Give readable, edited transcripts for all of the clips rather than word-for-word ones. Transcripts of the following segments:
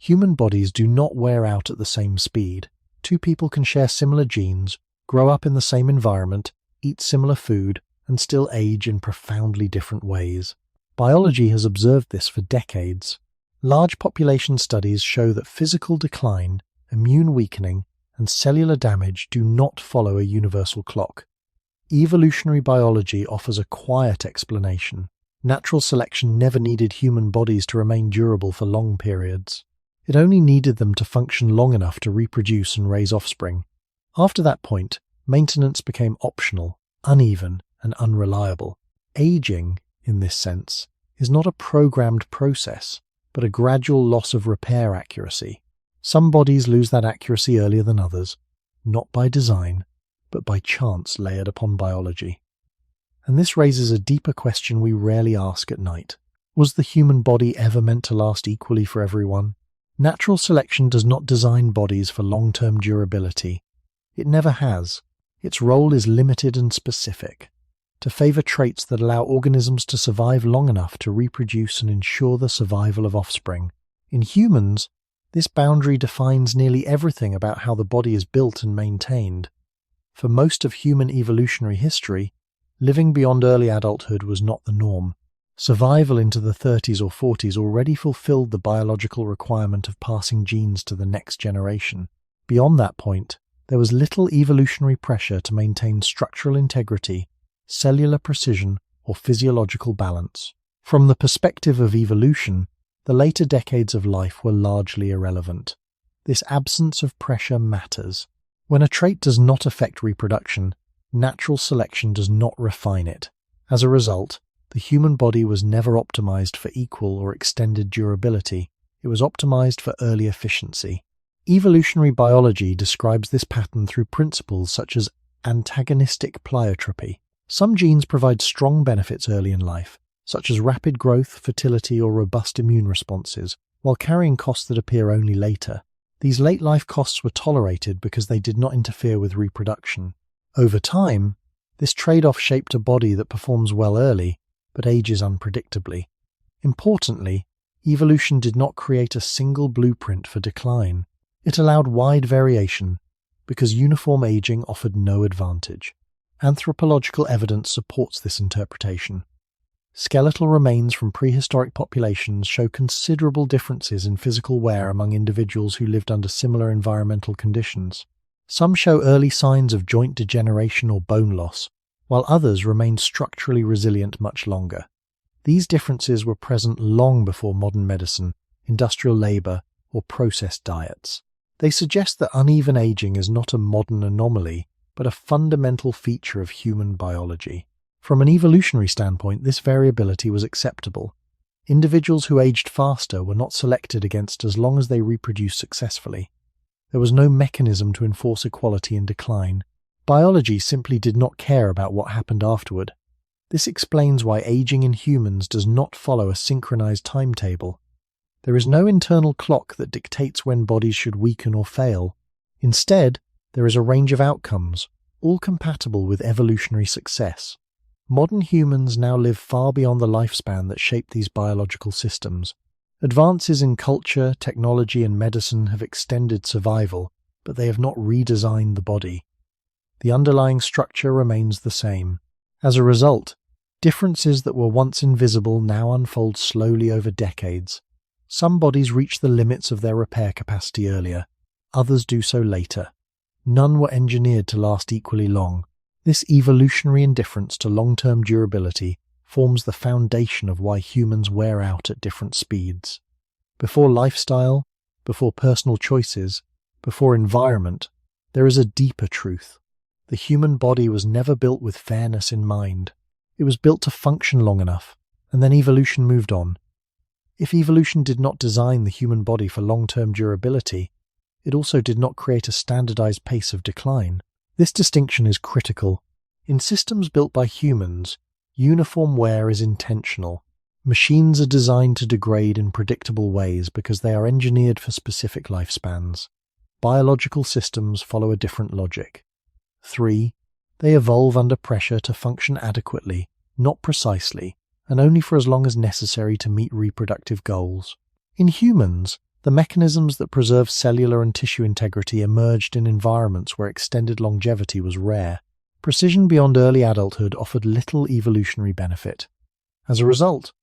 Human bodies do not wear out at the same speed. Two people can share similar genes, grow up in the same environment, eat similar food, and still age in profoundly different ways. Biology has observed this for decades. Large population studies show that physical decline, immune weakening, and cellular damage do not follow a universal clock. Evolutionary biology offers a quiet explanation. Natural selection never needed human bodies to remain durable for long periods. It only needed them to function long enough to reproduce and raise offspring. After that point, maintenance became optional, uneven, and unreliable. Aging, in this sense, is not a programmed process, but a gradual loss of repair accuracy. Some bodies lose that accuracy earlier than others, not by design, but by chance layered upon biology. And this raises a deeper question we rarely ask at night. Was the human body ever meant to last equally for everyone? Natural selection does not design bodies for long-term durability. It never has. Its role is limited and specific, to favor traits that allow organisms to survive long enough to reproduce and ensure the survival of offspring. In humans, this boundary defines nearly everything about how the body is built and maintained. For most of human evolutionary history, living beyond early adulthood was not the norm. Survival into the 30s or 40s already fulfilled the biological requirement of passing genes to the next generation. Beyond that point, there was little evolutionary pressure to maintain structural integrity, cellular precision, or physiological balance. From the perspective of evolution, the later decades of life were largely irrelevant. This absence of pressure matters. When a trait does not affect reproduction, natural selection does not refine it. As a result, the human body was never optimized for equal or extended durability. It was optimized for early efficiency. Evolutionary biology describes this pattern through principles such as antagonistic pleiotropy. Some genes provide strong benefits early in life, such as rapid growth, fertility, or robust immune responses, while carrying costs that appear only later. These late-life costs were tolerated because they did not interfere with reproduction. Over time, this trade-off shaped a body that performs well early, but ages unpredictably. Importantly, evolution did not create a single blueprint for decline. It allowed wide variation, because uniform aging offered no advantage. Anthropological evidence supports this interpretation. Skeletal remains from prehistoric populations show considerable differences in physical wear among individuals who lived under similar environmental conditions. Some show early signs of joint degeneration or bone loss, while others remained structurally resilient much longer. These differences were present long before modern medicine, industrial labor, or processed diets. They suggest that uneven aging is not a modern anomaly, but a fundamental feature of human biology. From an evolutionary standpoint, this variability was acceptable. Individuals who aged faster were not selected against as long as they reproduced successfully. There was no mechanism to enforce equality in decline. Biology simply did not care about what happened afterward. This explains why aging in humans does not follow a synchronized timetable. There is no internal clock that dictates when bodies should weaken or fail. Instead, there is a range of outcomes, all compatible with evolutionary success. Modern humans now live far beyond the lifespan that shaped these biological systems. Advances in culture, technology, and medicine have extended survival, but they have not redesigned the body. The underlying structure remains the same. As a result, differences that were once invisible now unfold slowly over decades. Some bodies reach the limits of their repair capacity earlier, others do so later. None were engineered to last equally long. This evolutionary indifference to long-term durability forms the foundation of why humans wear out at different speeds. Before lifestyle, before personal choices, before environment, there is a deeper truth. The human body was never built with fairness in mind. It was built to function long enough, and then evolution moved on. If evolution did not design the human body for long-term durability, it also did not create a standardized pace of decline. This distinction is critical. In systems built by humans, uniform wear is intentional. Machines are designed to degrade in predictable ways because they are engineered for specific lifespans. Biological systems follow a different logic. 3. They evolve under pressure to function adequately, not precisely, and only for as long as necessary to meet reproductive goals. In humans, The mechanisms that preserve cellular and tissue integrity emerged in environments where extended longevity was rare. Precision beyond early adulthood offered little evolutionary benefit. As a result,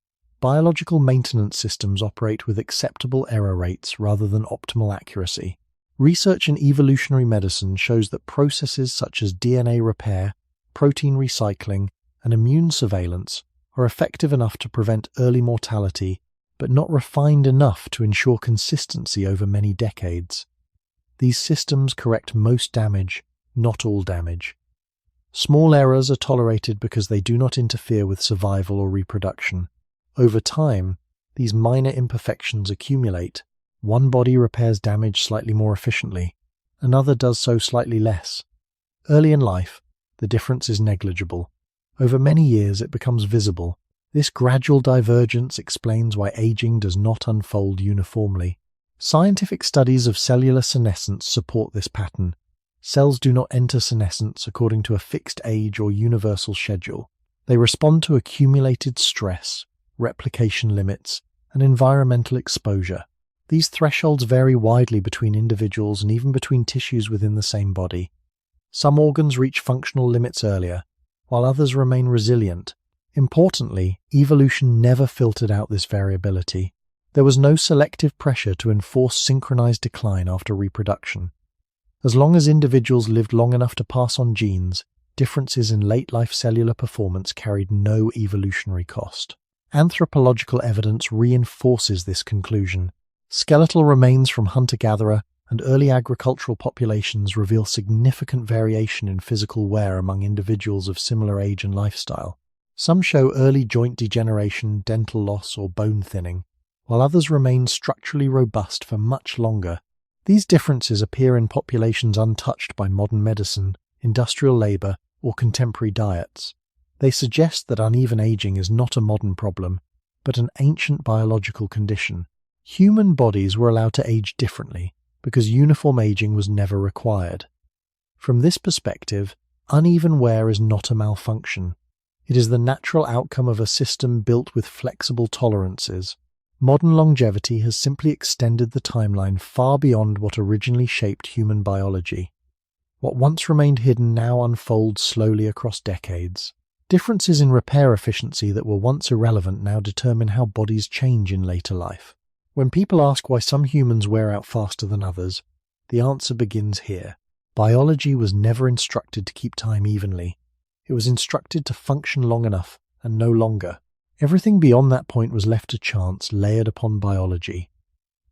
biological maintenance systems operate with acceptable error rates rather than optimal accuracy. Research in evolutionary medicine shows that processes such as DNA repair, protein recycling, and immune surveillance are effective enough to prevent early mortality, but not refined enough to ensure consistency over many decades. These systems correct most damage, not all damage. Small errors are tolerated because they do not interfere with survival or reproduction. Over time, these minor imperfections accumulate. One body repairs damage slightly more efficiently, another does so slightly less. Early in life, the difference is negligible. Over many years, it becomes visible. This gradual divergence explains why aging does not unfold uniformly. Scientific studies of cellular senescence support this pattern. Cells do not enter senescence according to a fixed age or universal schedule. They respond to accumulated stress, replication limits, and environmental exposure. These thresholds vary widely between individuals and even between tissues within the same body. Some organs reach functional limits earlier, while others remain resilient. Importantly, evolution never filtered out this variability. There was no selective pressure to enforce synchronized decline after reproduction. As long as individuals lived long enough to pass on genes, differences in late-life cellular performance carried no evolutionary cost. Anthropological evidence reinforces this conclusion. Skeletal remains from hunter-gatherer and early agricultural populations reveal significant variation in physical wear among individuals of similar age and lifestyle. Some show early joint degeneration, dental loss, or bone thinning, while others remain structurally robust for much longer. These differences appear in populations untouched by modern medicine, industrial labor, or contemporary diets. They suggest that uneven aging is not a modern problem, but an ancient biological condition. Human bodies were allowed to age differently because uniform aging was never required. From this perspective, uneven wear is not a malfunction. It is the natural outcome of a system built with flexible tolerances. Modern longevity has simply extended the timeline far beyond what originally shaped human biology. What once remained hidden now unfolds slowly across decades. Differences in repair efficiency that were once irrelevant now determine how bodies change in later life. When people ask why some humans wear out faster than others, the answer begins here. Biology was never instructed to keep time evenly. It was instructed to function long enough and no longer. Everything beyond that point was left to chance, layered upon biology.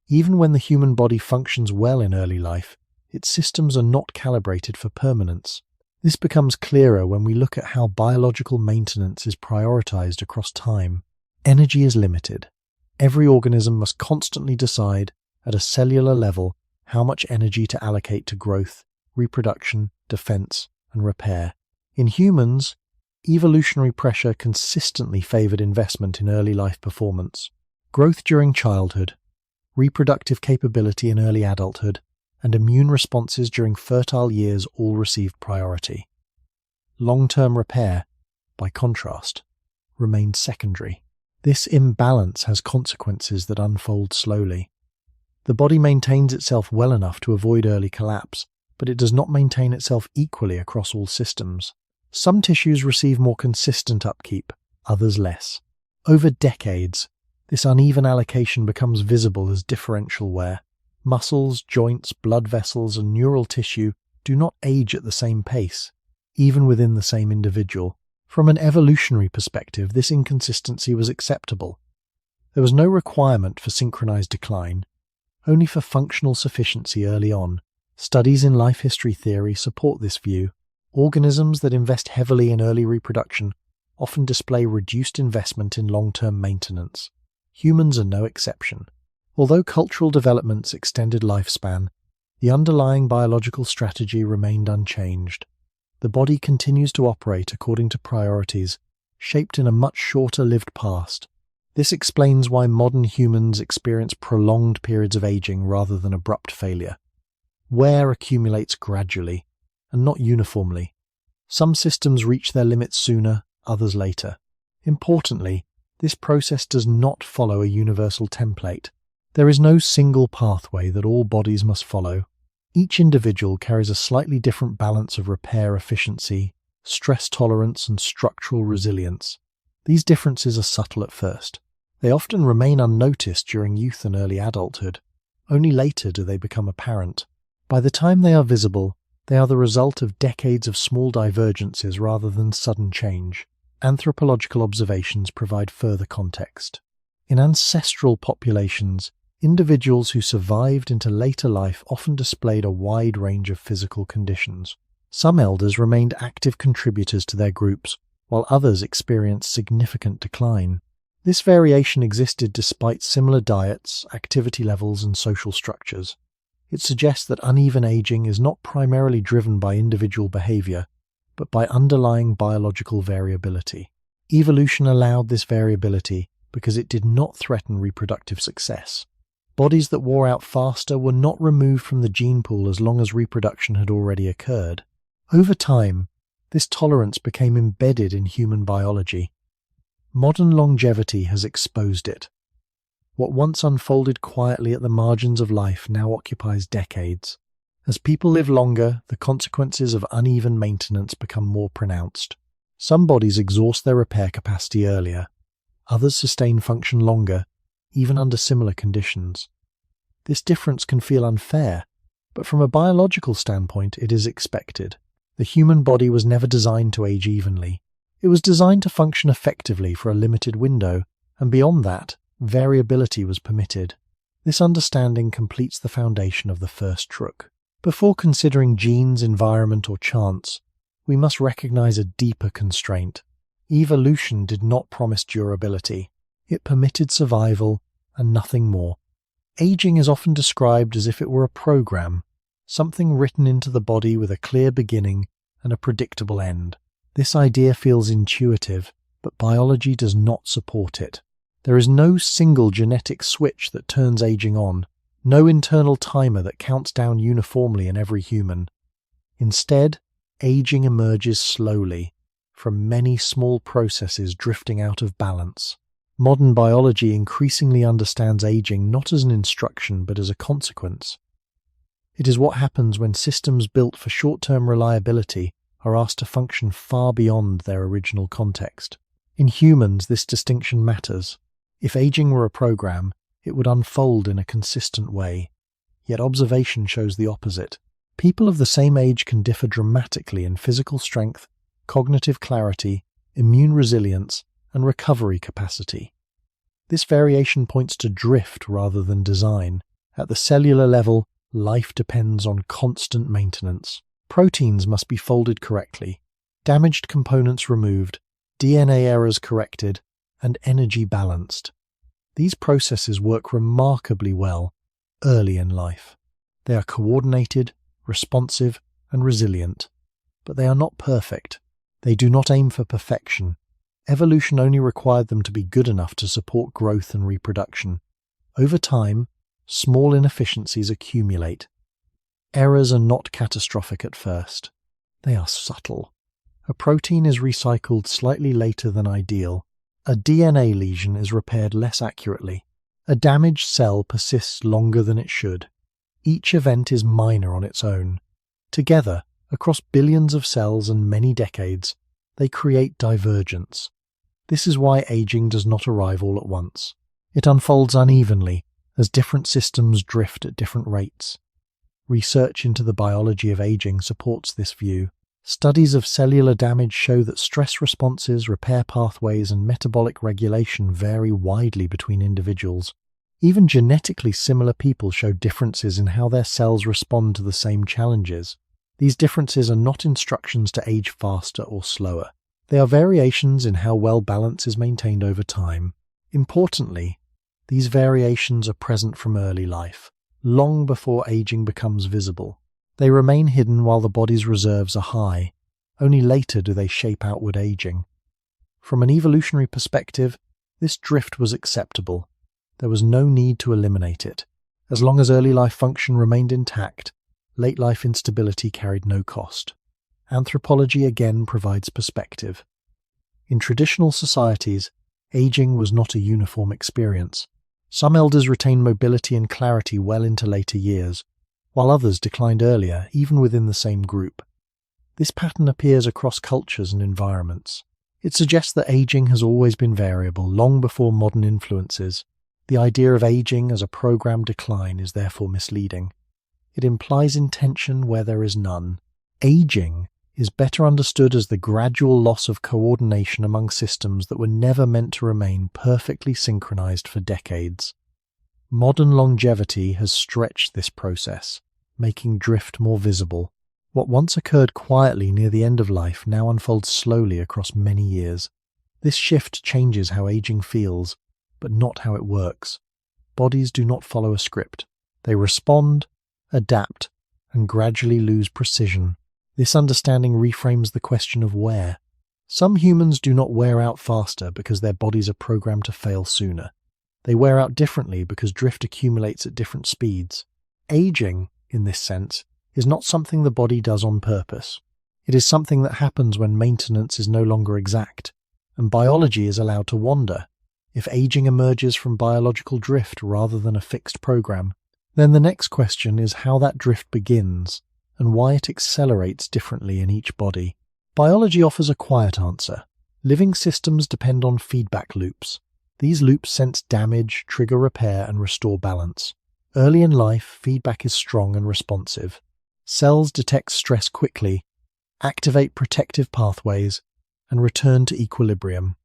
Even when the human body functions well in early life, its systems are not calibrated for permanence. This becomes clearer when we look at how biological maintenance is prioritized across time. Energy is limited. Every organism must constantly decide, at a cellular level, how much energy to allocate to growth, reproduction, defense, and repair. In humans, evolutionary pressure consistently favored investment in early life performance. Growth during childhood, reproductive capability in early adulthood, and immune responses during fertile years all received priority. Long-term repair, by contrast, remained secondary. This imbalance has consequences that unfold slowly. The body maintains itself well enough to avoid early collapse, but it does not maintain itself equally across all systems. Some tissues receive more consistent upkeep, others less. Over decades, this uneven allocation becomes visible as differential wear. Muscles, joints, blood vessels, and neural tissue do not age at the same pace, even within the same individual. From an evolutionary perspective, this inconsistency was acceptable. There was no requirement for synchronized decline, only for functional sufficiency early on. Studies in life history theory support this view. Organisms that invest heavily in early reproduction often display reduced investment in long-term maintenance. Humans are no exception. Although cultural developments extended lifespan, the underlying biological strategy remained unchanged. The body continues to operate according to priorities, shaped in a much shorter-lived past. This explains why modern humans experience prolonged periods of aging rather than abrupt failure. Wear accumulates gradually, and not uniformly. Some systems reach their limits sooner, others later. Importantly, this process does not follow a universal template. There is no single pathway that all bodies must follow. Each individual carries a slightly different balance of repair efficiency, stress tolerance, and structural resilience. These differences are subtle at first. They often remain unnoticed during youth and early adulthood. Only later do they become apparent. By the time they are visible, they are the result of decades of small divergences rather than sudden change. Anthropological observations provide further context. In ancestral populations, individuals who survived into later life often displayed a wide range of physical conditions. Some elders remained active contributors to their groups, while others experienced significant decline. This variation existed despite similar diets, activity levels, and social structures. It suggests that uneven aging is not primarily driven by individual behavior, but by underlying biological variability. Evolution allowed this variability because it did not threaten reproductive success. Bodies that wore out faster were not removed from the gene pool as long as reproduction had already occurred. Over time, this tolerance became embedded in human biology. Modern longevity has exposed it. What once unfolded quietly at the margins of life now occupies decades. As people live longer, the consequences of uneven maintenance become more pronounced. Some bodies exhaust their repair capacity earlier. Others sustain function longer, even under similar conditions. This difference can feel unfair, but from a biological standpoint, it is expected. The human body was never designed to age evenly. It was designed to function effectively for a limited window, and beyond that, variability was permitted. This understanding completes the foundation of the first truth. Before considering genes, environment, or chance, we must recognize a deeper constraint. Evolution did not promise durability. It permitted survival and nothing more. Aging is often described as if it were a program, something written into the body with a clear beginning and a predictable end. This idea feels intuitive, but biology does not support it. There is no single genetic switch that turns aging on, no internal timer that counts down uniformly in every human. Instead, aging emerges slowly, from many small processes drifting out of balance. Modern biology increasingly understands aging not as an instruction but as a consequence. It is what happens when systems built for short-term reliability are asked to function far beyond their original context. In humans, this distinction matters. If aging were a program, it would unfold in a consistent way. Yet observation shows the opposite. People of the same age can differ dramatically in physical strength, cognitive clarity, immune resilience, and recovery capacity. This variation points to drift rather than design. At the cellular level, life depends on constant maintenance. Proteins must be folded correctly, damaged components removed, DNA errors corrected, and energy balanced. These processes work remarkably well early in life. They are coordinated, responsive, and resilient. But they are not perfect. They do not aim for perfection. Evolution only required them to be good enough to support growth and reproduction. Over time, small inefficiencies accumulate. Errors are not catastrophic at first. They are subtle. A protein is recycled slightly later than ideal. A DNA lesion is repaired less accurately. A damaged cell persists longer than it should. Each event is minor on its own. Together, across billions of cells and many decades, they create divergence. This is why aging does not arrive all at once. It unfolds unevenly as different systems drift at different rates. Research into the biology of aging supports this view. Studies of cellular damage show that stress responses, repair pathways, and metabolic regulation vary widely between individuals. Even genetically similar people show differences in how their cells respond to the same challenges. These differences are not instructions to age faster or slower. They are variations in how well balance is maintained over time. Importantly, these variations are present from early life, long before aging becomes visible. They remain hidden while the body's reserves are high. Only later do they shape outward aging. From an evolutionary perspective, this drift was acceptable. There was no need to eliminate it. As long as early life function remained intact, late life instability carried no cost. Anthropology again provides perspective. In traditional societies, aging was not a uniform experience. Some elders retained mobility and clarity well into later years, while others declined earlier, even within the same group. This pattern appears across cultures and environments. It suggests that aging has always been variable, long before modern influences. The idea of aging as a programmed decline is therefore misleading. It implies intention where there is none. Aging is better understood as the gradual loss of coordination among systems that were never meant to remain perfectly synchronized for decades. Modern longevity has stretched this process, making drift more visible. What once occurred quietly near the end of life now unfolds slowly across many years. This shift changes how aging feels, but not how it works. Bodies do not follow a script. They respond, adapt, and gradually lose precision. This understanding reframes the question of where. Some humans do not wear out faster because their bodies are programmed to fail sooner. They wear out differently because drift accumulates at different speeds. Aging, in this sense, is not something the body does on purpose. It is something that happens when maintenance is no longer exact, and biology is allowed to wander. If aging emerges from biological drift rather than a fixed program, then the next question is how that drift begins and why it accelerates differently in each body. Biology offers a quiet answer. Living systems depend on feedback loops. These loops sense damage, trigger repair, and restore balance. Early in life, feedback is strong and responsive. Cells detect stress quickly, activate protective pathways, and return to equilibrium.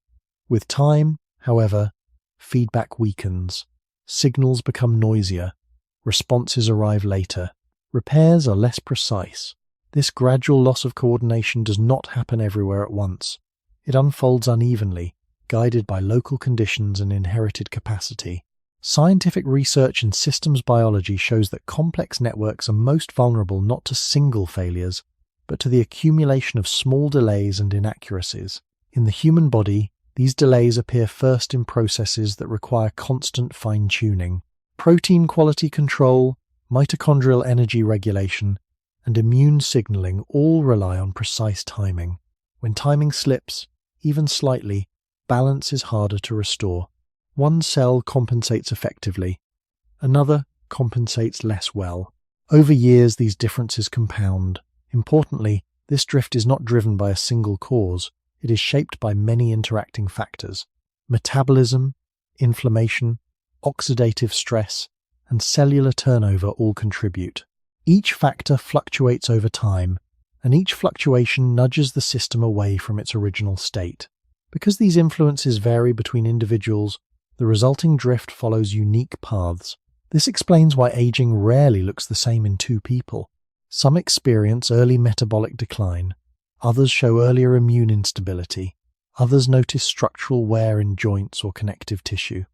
With time, however, feedback weakens. Signals become noisier. Responses arrive later. Repairs are less precise. This gradual loss of coordination does not happen everywhere at once. It unfolds unevenly, guided by local conditions and inherited capacity. Scientific research in systems biology shows that complex networks are most vulnerable not to single failures, but to the accumulation of small delays and inaccuracies. In the human body, these delays appear first in processes that require constant fine-tuning. Protein quality control, mitochondrial energy regulation, and immune signaling all rely on precise timing. When timing slips, even slightly, balance is harder to restore. One cell compensates effectively, another compensates less well. Over years, these differences compound. Importantly, this drift is not driven by a single cause. It is shaped by many interacting factors. Metabolism, inflammation, oxidative stress, and cellular turnover all contribute. Each factor fluctuates over time, and each fluctuation nudges the system away from its original state. Because these influences vary between individuals, the resulting drift follows unique paths. This explains why aging rarely looks the same in two people. Some experience early metabolic decline, others show earlier immune instability, others notice structural wear in joints or connective tissue.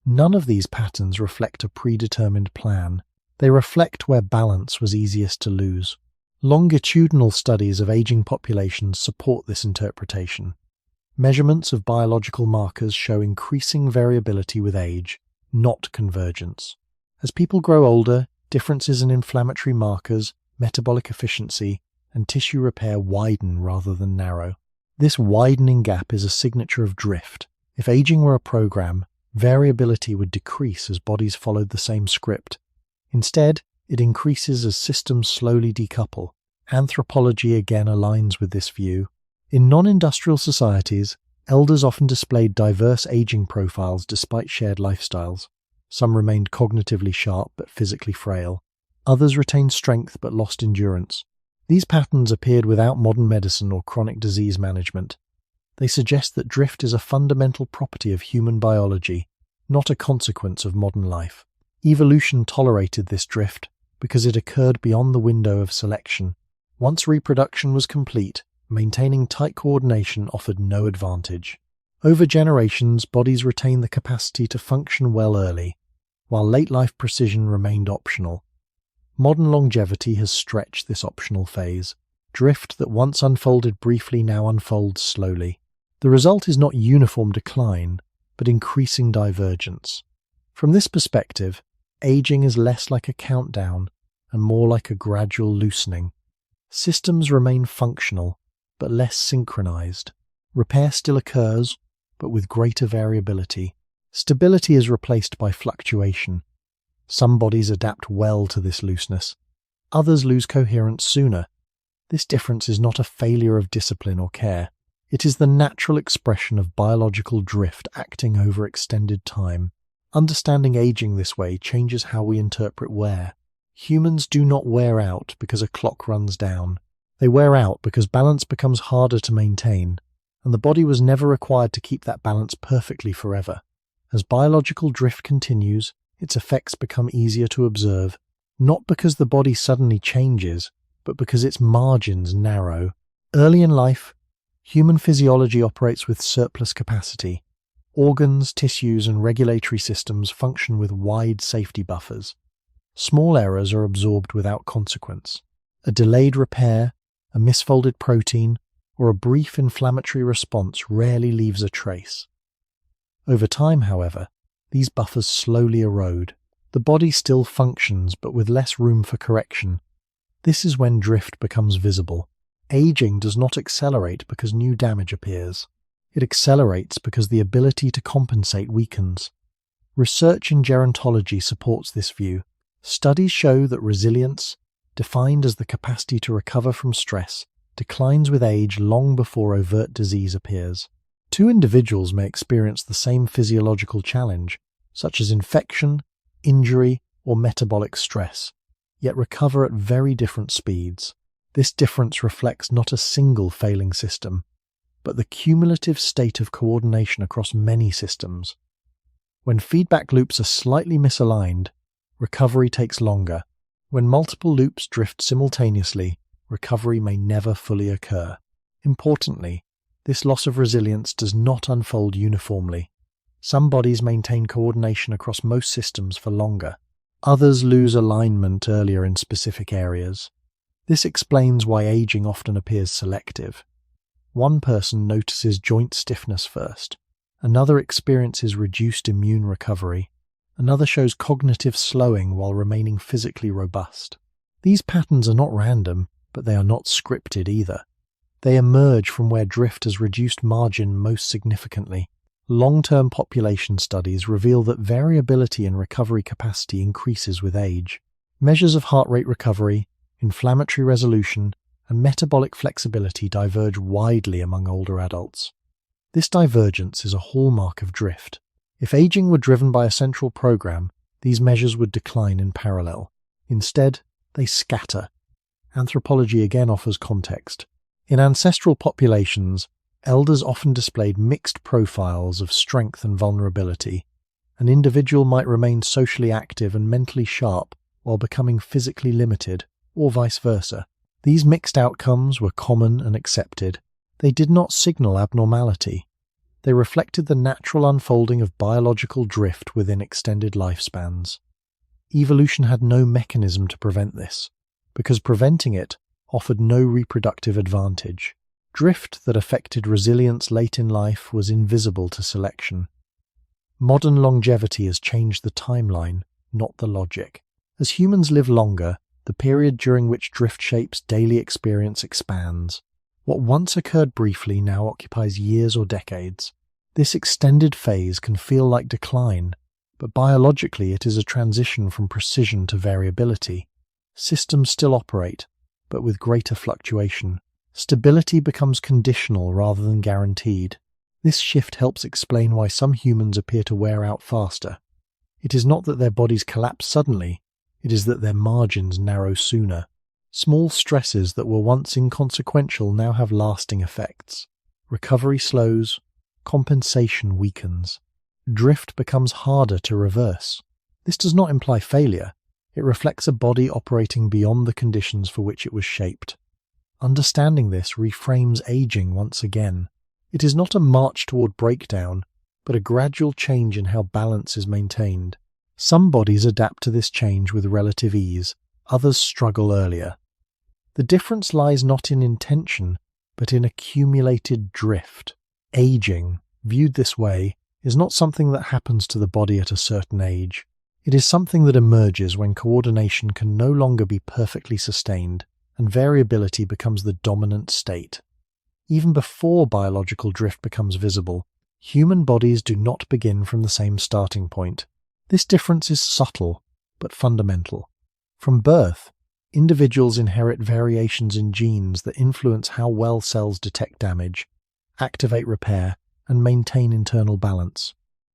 None of these patterns reflect a predetermined plan. They reflect where balance was easiest to lose. Longitudinal studies of aging populations support this interpretation. Measurements of biological markers show increasing variability with age, not convergence. As people grow older, differences in inflammatory markers, metabolic efficiency, and tissue repair widen rather than narrow. This widening gap is a signature of drift. If aging were a program, variability would decrease as bodies followed the same script. Instead, it increases as systems slowly decouple. Anthropology again aligns with this view. In non-industrial societies, elders often displayed diverse aging profiles despite shared lifestyles. Some remained cognitively sharp but physically frail. Others retained strength but lost endurance. These patterns appeared without modern medicine or chronic disease management. They suggest that drift is a fundamental property of human biology, not a consequence of modern life. Evolution tolerated this drift because it occurred beyond the window of selection. Once reproduction was complete, maintaining tight coordination offered no advantage. Over generations, bodies retained the capacity to function well early, while late-life precision remained optional. Modern longevity has stretched this optional phase. Drift that once unfolded briefly now unfolds slowly. The result is not uniform decline, but increasing divergence. From this perspective, aging is less like a countdown and more like a gradual loosening. Systems remain functional, but less synchronized. Repair still occurs, but with greater variability. Stability is replaced by fluctuation. Some bodies adapt well to this looseness. Others lose coherence sooner. This difference is not a failure of discipline or care. It is the natural expression of biological drift acting over extended time. Understanding aging this way changes how we interpret wear. Humans do not wear out because a clock runs down. They wear out because balance becomes harder to maintain, and the body was never required to keep that balance perfectly forever. As biological drift continues, its effects become easier to observe, not because the body suddenly changes, but because its margins narrow. Early in life, human physiology operates with surplus capacity. Organs, tissues, and regulatory systems function with wide safety buffers. Small errors are absorbed without consequence. A delayed repair, a misfolded protein, or a brief inflammatory response rarely leaves a trace. Over time, however, these buffers slowly erode. The body still functions, but with less room for correction. This is when drift becomes visible. Aging does not accelerate because new damage appears. It accelerates because the ability to compensate weakens. Research in gerontology supports this view. Studies show that resilience, defined as the capacity to recover from stress, declines with age long before overt disease appears. Two individuals may experience the same physiological challenge, such as infection, injury, or metabolic stress, yet recover at very different speeds. This difference reflects not a single failing system, but the cumulative state of coordination across many systems. When feedback loops are slightly misaligned, recovery takes longer. When multiple loops drift simultaneously, recovery may never fully occur. Importantly, this loss of resilience does not unfold uniformly. Some bodies maintain coordination across most systems for longer. Others lose alignment earlier in specific areas. This explains why aging often appears selective. One person notices joint stiffness first. Another experiences reduced immune recovery. Another shows cognitive slowing while remaining physically robust. These patterns are not random, but they are not scripted either. They emerge from where drift has reduced margin most significantly. Long-term population studies reveal that variability in recovery capacity increases with age. Measures of heart rate recovery, inflammatory resolution, and metabolic flexibility diverge widely among older adults. This divergence is a hallmark of drift. If aging were driven by a central program, these measures would decline in parallel. Instead, they scatter. Anthropology again offers context. In ancestral populations, elders often displayed mixed profiles of strength and vulnerability. An individual might remain socially active and mentally sharp while becoming physically limited, or vice versa. These mixed outcomes were common and accepted. They did not signal abnormality. They reflected the natural unfolding of biological drift within extended lifespans. Evolution had no mechanism to prevent this, because preventing it offered no reproductive advantage. Drift that affected resilience late in life was invisible to selection. Modern longevity has changed the timeline, not the logic. As humans live longer, the period during which drift shapes daily experience expands. What once occurred briefly now occupies years or decades. This extended phase can feel like decline, but biologically it is a transition from precision to variability. Systems still operate, but with greater fluctuation. Stability becomes conditional rather than guaranteed. This shift helps explain why some humans appear to wear out faster. It is not that their bodies collapse suddenly, it is that their margins narrow sooner. Small stresses that were once inconsequential now have lasting effects. Recovery slows, compensation weakens. Drift becomes harder to reverse. This does not imply failure. It reflects a body operating beyond the conditions for which it was shaped. Understanding this reframes aging once again. It is not a march toward breakdown, but a gradual change in how balance is maintained. Some bodies adapt to this change with relative ease, others struggle earlier. The difference lies not in intention, but in accumulated drift. Aging, viewed this way, is not something that happens to the body at a certain age. It is something that emerges when coordination can no longer be perfectly sustained, and variability becomes the dominant state. Even before biological drift becomes visible, Human bodies do not begin from the same starting point. This difference is subtle, but fundamental. From birth, individuals inherit variations in genes that influence how well cells detect damage, activate repair, and maintain internal balance.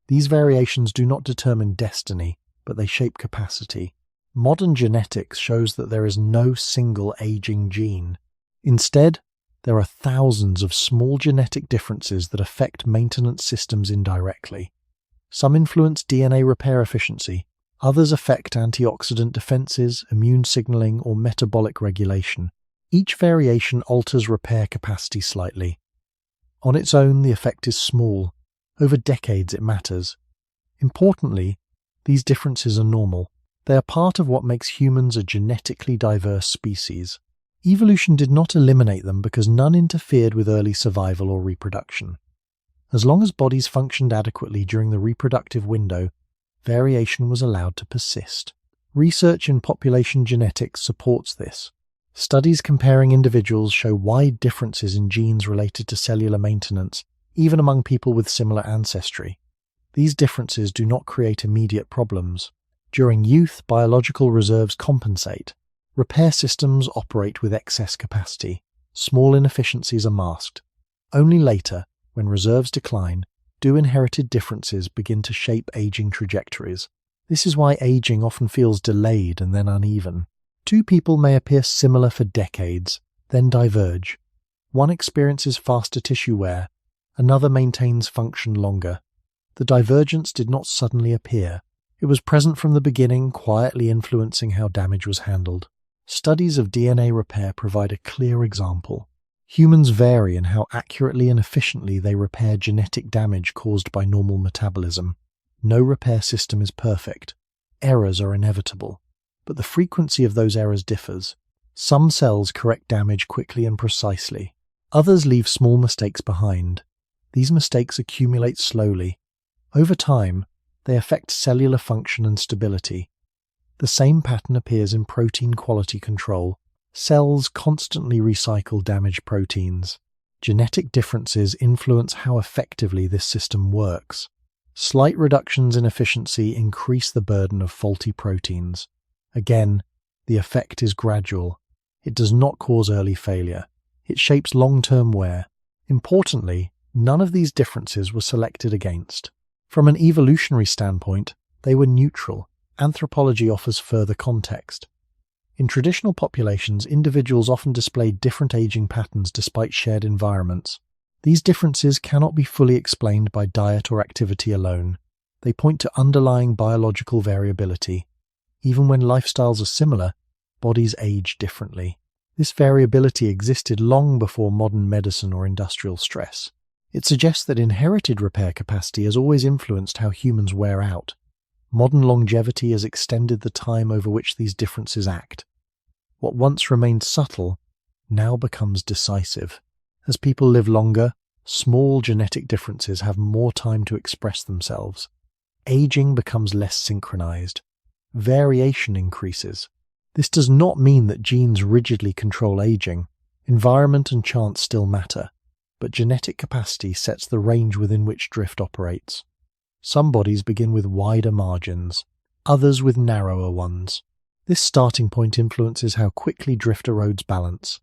These variations do not determine destiny, but they shape capacity. Modern genetics shows that there is no single aging gene. Instead, there are thousands of small genetic differences that affect maintenance systems indirectly. Some influence DNA repair efficiency, others affect antioxidant defenses, immune signaling, or metabolic regulation. Each variation alters repair capacity slightly. On its own, the effect is small. Over decades, it matters. Importantly, these differences are normal. They are part of what makes humans a genetically diverse species. Evolution did not eliminate them because none interfered with early survival or reproduction. As long as bodies functioned adequately during the reproductive window, variation was allowed to persist. Research in population genetics supports this. Studies comparing individuals show wide differences in genes related to cellular maintenance, even among people with similar ancestry. These differences do not create immediate problems. During youth, biological reserves compensate. Repair systems operate with excess capacity. Small inefficiencies are masked. Only later, when reserves decline, do inherited differences begin to shape aging trajectories. This is why aging often feels delayed and then uneven. Two people may appear similar for decades, then diverge. One experiences faster tissue wear, another maintains function longer. The divergence did not suddenly appear. It was present from the beginning, quietly influencing how damage was handled. Studies of DNA repair provide a clear example. Humans vary in how accurately and efficiently they repair genetic damage caused by normal metabolism. No repair system is perfect. Errors are inevitable, but the frequency of those errors differs. Some cells correct damage quickly and precisely. Others leave small mistakes behind. These mistakes accumulate slowly. Over time, they affect cellular function and stability. The same pattern appears in protein quality control. Cells constantly recycle damaged proteins. Genetic differences influence how effectively this system works. Slight reductions in efficiency increase the burden of faulty proteins. Again, the effect is gradual. It does not cause early failure. It shapes long-term wear. Importantly, none of these differences were selected against. From an evolutionary standpoint, they were neutral. Anthropology offers further context. In traditional populations, individuals often displayed different aging patterns despite shared environments. These differences cannot be fully explained by diet or activity alone. They point to underlying biological variability. Even when lifestyles are similar, bodies age differently. This variability existed long before modern medicine or industrial stress. It suggests that inherited repair capacity has always influenced how humans wear out. Modern longevity has extended the time over which these differences act. What once remained subtle now becomes decisive. As people live longer, small genetic differences have more time to express themselves. Aging becomes less synchronized. Variation increases. This does not mean that genes rigidly control aging. Environment and chance still matter, but genetic capacity sets the range within which drift operates. Some bodies begin with wider margins, others with narrower ones. This starting point influences how quickly drift erodes balance.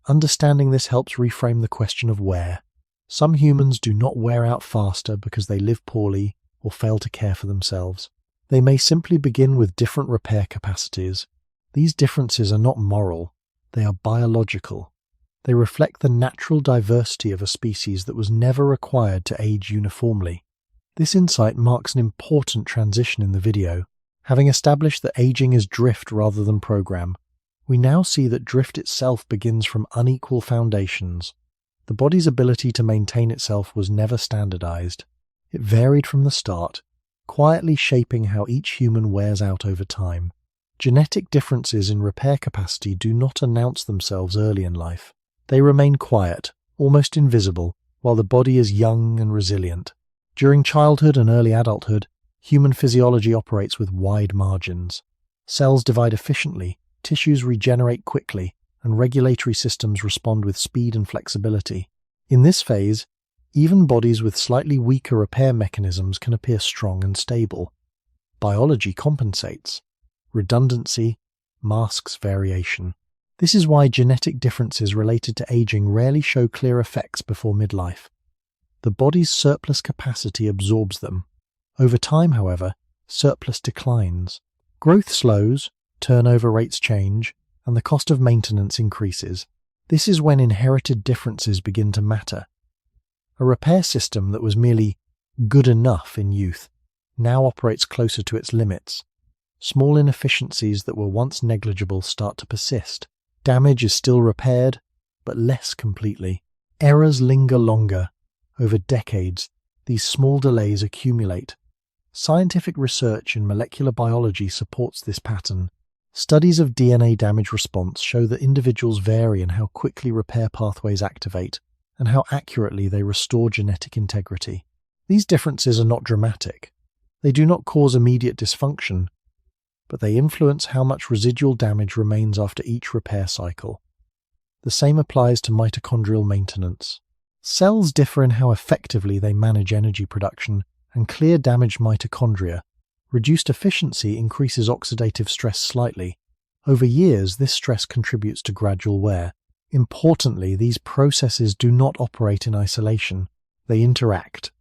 Understanding this helps reframe the question of wear. Some humans do not wear out faster because they live poorly or fail to care for themselves. They may simply begin with different repair capacities. These differences are not moral, they are biological. They reflect the natural diversity of a species that was never required to age uniformly. This insight marks an important transition in the video. Having established that aging is drift rather than program, we now see that drift itself begins from unequal foundations. The body's ability to maintain itself was never standardized. It varied from the start, quietly shaping how each human wears out over time. Genetic differences in repair capacity do not announce themselves early in life. They remain quiet, almost invisible, while the body is young and resilient. During childhood and early adulthood, human physiology operates with wide margins. Cells divide efficiently, tissues regenerate quickly, and regulatory systems respond with speed and flexibility. In this phase, Even bodies with slightly weaker repair mechanisms can appear strong and stable. Biology compensates. Redundancy masks variation. This is why genetic differences related to aging rarely show clear effects before midlife. The body's surplus capacity absorbs them. Over time, however, surplus declines. Growth slows, turnover rates change, and the cost of maintenance increases. This is when inherited differences begin to matter. A repair system that was merely good enough in youth now operates closer to its limits. Small inefficiencies that were once negligible start to persist. Damage is still repaired, but less completely. Errors linger longer. Over decades, these small delays accumulate. Scientific research in molecular biology supports this pattern. Studies of DNA damage response show that individuals vary in how quickly repair pathways activate and how accurately they restore genetic integrity. These differences are not dramatic. They do not cause immediate dysfunction, but they influence how much residual damage remains after each repair cycle. The same applies to mitochondrial maintenance. Cells differ in how effectively they manage energy production, and clear damaged mitochondria. Reduced efficiency increases oxidative stress slightly. Over years, this stress contributes to gradual wear. Importantly, these processes do not operate in isolation. They interact.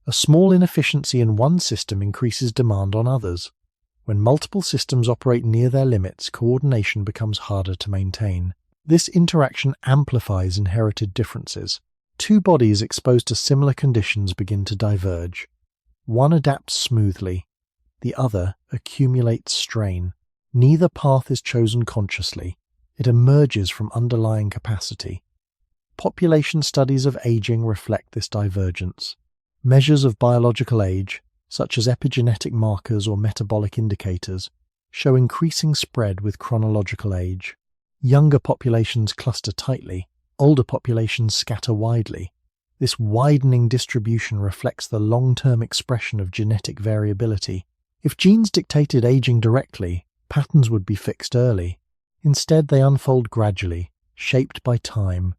A small inefficiency in one system increases demand on others. When multiple systems operate near their limits, coordination becomes harder to maintain. This interaction amplifies inherited differences. Two bodies exposed to similar conditions begin to diverge. One adapts smoothly. The other accumulates strain. Neither path is chosen consciously. It emerges from underlying capacity. Population studies of aging reflect this divergence. Measures of biological age, such as epigenetic markers or metabolic indicators, show increasing spread with chronological age. Younger populations cluster tightly, older populations scatter widely. This widening distribution reflects the long-term expression of genetic variability. If genes dictated aging directly, patterns would be fixed early. Instead, they unfold gradually, shaped by time.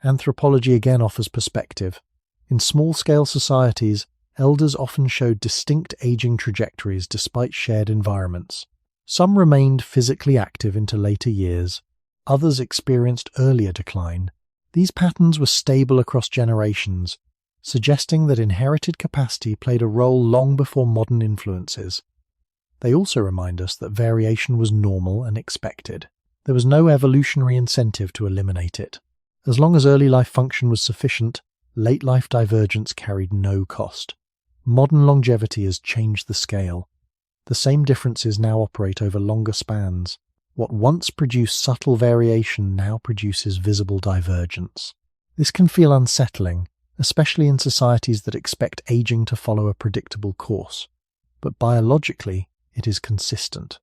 Anthropology again offers perspective. In small-scale societies, elders often showed distinct aging trajectories despite shared environments. Some remained physically active into later years. Others experienced earlier decline. These patterns were stable across generations, suggesting that inherited capacity played a role long before modern influences. They also remind us that variation was normal and expected. There was no evolutionary incentive to eliminate it. As long as early life function was sufficient, late life divergence carried no cost. Modern longevity has changed the scale. The same differences now operate over longer spans. What once produced subtle variation now produces visible divergence. This can feel unsettling, especially in societies that expect aging to follow a predictable course. But biologically, it is consistent.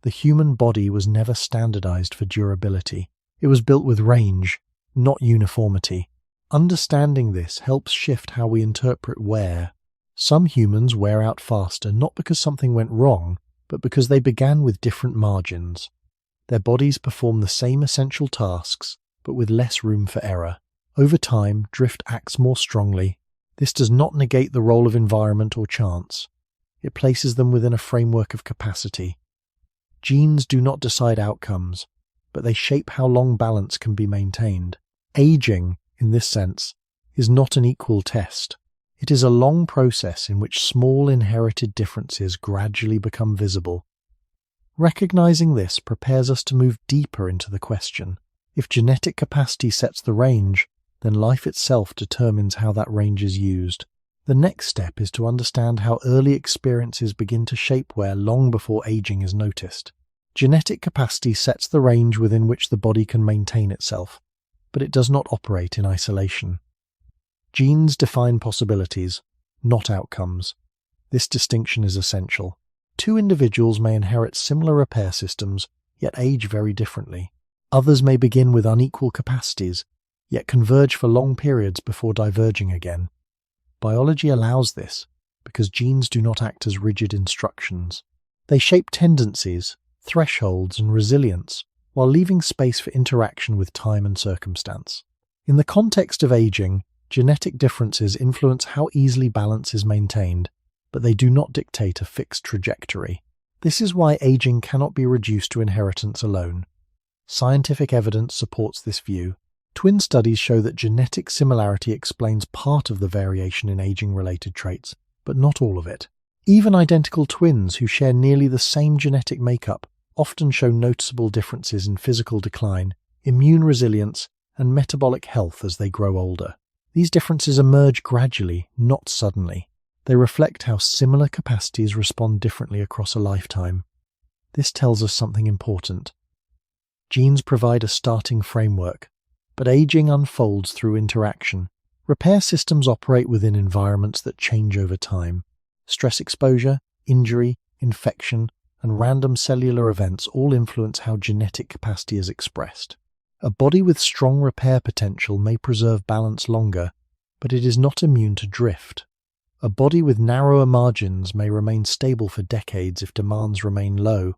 The human body was never standardized for durability. It was built with range, not uniformity. Understanding this helps shift how we interpret wear. Some humans wear out faster not because something went wrong, but because they began with different margins. Their bodies perform the same essential tasks, but with less room for error. Over time, drift acts more strongly. This does not negate the role of environment or chance. It places them within a framework of capacity. Genes do not decide outcomes, but they shape how long balance can be maintained. Aging, in this sense, is not an equal test. It is a long process in which small inherited differences gradually become visible. Recognizing this prepares us to move deeper into the question. If genetic capacity sets the range, then life itself determines how that range is used. The next step is to understand how early experiences begin to shape wear long before aging is noticed. Genetic capacity sets the range within which the body can maintain itself, but it does not operate in isolation. Genes define possibilities, not outcomes. This distinction is essential. Two individuals may inherit similar repair systems, yet age very differently. Others may begin with unequal capacities, yet converge for long periods before diverging again. Biology allows this, because genes do not act as rigid instructions. They shape tendencies, thresholds, and resilience, while leaving space for interaction with time and circumstance. In the context of aging, Genetic differences influence how easily balance is maintained, but they do not dictate a fixed trajectory. This is why aging cannot be reduced to inheritance alone. Scientific evidence supports this view. Twin studies show that genetic similarity explains part of the variation in aging-related traits, but not all of it. Even identical twins who share nearly the same genetic makeup often show noticeable differences in physical decline, immune resilience, and metabolic health as they grow older. These differences emerge gradually, not suddenly. They reflect how similar capacities respond differently across a lifetime. This tells us something important. Genes provide a starting framework, but aging unfolds through interaction. Repair systems operate within environments that change over time. Stress exposure, injury, infection, and random cellular events all influence how genetic capacity is expressed. A body with strong repair potential may preserve balance longer, but it is not immune to drift. A body with narrower margins may remain stable for decades if demands remain low.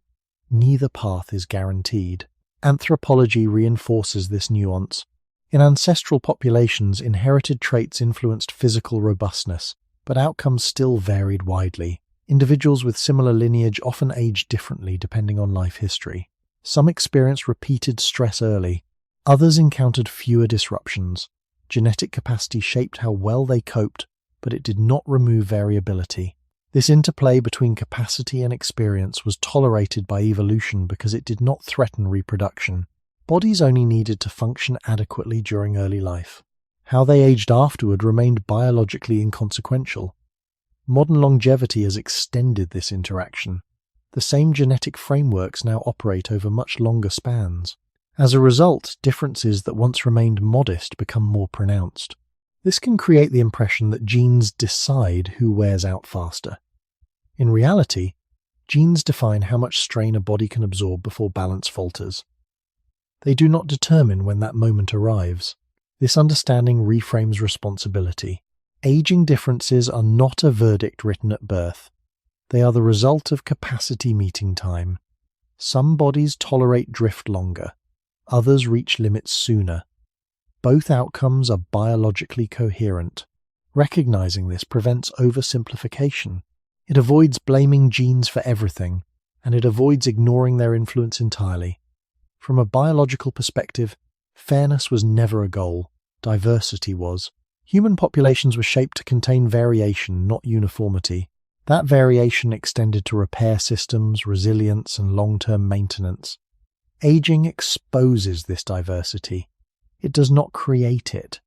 Neither path is guaranteed. Anthropology reinforces this nuance. In ancestral populations, inherited traits influenced physical robustness, but outcomes still varied widely. Individuals with similar lineage often age differently depending on life history. Some experienced repeated stress early, others encountered fewer disruptions. Genetic capacity shaped how well they coped, but it did not remove variability. This interplay between capacity and experience was tolerated by evolution because it did not threaten reproduction. Bodies only needed to function adequately during early life. How they aged afterward remained biologically inconsequential. Modern longevity has extended this interaction. The same genetic frameworks now operate over much longer spans. As a result, differences that once remained modest become more pronounced. This can create the impression that genes decide who wears out faster. In reality, genes define how much strain a body can absorb before balance falters. They do not determine when that moment arrives. This understanding reframes responsibility. Aging differences are not a verdict written at birth. They are the result of capacity meeting time. Some bodies tolerate drift longer. Others reach limits sooner. Both outcomes are biologically coherent. Recognizing this prevents oversimplification. It avoids blaming genes for everything, and it avoids ignoring their influence entirely. From a biological perspective, fairness was never a goal. Diversity was. Human populations were shaped to contain variation, not uniformity. That variation extended to repair systems, resilience, and long-term maintenance. Aging exposes this diversity. It does not create it.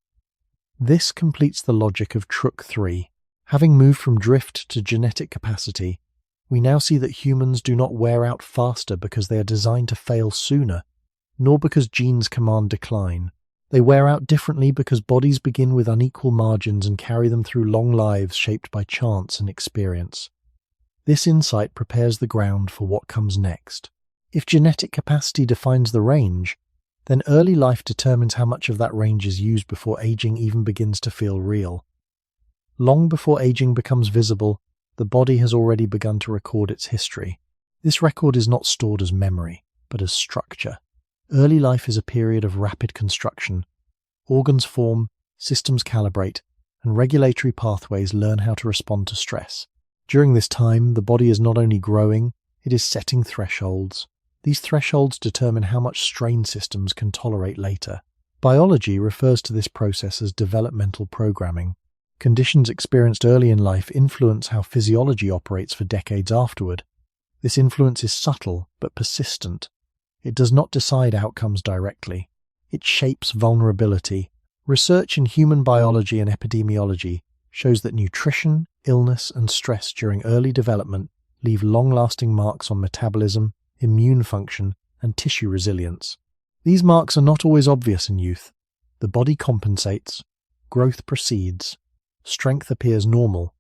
This completes the logic of Truk 3. Having moved from drift to genetic capacity, we now see that humans do not wear out faster because they are designed to fail sooner, nor because genes command decline. They wear out differently because bodies begin with unequal margins and carry them through long lives shaped by chance and experience. This insight prepares the ground for what comes next. If genetic capacity defines the range, then early life determines how much of that range is used before aging even begins to feel real. Long before aging becomes visible, the body has already begun to record its history. This record is not stored as memory, but as structure. Early life is a period of rapid construction. Organs form, systems calibrate, and regulatory pathways learn how to respond to stress. During this time, the body is not only growing, it is setting thresholds. These thresholds determine how much strain systems can tolerate later. Biology refers to this process as developmental programming. Conditions experienced early in life influence how physiology operates for decades afterward. This influence is subtle but persistent. It does not decide outcomes directly. It shapes vulnerability. Research in human biology and epidemiology shows that nutrition, illness, and stress during early development leave long-lasting marks on metabolism, immune function, and tissue resilience. These marks are not always obvious in youth. The body compensates, growth proceeds, strength appears normal,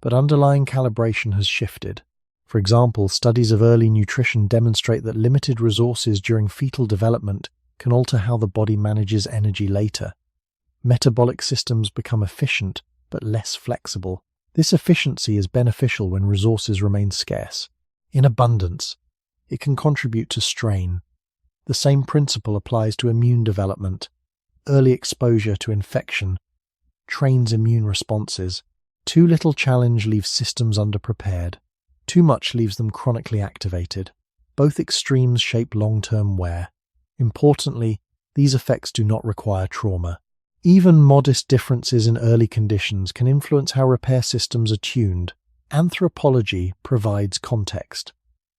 but underlying calibration has shifted. For example, studies of early nutrition demonstrate that limited resources during fetal development can alter how the body manages energy later. Metabolic systems become efficient but less flexible. This efficiency is beneficial when resources remain scarce. In abundance, it can contribute to strain. The same principle applies to immune development. Early exposure to infection trains immune responses. Too little challenge leaves systems underprepared. Too much leaves them chronically activated. Both extremes shape long-term wear. Importantly, these effects do not require trauma. Even modest differences in early conditions can influence how repair systems are tuned. Anthropology provides context.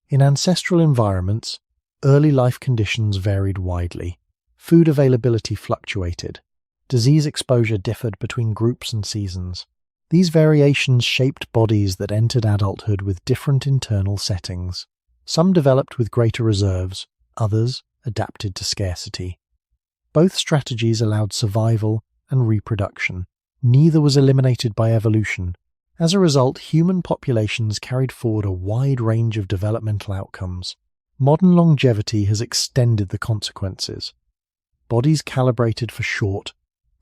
In ancestral environments, early life conditions varied widely. Food availability fluctuated. Disease exposure differed between groups and seasons. These variations shaped bodies that entered adulthood with different internal settings. Some developed with greater reserves, others adapted to scarcity. Both strategies allowed survival and reproduction. Neither was eliminated by evolution. As a result, human populations carried forward a wide range of developmental outcomes. Modern longevity has extended the consequences. Bodies calibrated for short,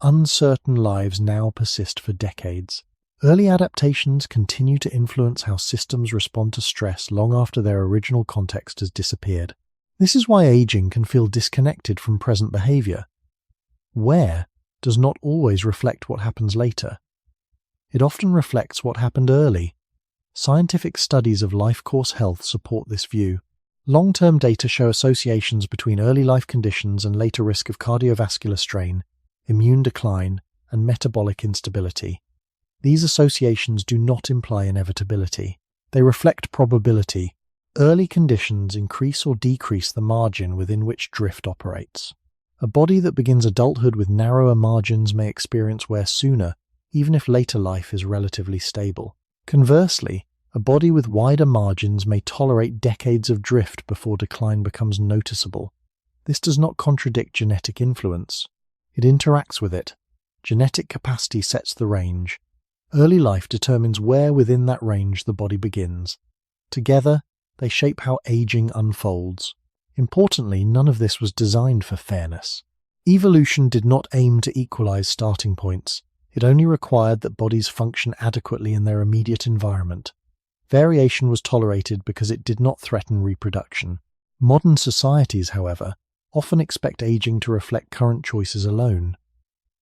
uncertain lives now persist for decades. Early adaptations continue to influence how systems respond to stress long after their original context has disappeared. This is why aging can feel disconnected from present behavior. Wear does not always reflect what happens later. It often reflects what happened early. Scientific studies of life course health support this view. Long-term data show associations between early life conditions and later risk of cardiovascular strain, immune decline, and metabolic instability. These associations do not imply inevitability. They reflect probability. Early conditions increase or decrease the margin within which drift operates. A body that begins adulthood with narrower margins may experience wear sooner, even if later life is relatively stable. Conversely, a body with wider margins may tolerate decades of drift before decline becomes noticeable. This does not contradict genetic influence. It interacts with it. Genetic capacity sets the range. Early life determines where within that range the body begins. Together, they shape how aging unfolds. Importantly, none of this was designed for fairness. Evolution did not aim to equalize starting points. It only required that bodies function adequately in their immediate environment. Variation was tolerated because it did not threaten reproduction. Modern societies, however, often expect aging to reflect current choices alone.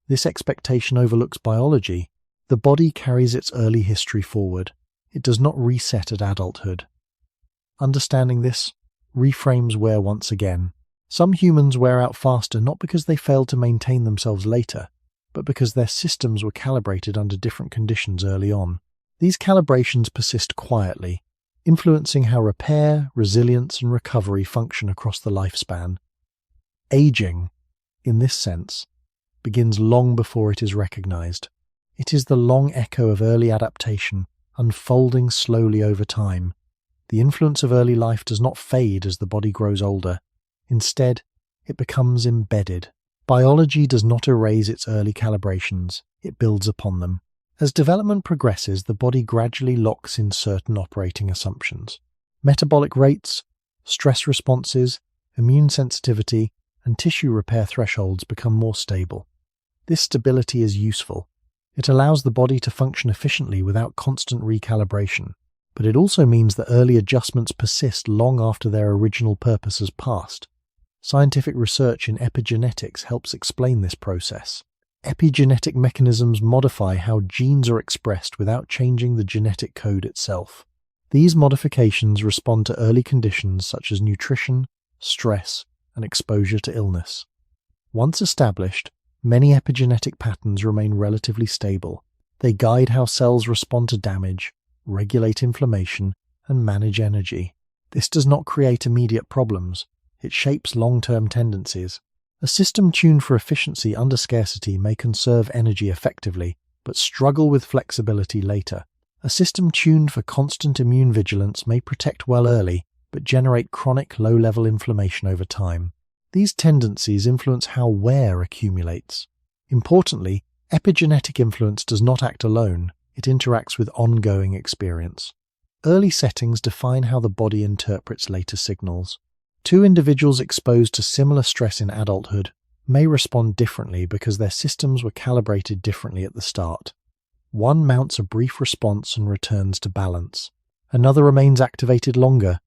This expectation overlooks biology. The body carries its early history forward. It does not reset at adulthood. Understanding this reframes wear once again. Some humans wear out faster not because they failed to maintain themselves later, but because their systems were calibrated under different conditions early on. These calibrations persist quietly, influencing how repair, resilience, and recovery function across the lifespan. Aging, in this sense, begins long before it is recognized. It is the long echo of early adaptation, unfolding slowly over time. The influence of early life does not fade as the body grows older. Instead, it becomes embedded. Biology does not erase its early calibrations, it builds upon them. As development progresses, the body gradually locks in certain operating assumptions. Metabolic rates, stress responses, immune sensitivity, and tissue repair thresholds become more stable. This stability is useful. It allows the body to function efficiently without constant recalibration, but it also means that early adjustments persist long after their original purpose has passed. Scientific research in epigenetics helps explain this process. Epigenetic mechanisms modify how genes are expressed without changing the genetic code itself. These modifications respond to early conditions such as nutrition, stress, and exposure to illness. Once established, many epigenetic patterns remain relatively stable. They guide how cells respond to damage, regulate inflammation, and manage energy. This does not create immediate problems. It shapes long-term tendencies. A system tuned for efficiency under scarcity may conserve energy effectively, but struggle with flexibility later. A system tuned for constant immune vigilance may protect well early, but generate chronic low-level inflammation over time. These tendencies influence how wear accumulates. Importantly, epigenetic influence does not act alone. It interacts with ongoing experience. Early settings define how the body interprets later signals. Two individuals exposed to similar stress in adulthood may respond differently because their systems were calibrated differently at the start. One mounts a brief response and returns to balance. Another remains activated longer.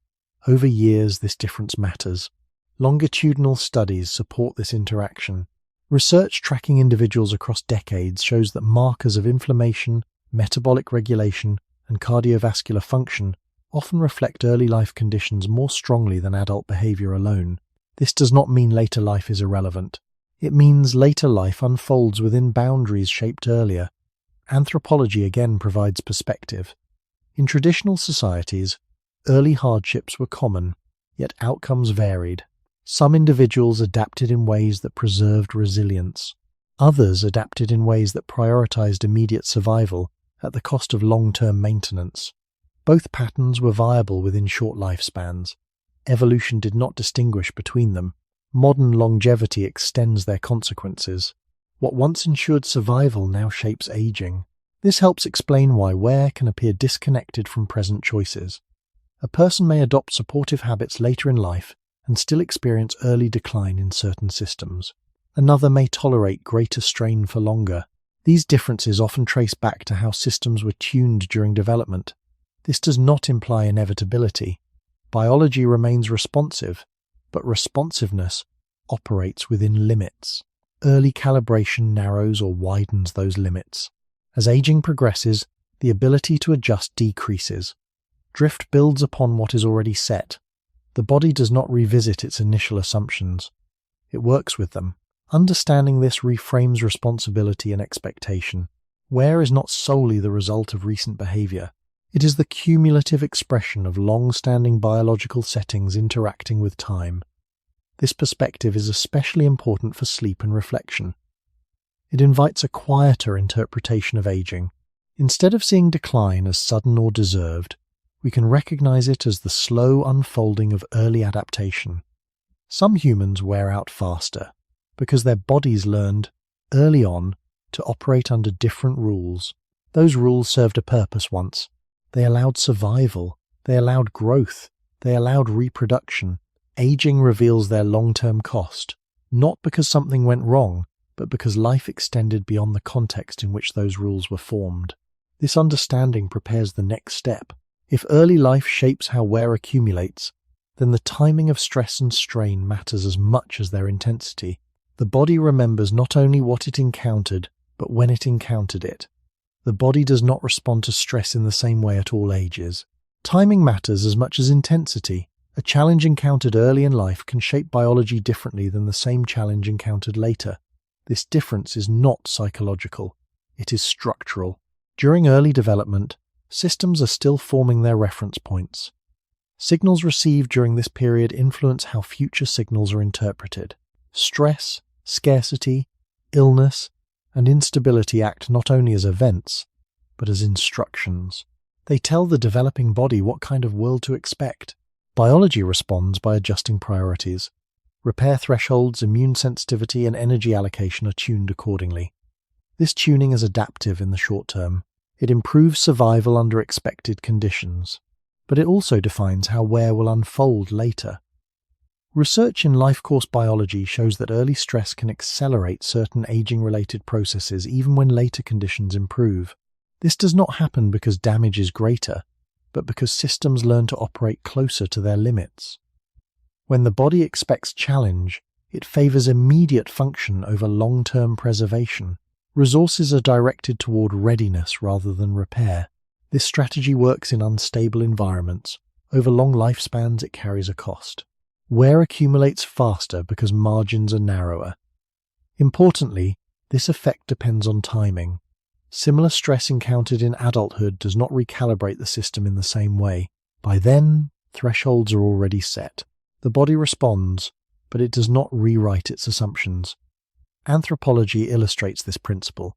Over years, this difference matters. Longitudinal studies support this interaction. Research tracking individuals across decades shows that markers of inflammation, metabolic regulation, and cardiovascular function often reflect early life conditions more strongly than adult behavior alone. This does not mean later life is irrelevant. It means later life unfolds within boundaries shaped earlier. Anthropology again provides perspective. In traditional societies, early hardships were common, yet outcomes varied. Some individuals adapted in ways that preserved resilience. Others adapted in ways that prioritized immediate survival at the cost of long-term maintenance. Both patterns were viable within short lifespans. Evolution did not distinguish between them. Modern longevity extends their consequences. What once ensured survival now shapes aging. This helps explain why wear can appear disconnected from present choices. A person may adopt supportive habits later in life and still experience early decline in certain systems. Another may tolerate greater strain for longer. These differences often trace back to how systems were tuned during development. This does not imply inevitability. Biology remains responsive, but responsiveness operates within limits. Early calibration narrows or widens those limits. As aging progresses, the ability to adjust decreases. Drift builds upon what is already set. The body does not revisit its initial assumptions. It works with them. Understanding this reframes responsibility and expectation. Wear is not solely the result of recent behavior. It is the cumulative expression of long-standing biological settings interacting with time. This perspective is especially important for sleep and reflection. It invites a quieter interpretation of aging. Instead of seeing decline as sudden or deserved, we can recognize it as the slow unfolding of early adaptation. Some humans wear out faster because their bodies learned early on to operate under different rules. Those rules served a purpose once. They allowed survival, they allowed growth, they allowed reproduction. Aging reveals their long-term cost, not because something went wrong, but because life extended beyond the context in which those rules were formed. This understanding prepares the next step. If early life shapes how wear accumulates, then the timing of stress and strain matters as much as their intensity. The body remembers not only what it encountered, but when it encountered it. The body does not respond to stress in the same way at all ages. Timing matters as much as intensity. A challenge encountered early in life can shape biology differently than the same challenge encountered later. This difference is not psychological. It is structural. During early development, systems are still forming their reference points. Signals received during this period influence how future signals are interpreted. Stress, scarcity, illness, and instability act not only as events, but as instructions. They tell the developing body what kind of world to expect. Biology responds by adjusting priorities. Repair thresholds, immune sensitivity, and energy allocation are tuned accordingly. This tuning is adaptive in the short term. It improves survival under expected conditions, but it also defines how wear will unfold later. Research in life course biology shows that early stress can accelerate certain aging-related processes even when later conditions improve. This does not happen because damage is greater, but because systems learn to operate closer to their limits. When the body expects challenge, it favors immediate function over long-term preservation. Resources are directed toward readiness rather than repair. This strategy works in unstable environments. Over long lifespans, it carries a cost. Wear accumulates faster because margins are narrower. Importantly, this effect depends on timing. Similar stress encountered in adulthood does not recalibrate the system in the same way. By then, thresholds are already set. The body responds, but it does not rewrite its assumptions. Anthropology illustrates this principle.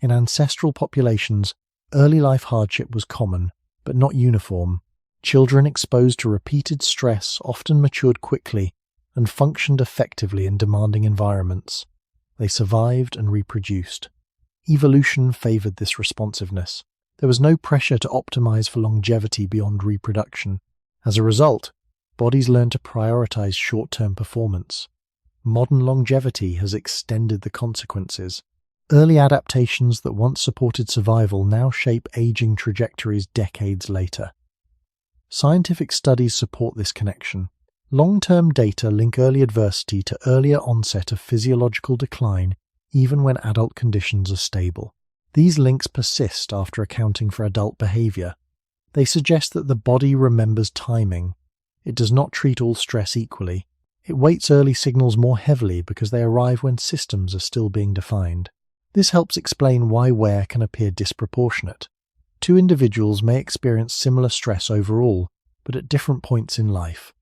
In ancestral populations, early life hardship was common, but not uniform. Children exposed to repeated stress often matured quickly and functioned effectively in demanding environments. They survived and reproduced. Evolution favored this responsiveness. There was no pressure to optimize for longevity beyond reproduction. As a result, bodies learned to prioritize short-term performance. Modern longevity has extended the consequences. Early adaptations that once supported survival now shape aging trajectories decades later. Scientific studies support this connection. Long-term data link early adversity to earlier onset of physiological decline even when adult conditions are stable. These links persist after accounting for adult behavior. They suggest that the body remembers timing. It does not treat all stress equally. It weights early signals more heavily because they arrive when systems are still being defined. This helps explain why wear can appear disproportionate. Two individuals may experience similar stress overall, but at different points in life.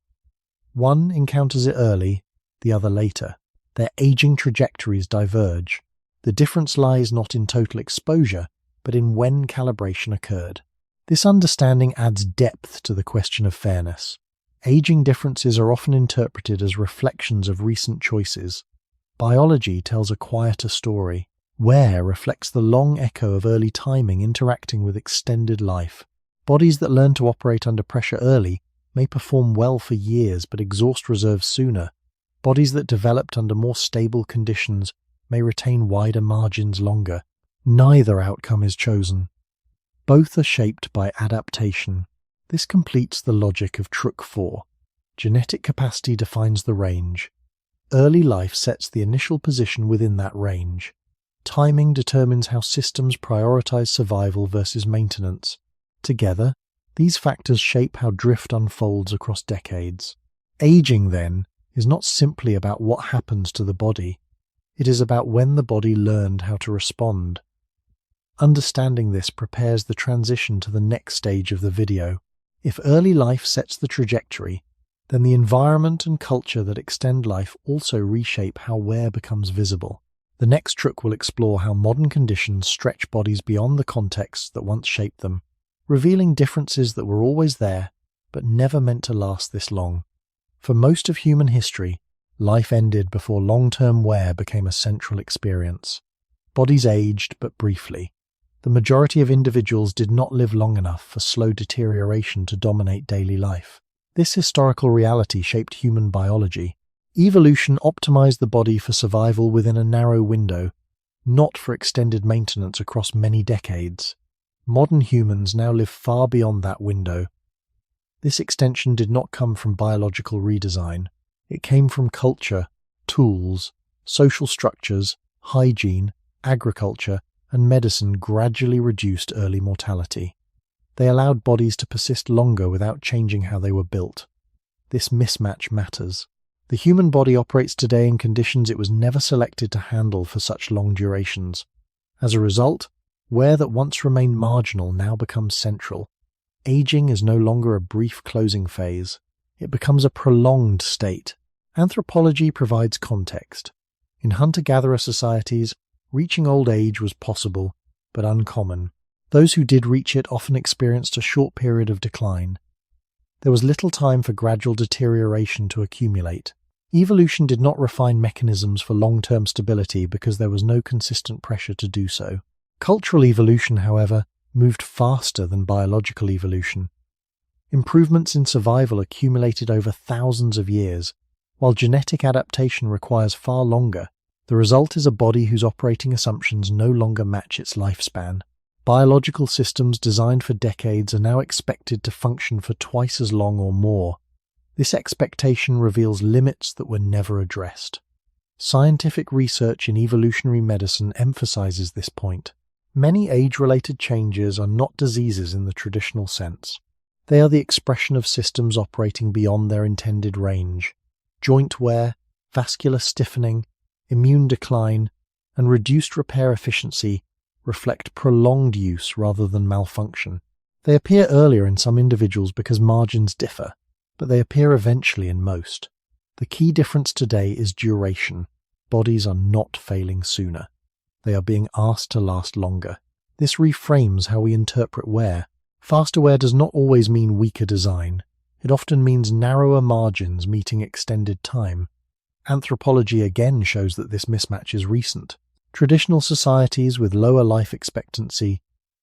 One encounters it early, the other later. Their aging trajectories diverge. The difference lies not in total exposure, but in when calibration occurred. This understanding adds depth to the question of fairness. Aging differences are often interpreted as reflections of recent choices. Biology tells a quieter story. Wear reflects the long echo of early timing interacting with extended life. Bodies that learn to operate under pressure early may perform well for years but exhaust reserves sooner. Bodies that developed under more stable conditions may retain wider margins longer. Neither outcome is chosen. Both are shaped by adaptation. This completes the logic of Truk 4. Genetic capacity defines the range. Early life sets the initial position within that range. Timing determines how systems prioritize survival versus maintenance. Together, these factors shape how drift unfolds across decades. Aging, then, is not simply about what happens to the body. It is about when the body learned how to respond. Understanding this prepares the transition to the next stage of the video. If early life sets the trajectory, then the environment and culture that extend life also reshape how wear becomes visible. The next Truk will explore how modern conditions stretch bodies beyond the contexts that once shaped them, revealing differences that were always there, but never meant to last this long. For most of human history, life ended before long-term wear became a central experience. Bodies aged, but briefly. The majority of individuals did not live long enough for slow deterioration to dominate daily life. This historical reality shaped human biology. Evolution optimized the body for survival within a narrow window, not for extended maintenance across many decades. Modern humans now live far beyond that window. This extension did not come from biological redesign. It came from culture, tools, social structures, hygiene, agriculture, and medicine gradually reduced early mortality. They allowed bodies to persist longer without changing how they were built. This mismatch matters. The human body operates today in conditions it was never selected to handle for such long durations. As a result, wear that once remained marginal now becomes central. Aging is no longer a brief closing phase. It becomes a prolonged state. Anthropology provides context. In hunter-gatherer societies, reaching old age was possible, but uncommon. Those who did reach it often experienced a short period of decline. There was little time for gradual deterioration to accumulate. Evolution did not refine mechanisms for long-term stability because there was no consistent pressure to do so. Cultural evolution, however, moved faster than biological evolution. Improvements in survival accumulated over thousands of years, while genetic adaptation requires far longer. The result is a body whose operating assumptions no longer match its lifespan. Biological systems designed for decades are now expected to function for twice as long or more. This expectation reveals limits that were never addressed. Scientific research in evolutionary medicine emphasizes this point. Many age-related changes are not diseases in the traditional sense. They are the expression of systems operating beyond their intended range. Joint wear, vascular stiffening, immune decline, and reduced repair efficiency reflect prolonged use rather than malfunction. They appear earlier in some individuals because margins differ, but they appear eventually in most. The key difference today is duration. Bodies are not failing sooner. They are being asked to last longer. This reframes how we interpret wear. Faster wear does not always mean weaker design. It often means narrower margins meeting extended time. Anthropology again shows that this mismatch is recent. Traditional societies with lower life expectancy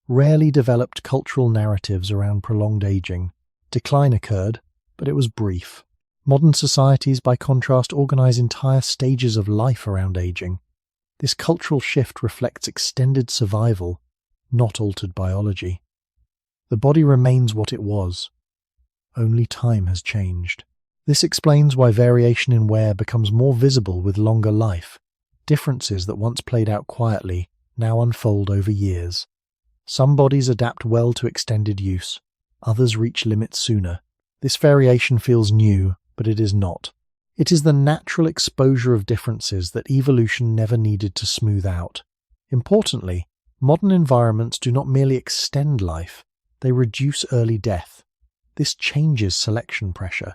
rarely developed cultural narratives around prolonged aging. Decline occurred, but it was brief. Modern societies, by contrast, organize entire stages of life around aging. This cultural shift reflects extended survival, not altered biology. The body remains what it was. Only time has changed. This explains why variation in wear becomes more visible with longer life. Differences that once played out quietly now unfold over years. Some bodies adapt well to extended use, others reach limits sooner. This variation feels new, but it is not. It is the natural exposure of differences that evolution never needed to smooth out. Importantly, modern environments do not merely extend life, they reduce early death. This changes selection pressure.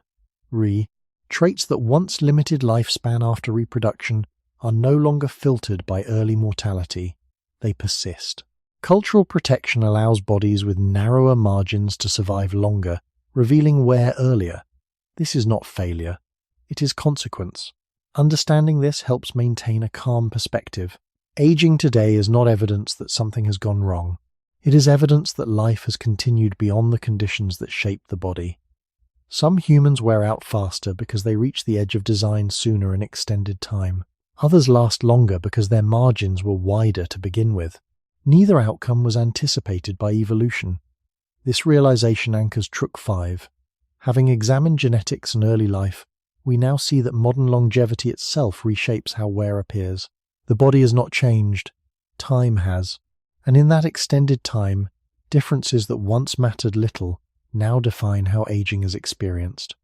Traits that once limited lifespan after reproduction are no longer filtered by early mortality. They persist. Cultural protection allows bodies with narrower margins to survive longer, revealing wear earlier. This is not failure. It is consequence. Understanding this helps maintain a calm perspective. Aging today is not evidence that something has gone wrong. It is evidence that life has continued beyond the conditions that shape the body. Some humans wear out faster because they reach the edge of design sooner in extended time. Others last longer because their margins were wider to begin with. Neither outcome was anticipated by evolution. This realization anchors Truk 5. Having examined genetics and early life, we now see that modern longevity itself reshapes how wear appears. The body has not changed, time has. And in that extended time, differences that once mattered little now define how aging is experienced.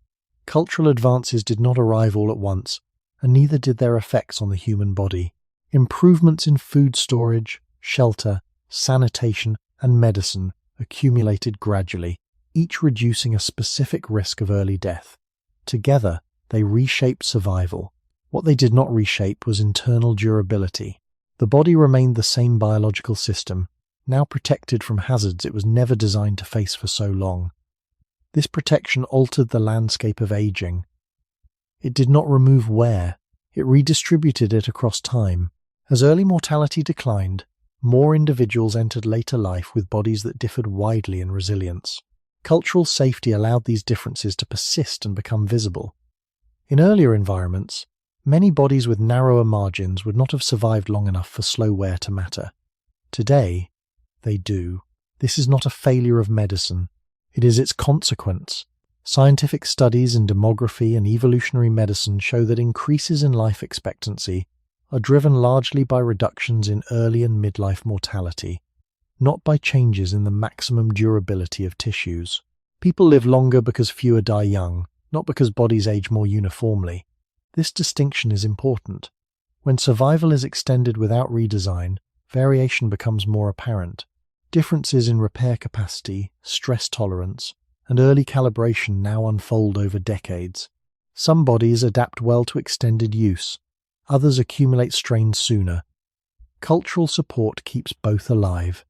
Cultural advances did not arrive all at once, and neither did their effects on the human body. Improvements in food storage, shelter, sanitation, and medicine accumulated gradually, each reducing a specific risk of early death. Together, they reshaped survival. What they did not reshape was internal durability. The body remained the same biological system, now protected from hazards it was never designed to face for so long. This protection altered the landscape of aging. It did not remove wear, it redistributed it across time. As early mortality declined, more individuals entered later life with bodies that differed widely in resilience. Cultural safety allowed these differences to persist and become visible. In earlier environments, many bodies with narrower margins would not have survived long enough for slow wear to matter. Today, they do. This is not a failure of medicine. It is its consequence. Scientific studies in demography and evolutionary medicine show that increases in life expectancy are driven largely by reductions in early and midlife mortality, not by changes in the maximum durability of tissues. People live longer because fewer die young, not because bodies age more uniformly. This distinction is important. When survival is extended without redesign, variation becomes more apparent. Differences in repair capacity, stress tolerance, and early calibration now unfold over decades. Some bodies adapt well to extended use, others accumulate strain sooner. Cultural support keeps both alive.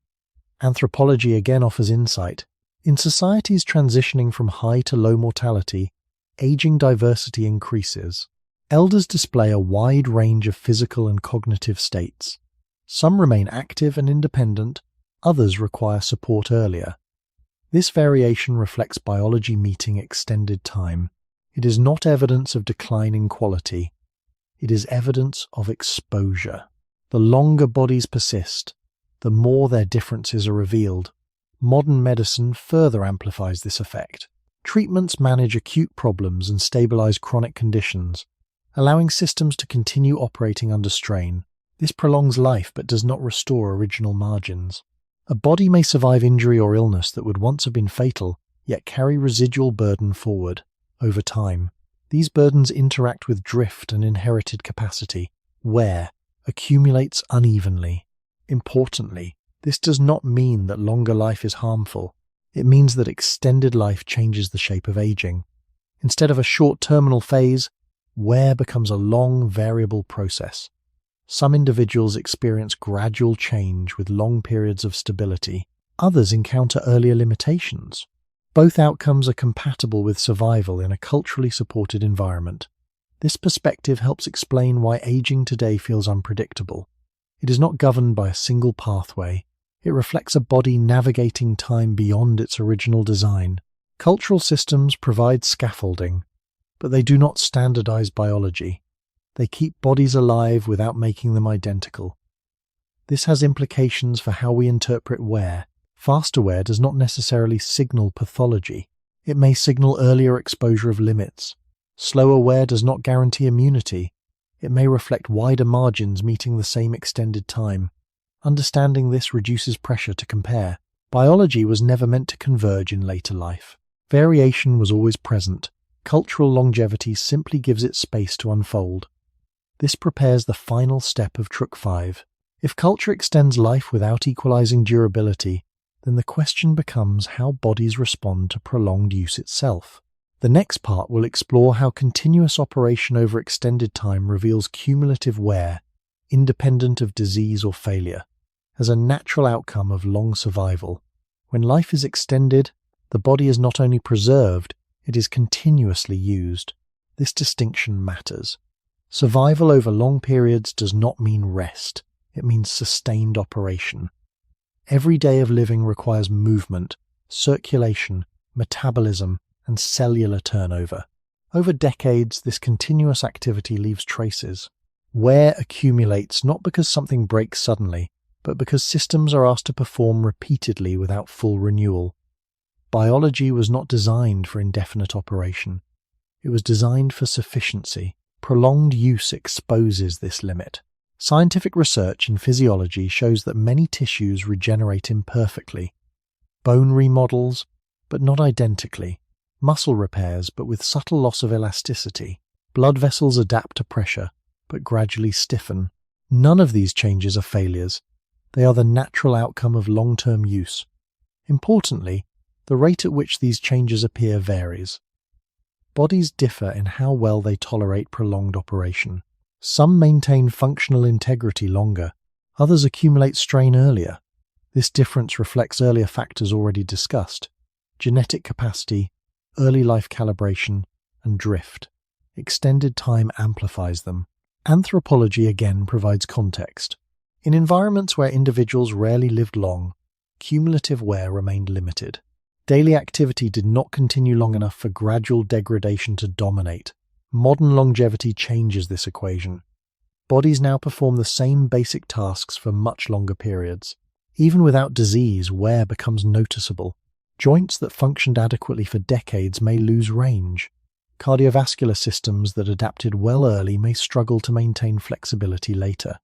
Anthropology again offers insight. In societies transitioning from high to low mortality, aging diversity increases. Elders display a wide range of physical and cognitive states. Some remain active and independent, others require support earlier. This variation reflects biology meeting extended time. It is not evidence of declining quality. It is evidence of exposure. The longer bodies persist, the more their differences are revealed. Modern medicine further amplifies this effect. Treatments manage acute problems and stabilize chronic conditions, allowing systems to continue operating under strain. This prolongs life but does not restore original margins. A body may survive injury or illness that would once have been fatal, yet carry residual burden forward. Over time, these burdens interact with drift and inherited capacity. Wear accumulates unevenly. Importantly, this does not mean that longer life is harmful. It means that extended life changes the shape of aging. Instead of a short terminal phase, wear becomes a long, variable process. Some individuals experience gradual change with long periods of stability. Others encounter earlier limitations. Both outcomes are compatible with survival in a culturally supported environment. This perspective helps explain why aging today feels unpredictable. It is not governed by a single pathway. It reflects a body navigating time beyond its original design. Cultural systems provide scaffolding, but they do not standardize biology. They keep bodies alive without making them identical. This has implications for how we interpret wear. Faster wear does not necessarily signal pathology. It may signal earlier exposure of limits. Slower wear does not guarantee immunity. It may reflect wider margins meeting the same extended time. Understanding this reduces pressure to compare. Biology was never meant to converge in later life. Variation was always present. Cultural longevity simply gives it space to unfold. This prepares the final step of Truk 5. If culture extends life without equalizing durability, then the question becomes how bodies respond to prolonged use itself. The next part will explore how continuous operation over extended time reveals cumulative wear, independent of disease or failure, as a natural outcome of long survival. When life is extended, the body is not only preserved, it is continuously used. This distinction matters. Survival over long periods does not mean rest, it means sustained operation. Every day of living requires movement, circulation, metabolism, and cellular turnover. Over decades, this continuous activity leaves traces. Wear accumulates not because something breaks suddenly, but because systems are asked to perform repeatedly without full renewal. Biology was not designed for indefinite operation. It was designed for sufficiency. Prolonged use exposes this limit. Scientific research in physiology shows that many tissues regenerate imperfectly. Bone remodels, but not identically. Muscle repairs, but with subtle loss of elasticity. Blood vessels adapt to pressure, but gradually stiffen. None of these changes are failures. They are the natural outcome of long-term use. Importantly, the rate at which these changes appear varies. Bodies differ in how well they tolerate prolonged operation. Some maintain functional integrity longer, others accumulate strain earlier. This difference reflects earlier factors already discussed: genetic capacity, early life calibration, and drift. Extended time amplifies them. Anthropology again provides context. In environments where individuals rarely lived long, cumulative wear remained limited. Daily activity did not continue long enough for gradual degradation to dominate. Modern longevity changes this equation. Bodies now perform the same basic tasks for much longer periods. Even without disease, wear becomes noticeable. Joints that functioned adequately for decades may lose range. Cardiovascular systems that adapted well early may struggle to maintain flexibility later.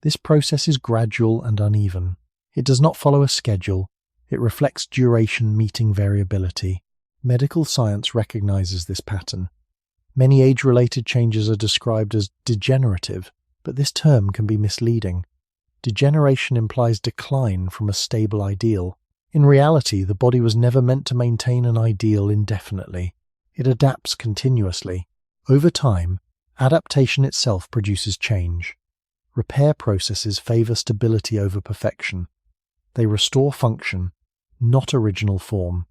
This process is gradual and uneven. It does not follow a schedule. It reflects duration meeting variability. Medical science recognizes this pattern. Many age-related changes are described as degenerative, but this term can be misleading. Degeneration implies decline from a stable ideal. In reality, the body was never meant to maintain an ideal indefinitely. It adapts continuously. Over time, adaptation itself produces change. Repair processes favor stability over perfection. They restore function, not original form.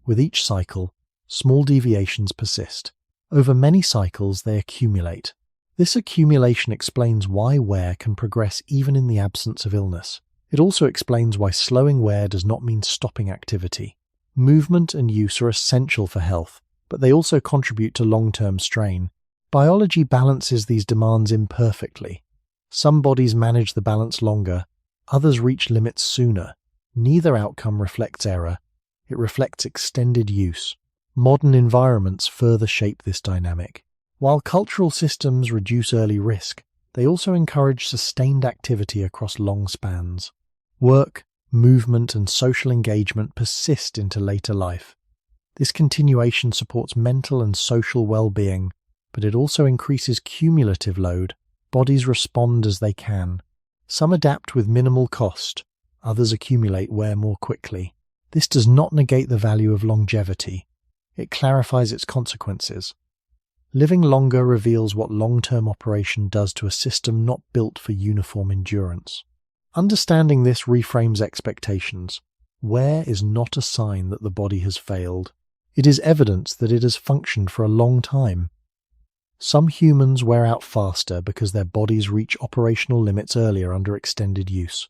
With each cycle, small deviations persist. Over many cycles, they accumulate. This accumulation explains why wear can progress even in the absence of illness. It also explains why slowing wear does not mean stopping activity. Movement and use are essential for health, but they also contribute to long-term strain. Biology balances these demands imperfectly. Some bodies manage the balance longer, others reach limits sooner. Neither outcome reflects error. It reflects extended use. Modern environments further shape this dynamic. While cultural systems reduce early risk, they also encourage sustained activity across long spans. Work, movement, and social engagement persist into later life. This continuation supports mental and social well-being, but it also increases cumulative load. Bodies respond as they can. Some adapt with minimal cost, others accumulate wear more quickly. This does not negate the value of longevity. It clarifies its consequences. Living longer reveals what long-term operation does to a system not built for uniform endurance. Understanding this reframes expectations. Wear is not a sign that the body has failed. It is evidence that it has functioned for a long time. Some humans wear out faster because their bodies reach operational limits earlier under extended use.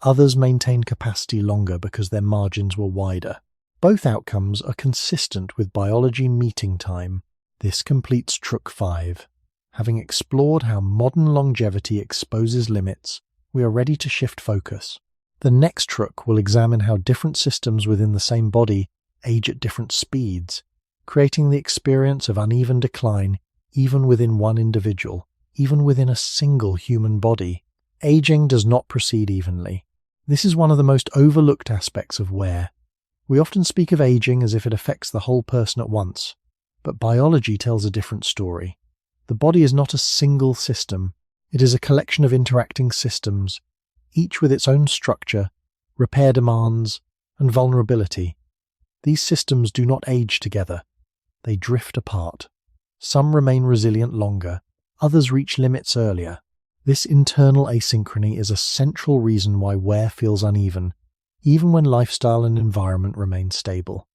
Others maintain capacity longer because their margins were wider. Both outcomes are consistent with biology meeting time. This completes Truk 5. Having explored how modern longevity exposes limits, we are ready to shift focus. The next Truk will examine how different systems within the same body age at different speeds. creating the experience of uneven decline even within one individual, even within a single human body. Aging does not proceed evenly. This is one of the most overlooked aspects of wear. We often speak of aging as if it affects the whole person at once, but biology tells a different story. The body is not a single system. It is a collection of interacting systems, each with its own structure, repair demands, and vulnerability. These systems do not age together. They drift apart. Some remain resilient longer, others reach limits earlier. This internal asynchrony is a central reason why wear feels uneven, even when lifestyle and environment remain stable.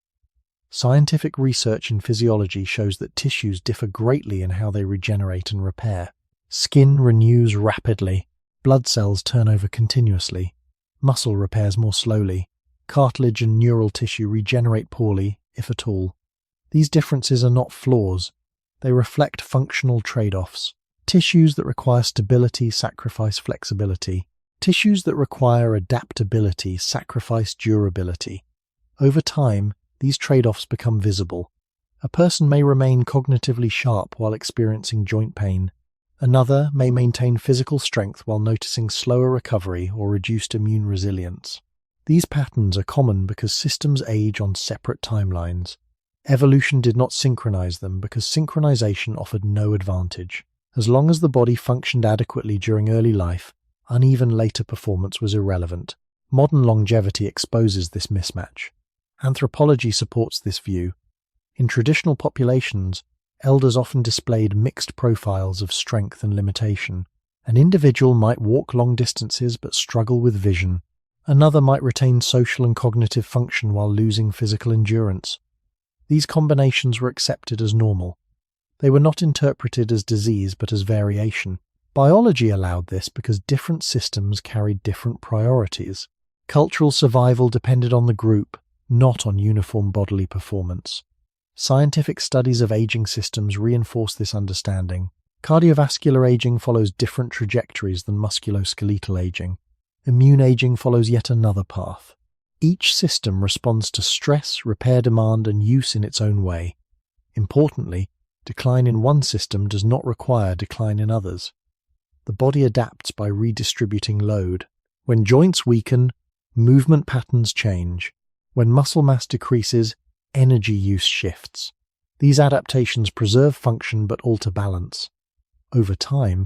Scientific research in physiology shows that tissues differ greatly in how they regenerate and repair. Skin renews rapidly, blood cells turn over continuously, muscle repairs more slowly, cartilage and neural tissue regenerate poorly, if at all. These differences are not flaws, they reflect functional trade-offs. Tissues that require stability sacrifice flexibility. Tissues that require adaptability sacrifice durability. Over time, these trade-offs become visible. A person may remain cognitively sharp while experiencing joint pain. Another may maintain physical strength while noticing slower recovery or reduced immune resilience. These patterns are common because systems age on separate timelines. Evolution did not synchronize them because synchronization offered no advantage. As long as the body functioned adequately during early life, uneven later performance was irrelevant. Modern longevity exposes this mismatch. Anthropology supports this view. In traditional populations, elders often displayed mixed profiles of strength and limitation. An individual might walk long distances but struggle with vision. Another might retain social and cognitive function while losing physical endurance. These combinations were accepted as normal. They were not interpreted as disease but as variation. Biology allowed this because different systems carried different priorities. Cultural survival depended on the group, not on uniform bodily performance. Scientific studies of aging systems reinforce this understanding. Cardiovascular aging follows different trajectories than musculoskeletal aging. Immune aging follows yet another path. Each system responds to stress, repair demand, and use in its own way. Importantly, decline in one system does not require decline in others. The body adapts by redistributing load. When joints weaken, movement patterns change. When muscle mass decreases, energy use shifts. These adaptations preserve function but alter balance. Over time,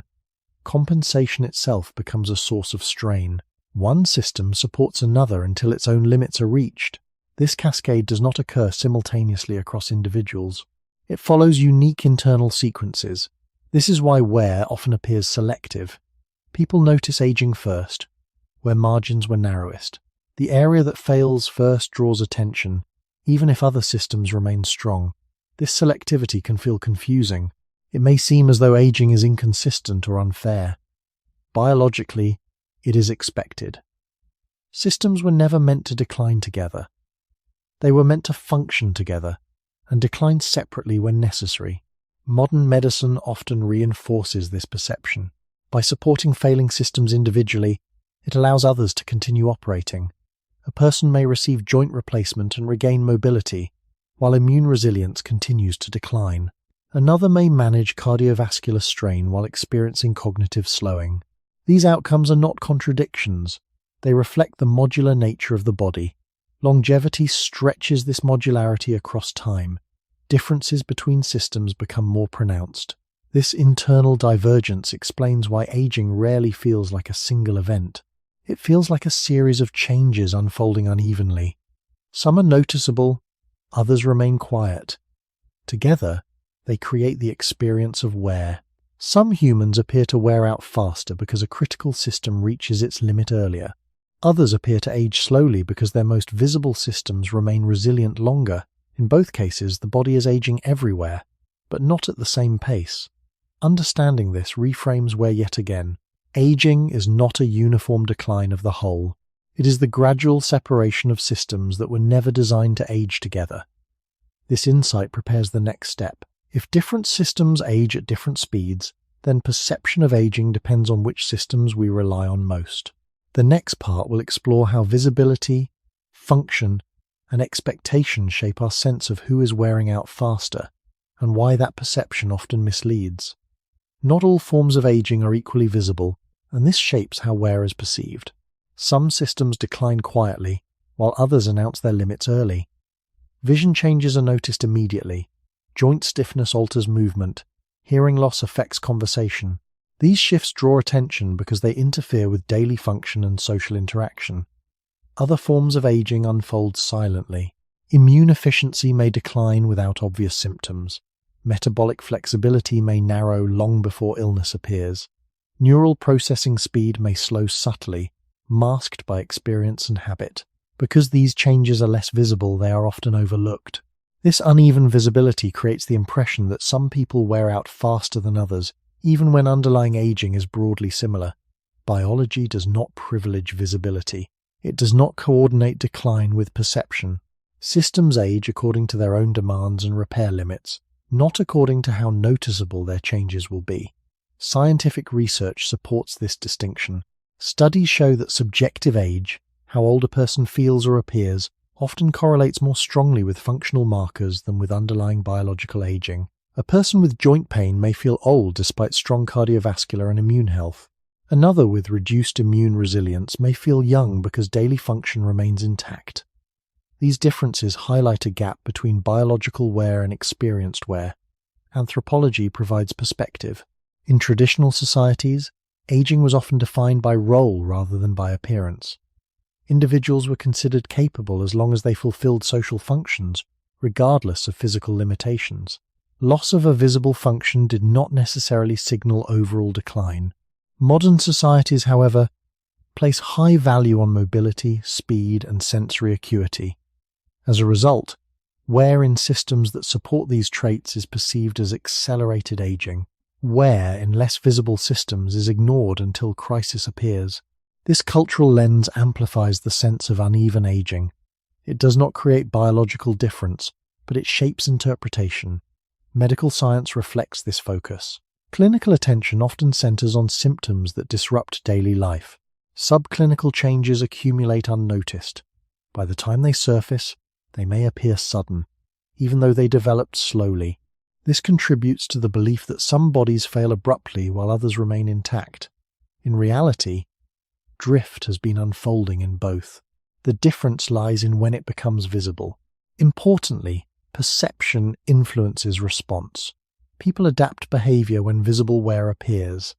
compensation itself becomes a source of strain. One system supports another until its own limits are reached. This cascade does not occur simultaneously across individuals. It follows unique internal sequences. This is why wear often appears selective. People notice aging first, where margins were narrowest. The area that fails first draws attention, even if other systems remain strong. This selectivity can feel confusing. It may seem as though aging is inconsistent or unfair. Biologically, it is expected. Systems were never meant to decline together. They were meant to function together and decline separately when necessary. Modern medicine often reinforces this perception. By supporting failing systems individually, it allows others to continue operating. A person may receive joint replacement and regain mobility, while immune resilience continues to decline. Another may manage cardiovascular strain while experiencing cognitive slowing. These outcomes are not contradictions. They reflect the modular nature of the body. Longevity stretches this modularity across time. Differences between systems become more pronounced. This internal divergence explains why aging rarely feels like a single event. It feels like a series of changes unfolding unevenly. Some are noticeable, others remain quiet. Together, they create the experience of wear. Some humans appear to wear out faster because a critical system reaches its limit earlier. Others appear to age slowly because their most visible systems remain resilient longer. In both cases, the body is aging everywhere, but not at the same pace. Understanding this reframes wear yet again. Aging is not a uniform decline of the whole. It is the gradual separation of systems that were never designed to age together. This insight prepares the next step. If different systems age at different speeds, then perception of aging depends on which systems we rely on most. The next part will explore how visibility, function, and expectations shape our sense of who is wearing out faster, and why that perception often misleads. Not all forms of aging are equally visible, and this shapes how wear is perceived. Some systems decline quietly, while others announce their limits early. Vision changes are noticed immediately. Joint stiffness alters movement. Hearing loss affects conversation. These shifts draw attention because they interfere with daily function and social interaction. Other forms of aging unfold silently. Immune efficiency may decline without obvious symptoms. Metabolic flexibility may narrow long before illness appears. Neural processing speed may slow subtly, masked by experience and habit. Because these changes are less visible, they are often overlooked. This uneven visibility creates the impression that some people wear out faster than others, even when underlying aging is broadly similar. Biology does not privilege visibility. It does not coordinate decline with perception. Systems age according to their own demands and repair limits, not according to how noticeable their changes will be. Scientific research supports this distinction. Studies show that subjective age, how old a person feels or appears, often correlates more strongly with functional markers than with underlying biological aging. A person with joint pain may feel old despite strong cardiovascular and immune health. Another with reduced immune resilience may feel young because daily function remains intact. These differences highlight a gap between biological wear and experienced wear. Anthropology provides perspective. In traditional societies, aging was often defined by role rather than by appearance. Individuals were considered capable as long as they fulfilled social functions, regardless of physical limitations. Loss of a visible function did not necessarily signal overall decline. Modern societies, however, place high value on mobility, speed, and sensory acuity. As a result, wear in systems that support these traits is perceived as accelerated aging. Wear in less visible systems is ignored until crisis appears. This cultural lens amplifies the sense of uneven aging. It does not create biological difference, but it shapes interpretation. Medical science reflects this focus. Clinical attention often centers on symptoms that disrupt daily life. Subclinical changes accumulate unnoticed. By the time they surface, they may appear sudden, even though they developed slowly. This contributes to the belief that some bodies fail abruptly while others remain intact. In reality, drift has been unfolding in both. The difference lies in when it becomes visible. Importantly, perception influences response. People adapt behavior when visible wear appears.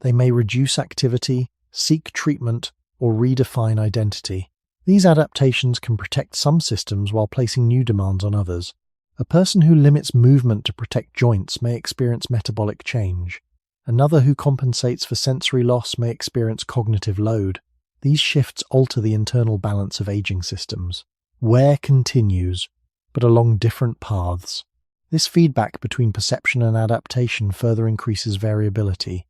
They may reduce activity, seek treatment, or redefine identity. These adaptations can protect some systems while placing new demands on others. A person who limits movement to protect joints may experience metabolic change. Another who compensates for sensory loss may experience cognitive load. These shifts alter the internal balance of aging systems. Wear continues, but along different paths. This feedback between perception and adaptation further increases variability.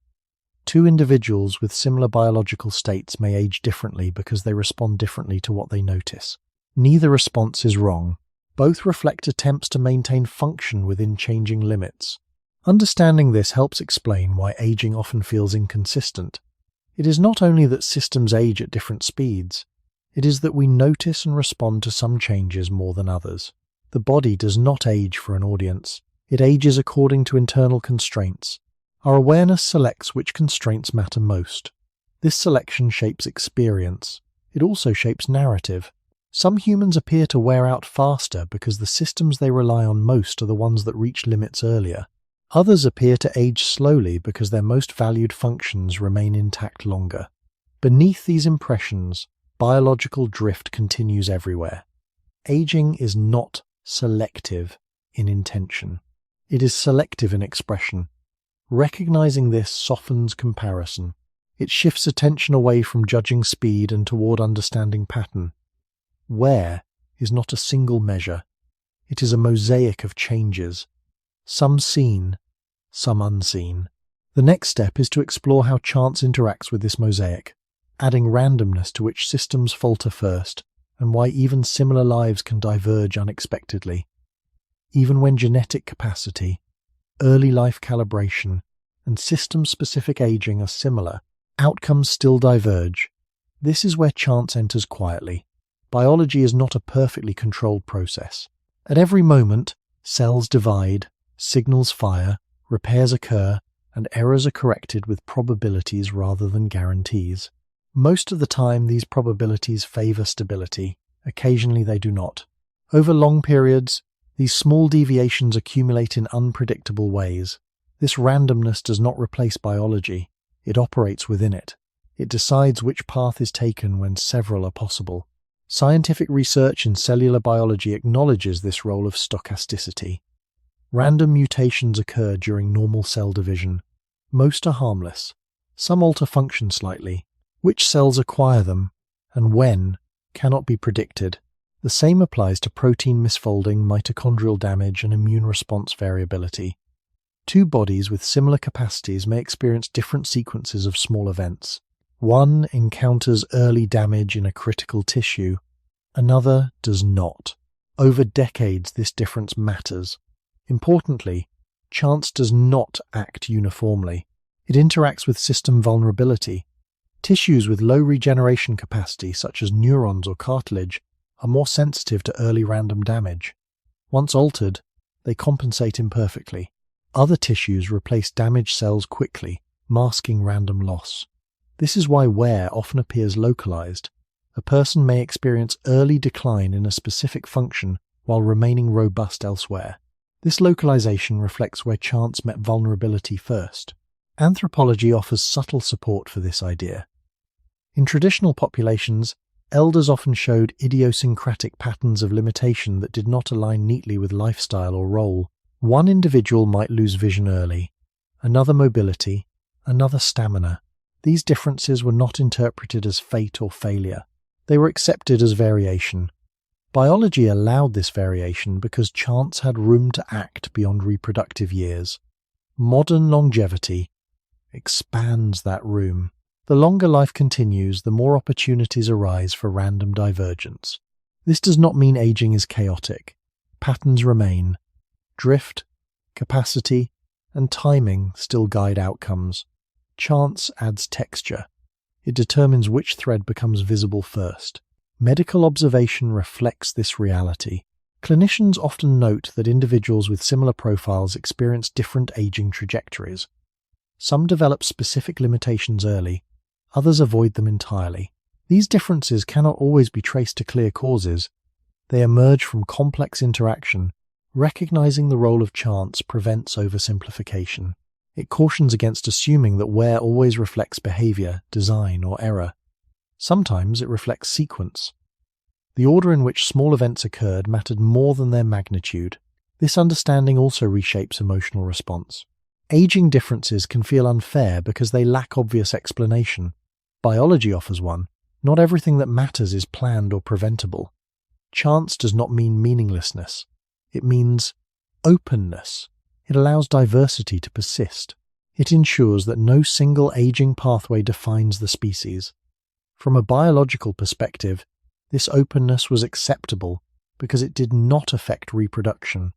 Two individuals with similar biological states may age differently because they respond differently to what they notice. Neither response is wrong. Both reflect attempts to maintain function within changing limits. Understanding this helps explain why aging often feels inconsistent. It is not only that systems age at different speeds, it is that we notice and respond to some changes more than others. The body does not age for an audience. It ages according to internal constraints. Our awareness selects which constraints matter most. This selection shapes experience. It also shapes narrative. Some humans appear to wear out faster because the systems they rely on most are the ones that reach limits earlier. Others appear to age slowly because their most valued functions remain intact longer. Beneath these impressions, biological drift continues everywhere. Aging is not selective in intention. It is selective in expression. Recognizing this softens comparison. It shifts attention away from judging speed and toward understanding pattern. Wear is not a single measure. It is a mosaic of changes, some seen, some unseen. The next step is to explore how chance interacts with this mosaic, adding randomness to which systems falter first, and why even similar lives can diverge unexpectedly. Even when genetic capacity, early life calibration, and system-specific aging are similar, outcomes still diverge. This is where chance enters quietly. Biology is not a perfectly controlled process. At every moment, cells divide, signals fire, repairs occur, and errors are corrected with probabilities rather than guarantees. Most of the time, these probabilities favor stability. Occasionally, they do not. Over long periods, these small deviations accumulate in unpredictable ways. This randomness does not replace biology. It operates within it. It decides which path is taken when several are possible. Scientific research in cellular biology acknowledges this role of stochasticity. Random mutations occur during normal cell division. Most are harmless. Some alter function slightly. Which cells acquire them, and when, cannot be predicted. The same applies to protein misfolding, mitochondrial damage, and immune response variability. Two bodies with similar capacities may experience different sequences of small events. One encounters early damage in a critical tissue, another does not. Over decades, this difference matters. Importantly, chance does not act uniformly. It interacts with system vulnerability. Tissues with low regeneration capacity, such as neurons or cartilage, are more sensitive to early random damage. Once altered, they compensate imperfectly. Other tissues replace damaged cells quickly, masking random loss. This is why wear often appears localized. A person may experience early decline in a specific function while remaining robust elsewhere. This localization reflects where chance met vulnerability first. Anthropology offers subtle support for this idea. In traditional populations, elders often showed idiosyncratic patterns of limitation that did not align neatly with lifestyle or role. One individual might lose vision early, another mobility, another stamina. These differences were not interpreted as fate or failure. They were accepted as variation. Biology allowed this variation because chance had room to act beyond reproductive years. Modern longevity expands that room. The longer life continues, the more opportunities arise for random divergence. This does not mean aging is chaotic. Patterns remain. Drift, capacity, and timing still guide outcomes. Chance adds texture. It determines which thread becomes visible first. Medical observation reflects this reality. Clinicians often note that individuals with similar profiles experience different aging trajectories. Some develop specific limitations early, others avoid them entirely. These differences cannot always be traced to clear causes. They emerge from complex interaction. Recognizing the role of chance prevents oversimplification. It cautions against assuming that wear always reflects behavior, design, or error. Sometimes it reflects sequence. The order in which small events occurred mattered more than their magnitude. This understanding also reshapes emotional response. Aging differences can feel unfair because they lack obvious explanation. Biology offers one. Not everything that matters is planned or preventable. Chance does not mean meaninglessness. It means openness. It allows diversity to persist. It ensures that no single aging pathway defines the species. From a biological perspective, this openness was acceptable because it did not affect reproduction.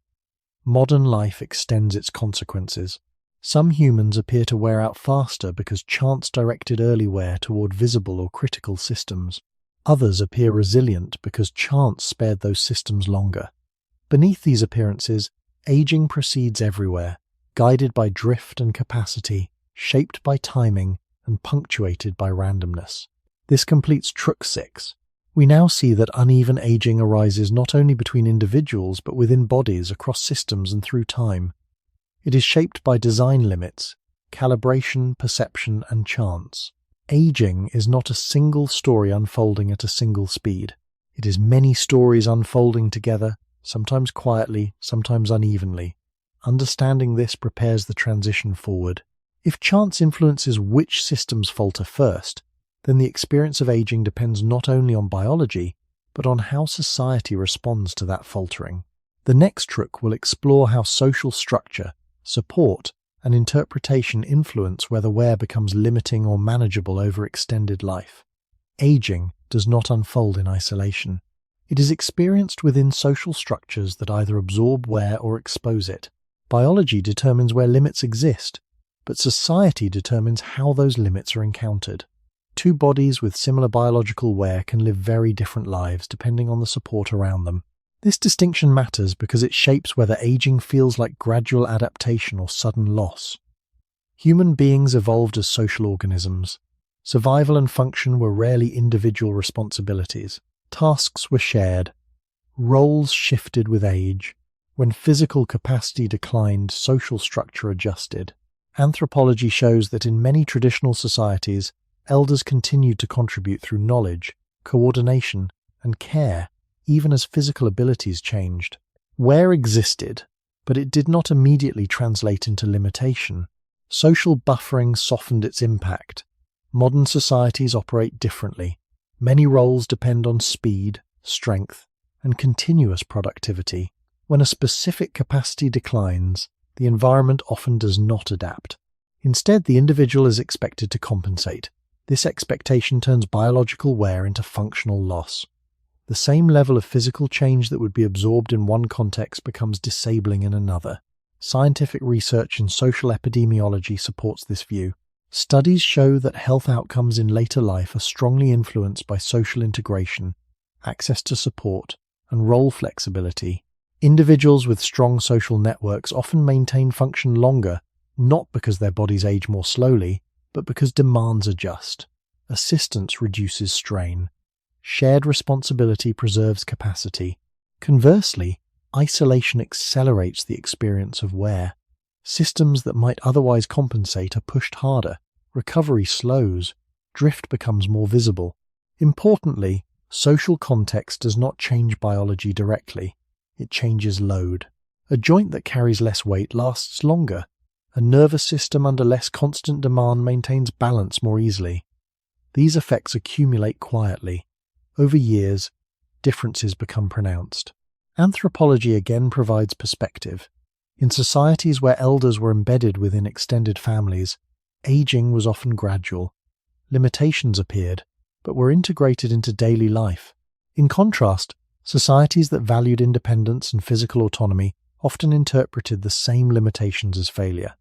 Modern life extends its consequences. Some humans appear to wear out faster because chance directed early wear toward visible or critical systems. Others appear resilient because chance spared those systems longer. Beneath these appearances, aging proceeds everywhere, guided by drift and capacity, shaped by timing, and punctuated by randomness. This completes Truck 6. We now see that uneven aging arises not only between individuals but within bodies, across systems, and through time. It is shaped by design limits, calibration, perception, and chance. Aging is not a single story unfolding at a single speed. It is many stories unfolding together, sometimes quietly, sometimes unevenly. Understanding this prepares the transition forward. If chance influences which systems falter first, then the experience of aging depends not only on biology, but on how society responds to that faltering. The next Truck will explore how social structure, support, and interpretation influence whether wear becomes limiting or manageable over extended life. Aging does not unfold in isolation. It is experienced within social structures that either absorb wear or expose it. Biology determines where limits exist, but society determines how those limits are encountered. Two bodies with similar biological wear can live very different lives depending on the support around them. This distinction matters because it shapes whether aging feels like gradual adaptation or sudden loss. Human beings evolved as social organisms. Survival and function were rarely individual responsibilities. Tasks were shared. Roles shifted with age. When physical capacity declined, social structure adjusted. Anthropology shows that in many traditional societies, elders continued to contribute through knowledge, coordination, and care, even as physical abilities changed. Wear existed, but it did not immediately translate into limitation. Social buffering softened its impact. Modern societies operate differently. Many roles depend on speed, strength, and continuous productivity. When a specific capacity declines, the environment often does not adapt. Instead, the individual is expected to compensate. This expectation turns biological wear into functional loss. The same level of physical change that would be absorbed in one context becomes disabling in another. Scientific research in social epidemiology supports this view. Studies show that health outcomes in later life are strongly influenced by social integration, access to support, and role flexibility. Individuals with strong social networks often maintain function longer, not because their bodies age more slowly, but because demands adjust. Assistance reduces strain. Shared responsibility preserves capacity. Conversely, isolation accelerates the experience of wear. Systems that might otherwise compensate are pushed harder. Recovery slows. Drift becomes more visible. Importantly, social context does not change biology directly. It changes load. A joint that carries less weight lasts longer. A nervous system under less constant demand maintains balance more easily. These effects accumulate quietly. Over years, differences become pronounced. Anthropology again provides perspective. In societies where elders were embedded within extended families, aging was often gradual. Limitations appeared, but were integrated into daily life. In contrast, societies that valued independence and physical autonomy often interpreted the same limitations as failure.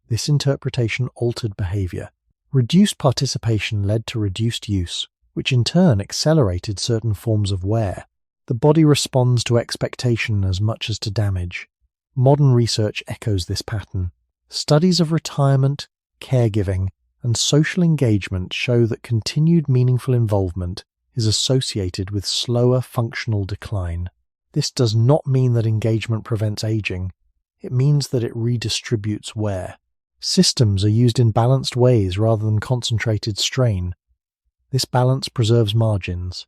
This interpretation altered behavior. Reduced participation led to reduced use, which in turn accelerated certain forms of wear. The body responds to expectation as much as to damage. Modern research echoes this pattern. Studies of retirement, caregiving, and social engagement show that continued meaningful involvement is associated with slower functional decline. This does not mean that engagement prevents aging. It means that it redistributes wear. Systems are used in balanced ways rather than concentrated strain. This balance preserves margins.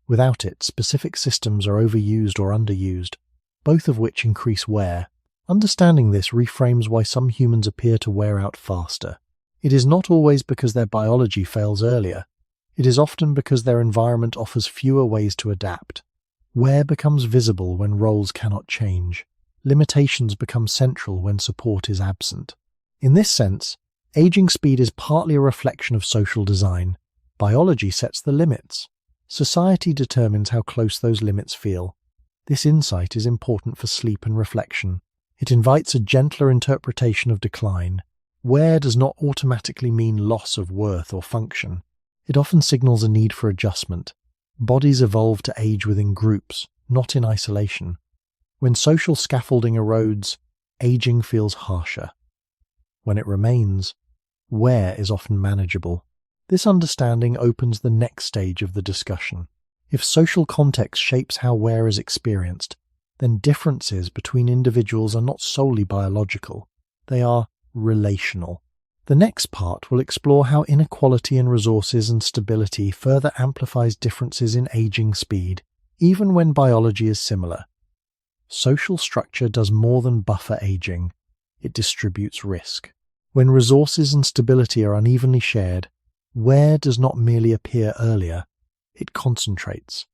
Without it, specific systems are overused or underused, both of which increase wear. Understanding this reframes why some humans appear to wear out faster. It is not always because their biology fails earlier. It is often because their environment offers fewer ways to adapt. Wear becomes visible when roles cannot change. Limitations become central when support is absent. In this sense, aging speed is partly a reflection of social design. Biology sets the limits. Society determines how close those limits feel. This insight is important for sleep and reflection. It invites a gentler interpretation of decline. Wear does not automatically mean loss of worth or function. It often signals a need for adjustment. Bodies evolve to age within groups, not in isolation. When social scaffolding erodes, aging feels harsher. When it remains, wear is often manageable. This understanding opens the next stage of the discussion. If social context shapes how wear is experienced, then differences between individuals are not solely biological. They are relational. The next part will explore how inequality in resources and stability further amplifies differences in aging speed, even when biology is similar. Social structure does more than buffer aging. It distributes risk. When resources and stability are unevenly shared, wear does not merely appear earlier, it concentrates.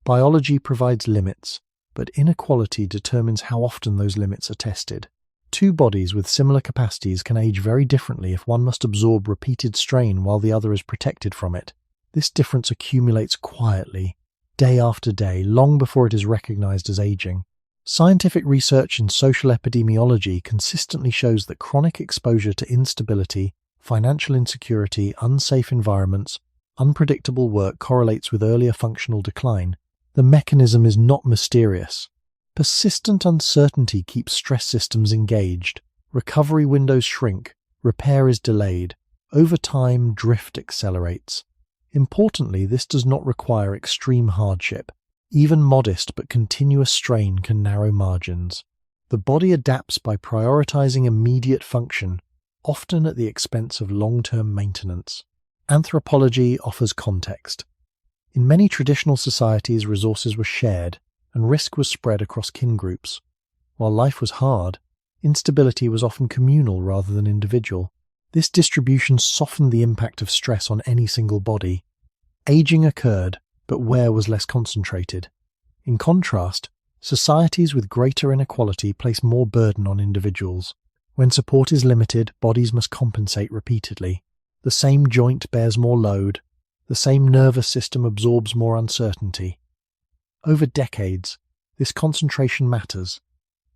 Biology provides limits, but inequality determines how often those limits are tested. Two bodies with similar capacities can age very differently if one must absorb repeated strain while the other is protected from it. This difference accumulates quietly, day after day, long before it is recognized as aging. Scientific research in social epidemiology consistently shows that chronic exposure to instability, financial insecurity, unsafe environments, unpredictable work correlates with earlier functional decline, the mechanism is not mysterious. Persistent uncertainty keeps stress systems engaged, recovery windows shrink, repair is delayed. Over time, drift accelerates. Importantly, this does not require extreme hardship. Even modest but continuous strain can narrow margins. The body adapts by prioritizing immediate function, often at the expense of long-term maintenance. Anthropology offers context. In many traditional societies, resources were shared, and risk was spread across kin groups. While life was hard, instability was often communal rather than individual. This distribution softened the impact of stress on any single body. Aging occurred, but wear was less concentrated. In contrast, societies with greater inequality place more burden on individuals. When support is limited, bodies must compensate repeatedly. The same joint bears more load. The same nervous system absorbs more uncertainty. Over decades, this concentration matters.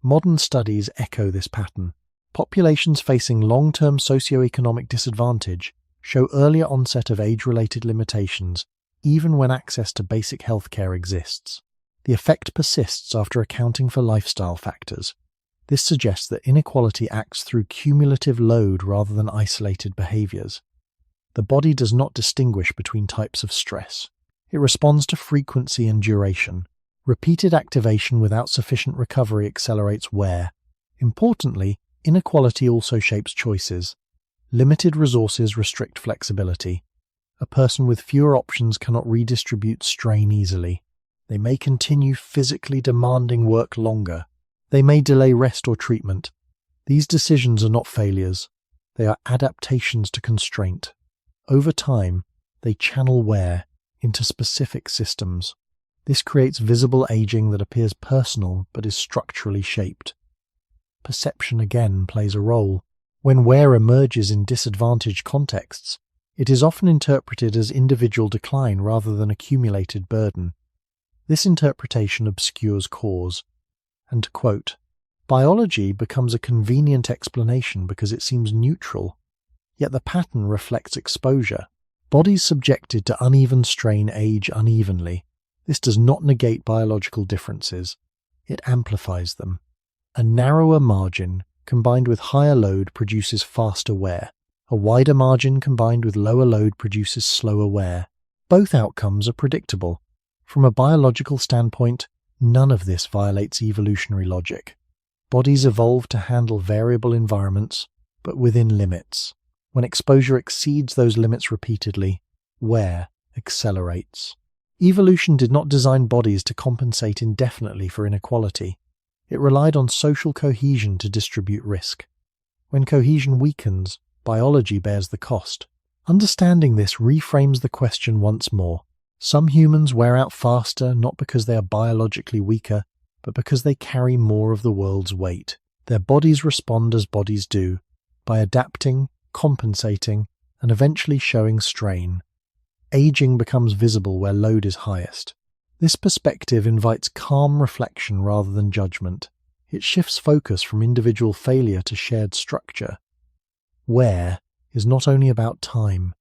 Modern studies echo this pattern. Populations facing long-term socioeconomic disadvantage show earlier onset of age-related limitations, even when access to basic healthcare exists. The effect persists after accounting for lifestyle factors. This suggests that inequality acts through cumulative load rather than isolated behaviors. The body does not distinguish between types of stress. It responds to frequency and duration. Repeated activation without sufficient recovery accelerates wear. Importantly, inequality also shapes choices. Limited resources restrict flexibility. A person with fewer options cannot redistribute strain easily. They may continue physically demanding work longer. They may delay rest or treatment. These decisions are not failures. They are adaptations to constraint. Over time, they channel wear into specific systems. This creates visible aging that appears personal but is structurally shaped. Perception again plays a role. When wear emerges in disadvantaged contexts, it is often interpreted as individual decline rather than accumulated burden. This interpretation obscures cause. And, quote, biology becomes a convenient explanation because it seems neutral, yet the pattern reflects exposure. Bodies subjected to uneven strain age unevenly. This does not negate biological differences. It amplifies them. A narrower margin combined with higher load produces faster wear. A wider margin combined with lower load produces slower wear. Both outcomes are predictable. From a biological standpoint, none of this violates evolutionary logic. Bodies evolve to handle variable environments, but within limits. When exposure exceeds those limits repeatedly, wear accelerates. Evolution did not design bodies to compensate indefinitely for inequality. It relied on social cohesion to distribute risk. When cohesion weakens, biology bears the cost. Understanding this reframes the question once more. Some humans wear out faster not because they are biologically weaker, but because they carry more of the world's weight. Their bodies respond as bodies do, by adapting, compensating, and eventually showing strain. Aging becomes visible where load is highest. This perspective invites calm reflection rather than judgment. It shifts focus from individual failure to shared structure. Wear is not only about time,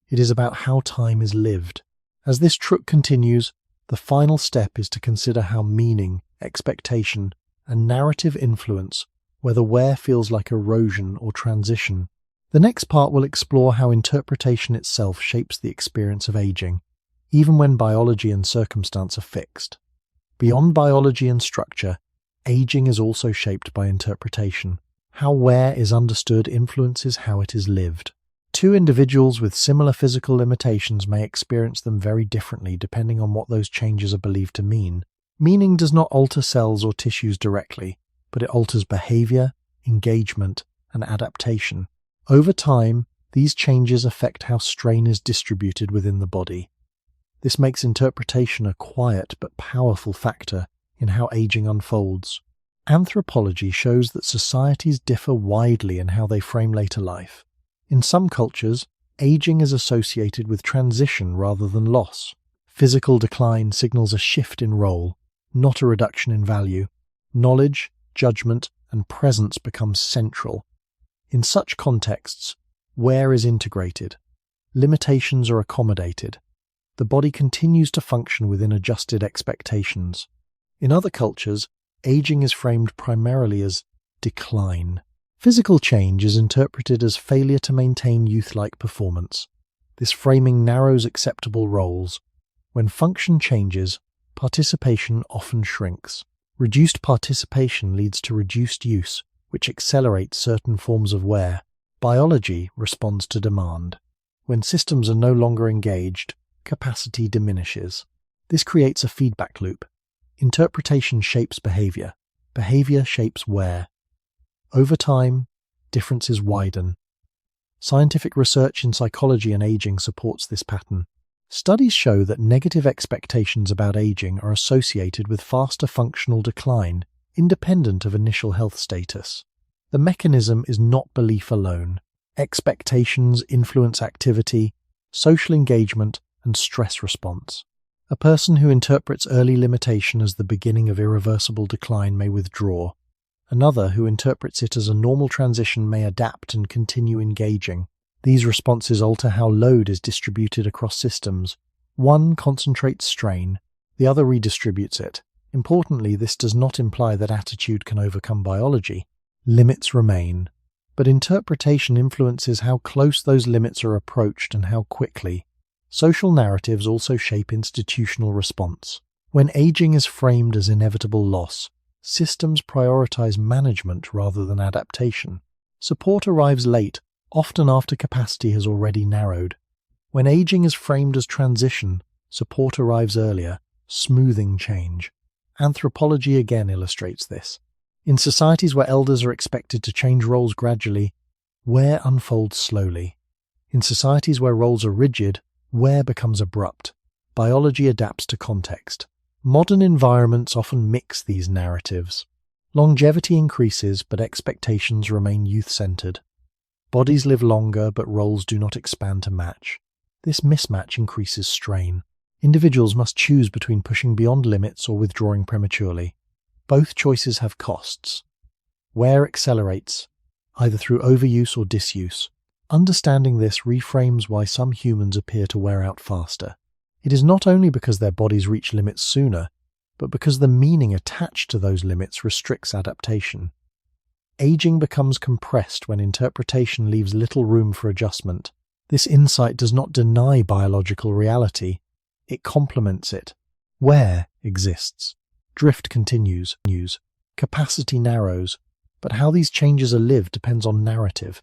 it is about how time is lived. As this trek continues, the final step is to consider how meaning, expectation, and narrative influence whether wear feels like erosion or transition. The next part will explore how interpretation itself shapes the experience of aging, even when biology and circumstance are fixed. Beyond biology and structure, aging is also shaped by interpretation. How wear is understood influences how it is lived. Two individuals with similar physical limitations may experience them very differently depending on what those changes are believed to mean. Meaning does not alter cells or tissues directly, but it alters behavior, engagement, and adaptation. Over time, these changes affect how strain is distributed within the body. This makes interpretation a quiet but powerful factor in how aging unfolds. Anthropology shows that societies differ widely in how they frame later life. In some cultures, aging is associated with transition rather than loss. Physical decline signals a shift in role, not a reduction in value. Knowledge, judgment, and presence become central. In such contexts, wear is integrated. limitations are accommodated. The body continues to function within adjusted expectations. In other cultures, aging is framed primarily as decline. Physical change is interpreted as failure to maintain youth-like performance. This framing narrows acceptable roles. When function changes, participation often shrinks. Reduced participation leads to reduced use, which accelerates certain forms of wear. Biology responds to demand. When systems are no longer engaged, capacity diminishes. This creates a feedback loop. Interpretation shapes behavior. Behavior shapes wear. Over time, differences widen. Scientific research in psychology and aging supports this pattern. Studies show that negative expectations about aging are associated with faster functional decline, independent of initial health status. The mechanism is not belief alone. Expectations influence activity, social engagement, and stress response. A person who interprets early limitation as the beginning of irreversible decline may withdraw. Another who interprets it as a normal transition may adapt and continue engaging. These responses alter how load is distributed across systems. One concentrates strain, the other redistributes it. Importantly, this does not imply that attitude can overcome biology. Limits remain, but interpretation influences how close those limits are approached and how quickly. Social narratives also shape institutional response. When aging is framed as inevitable loss, systems prioritize management rather than adaptation. Support arrives late, often after capacity has already narrowed. When aging is framed as transition, support arrives earlier, smoothing change. Anthropology again illustrates this. In societies where elders are expected to change roles gradually, wear unfolds slowly. In societies where roles are rigid, wear becomes abrupt. Biology adapts to context. Modern environments often mix these narratives. Longevity increases, but expectations remain youth-centered. Bodies live longer, but roles do not expand to match. This mismatch increases strain. Individuals must choose between pushing beyond limits or withdrawing prematurely. Both choices have costs. Wear accelerates, either through overuse or disuse. Understanding this reframes why some humans appear to wear out faster. It is not only because their bodies reach limits sooner, but because the meaning attached to those limits restricts adaptation. Aging becomes compressed when interpretation leaves little room for adjustment. This insight does not deny biological reality, it complements it. Wear exists. Drift continues. Capacity narrows, but how these changes are lived depends on narrative.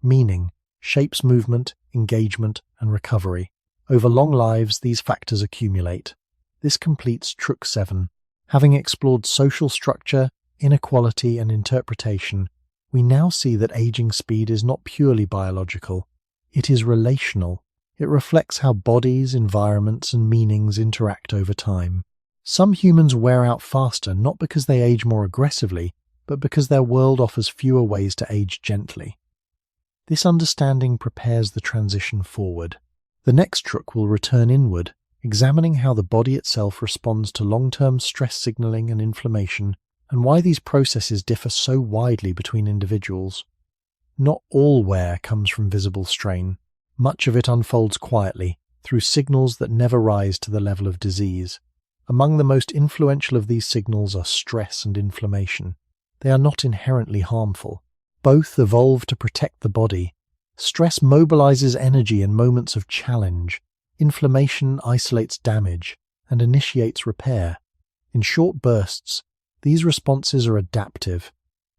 Meaning shapes movement, engagement, and recovery. Over long lives, these factors accumulate. This completes Truck 7. Having explored social structure, inequality, and interpretation, we now see that aging speed is not purely biological. It is relational. It reflects how bodies, environments, and meanings interact over time. Some humans wear out faster not because they age more aggressively, but because their world offers fewer ways to age gently. This understanding prepares the transition forward. The next truck will return inward, examining how the body itself responds to long-term stress signaling and inflammation, and why these processes differ so widely between individuals. Not all wear comes from visible strain. Much of it unfolds quietly, through signals that never rise to the level of disease. Among the most influential of these signals are stress and inflammation. They are not inherently harmful. Both evolve to protect the body. Stress mobilizes energy in moments of challenge. Inflammation isolates damage and initiates repair. In short bursts, these responses are adaptive.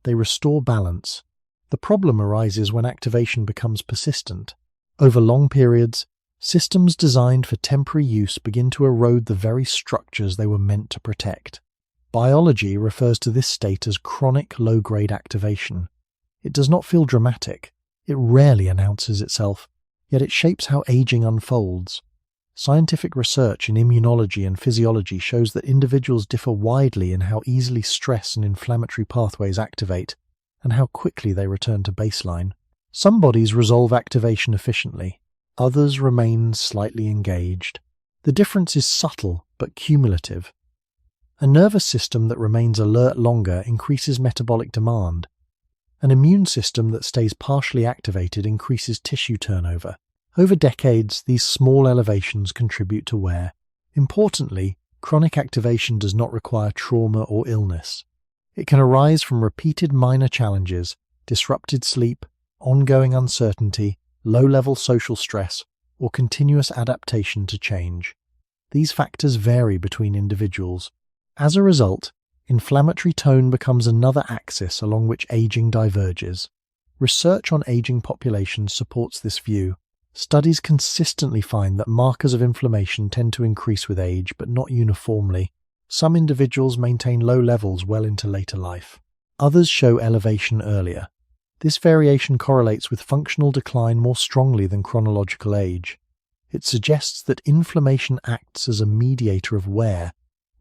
They restore balance. The problem arises when activation becomes persistent. Over long periods, systems designed for temporary use begin to erode the very structures they were meant to protect. Biology refers to this state as chronic low-grade activation. It does not feel dramatic. It rarely announces itself, yet it shapes how aging unfolds. Scientific research in immunology and physiology shows that individuals differ widely in how easily stress and inflammatory pathways activate, and how quickly they return to baseline. Some bodies resolve activation efficiently, others remain slightly engaged. The difference is subtle but cumulative. A nervous system that remains alert longer increases metabolic demand. An immune system that stays partially activated increases tissue turnover. Over decades, these small elevations contribute to wear. Importantly, chronic activation does not require trauma or illness. It can arise from repeated minor challenges, disrupted sleep, ongoing uncertainty, low-level social stress, or continuous adaptation to change. These factors vary between individuals. As a result, inflammatory tone becomes another axis along which aging diverges. Research on aging populations supports this view. Studies consistently find that markers of inflammation tend to increase with age, but not uniformly. Some individuals maintain low levels well into later life. Others show elevation earlier. This variation correlates with functional decline more strongly than chronological age. It suggests that inflammation acts as a mediator of wear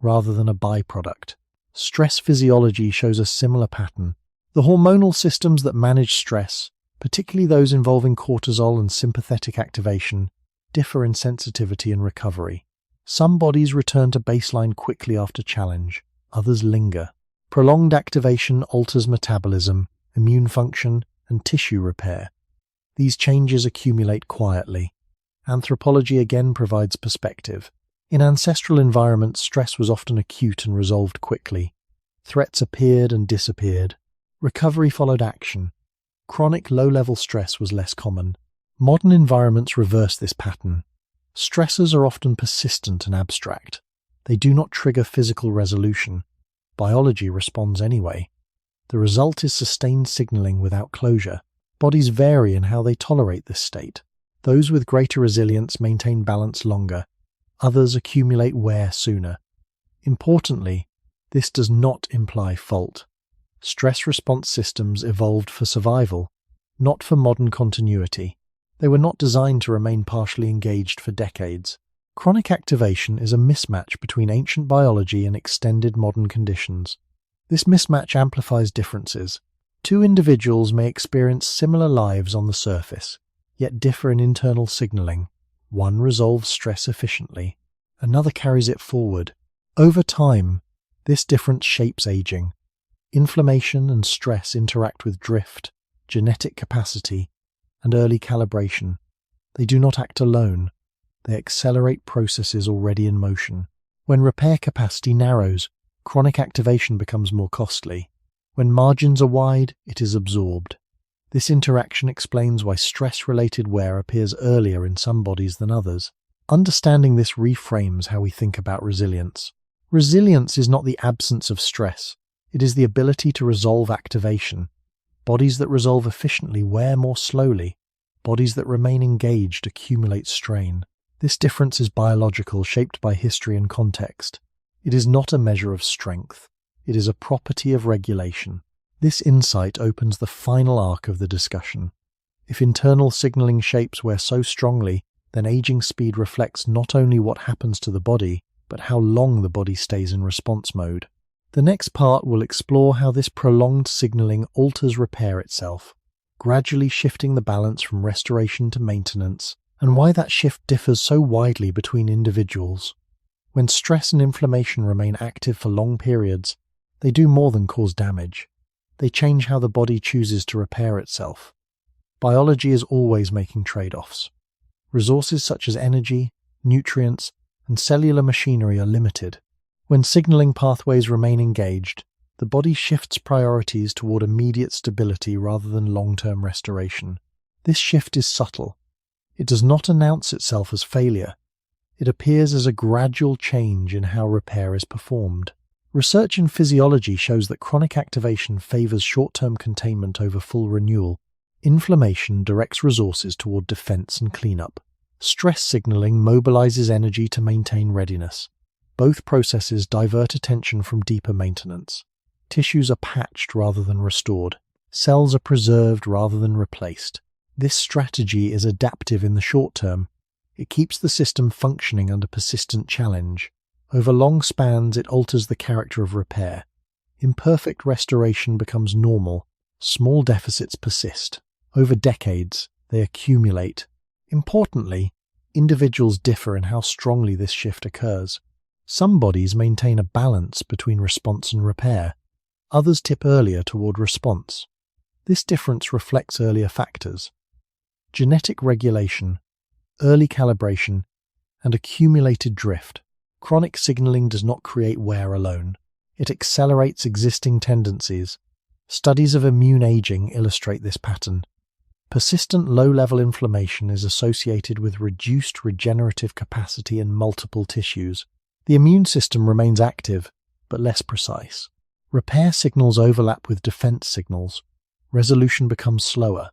rather than a byproduct. Stress physiology shows a similar pattern. The hormonal systems that manage stress, particularly those involving cortisol and sympathetic activation, differ in sensitivity and recovery. Some bodies return to baseline quickly after challenge, others linger. Prolonged activation alters metabolism, immune function, and tissue repair. These changes accumulate quietly. Anthropology again provides perspective. In ancestral environments, stress was often acute and resolved quickly. Threats appeared and disappeared. Recovery followed action. Chronic low-level stress was less common. Modern environments reverse this pattern. Stressors are often persistent and abstract. They do not trigger physical resolution. Biology responds anyway. The result is sustained signaling without closure. Bodies vary in how they tolerate this state. Those with greater resilience maintain balance longer. Others accumulate wear sooner. Importantly, this does not imply fault. Stress response systems evolved for survival, not for modern continuity. They were not designed to remain partially engaged for decades. Chronic activation is a mismatch between ancient biology and extended modern conditions. This mismatch amplifies differences. Two individuals may experience similar lives on the surface, yet differ in internal signaling. One resolves stress efficiently, another carries it forward. Over time, this difference shapes aging. Inflammation and stress interact with drift, genetic capacity, and early calibration. They do not act alone. They accelerate processes already in motion. When repair capacity narrows, chronic activation becomes more costly. When margins are wide, it is absorbed. This interaction explains why stress-related wear appears earlier in some bodies than others. Understanding this reframes how we think about resilience. Resilience is not the absence of stress. It is the ability to resolve activation. Bodies that resolve efficiently wear more slowly. Bodies that remain engaged accumulate strain. This difference is biological, shaped by history and context. It is not a measure of strength. It is a property of regulation. This insight opens the final arc of the discussion. If internal signaling shapes wear so strongly, then aging speed reflects not only what happens to the body, but how long the body stays in response mode. The next part will explore how this prolonged signaling alters repair itself, gradually shifting the balance from restoration to maintenance, and why that shift differs so widely between individuals. When stress and inflammation remain active for long periods, they do more than cause damage. They change how the body chooses to repair itself. Biology is always making trade-offs. Resources such as energy, nutrients, and cellular machinery are limited. When signaling pathways remain engaged, the body shifts priorities toward immediate stability rather than long-term restoration. This shift is subtle. It does not announce itself as failure. It appears as a gradual change in how repair is performed. Research in physiology shows that chronic activation favors short-term containment over full renewal. Inflammation directs resources toward defense and cleanup. Stress signaling mobilizes energy to maintain readiness. Both processes divert attention from deeper maintenance. Tissues are patched rather than restored. Cells are preserved rather than replaced. This strategy is adaptive in the short term. It keeps the system functioning under persistent challenge. Over long spans, it alters the character of repair. Imperfect restoration becomes normal. Small deficits persist. Over decades, they accumulate. Importantly, individuals differ in how strongly this shift occurs. Some bodies maintain a balance between response and repair. Others tip earlier toward response. This difference reflects earlier factors. Genetic regulation, early calibration, and accumulated drift. Chronic signaling does not create wear alone. It accelerates existing tendencies. Studies of immune aging illustrate this pattern. Persistent low-level inflammation is associated with reduced regenerative capacity in multiple tissues. The immune system remains active, but less precise. Repair signals overlap with defense signals. Resolution becomes slower.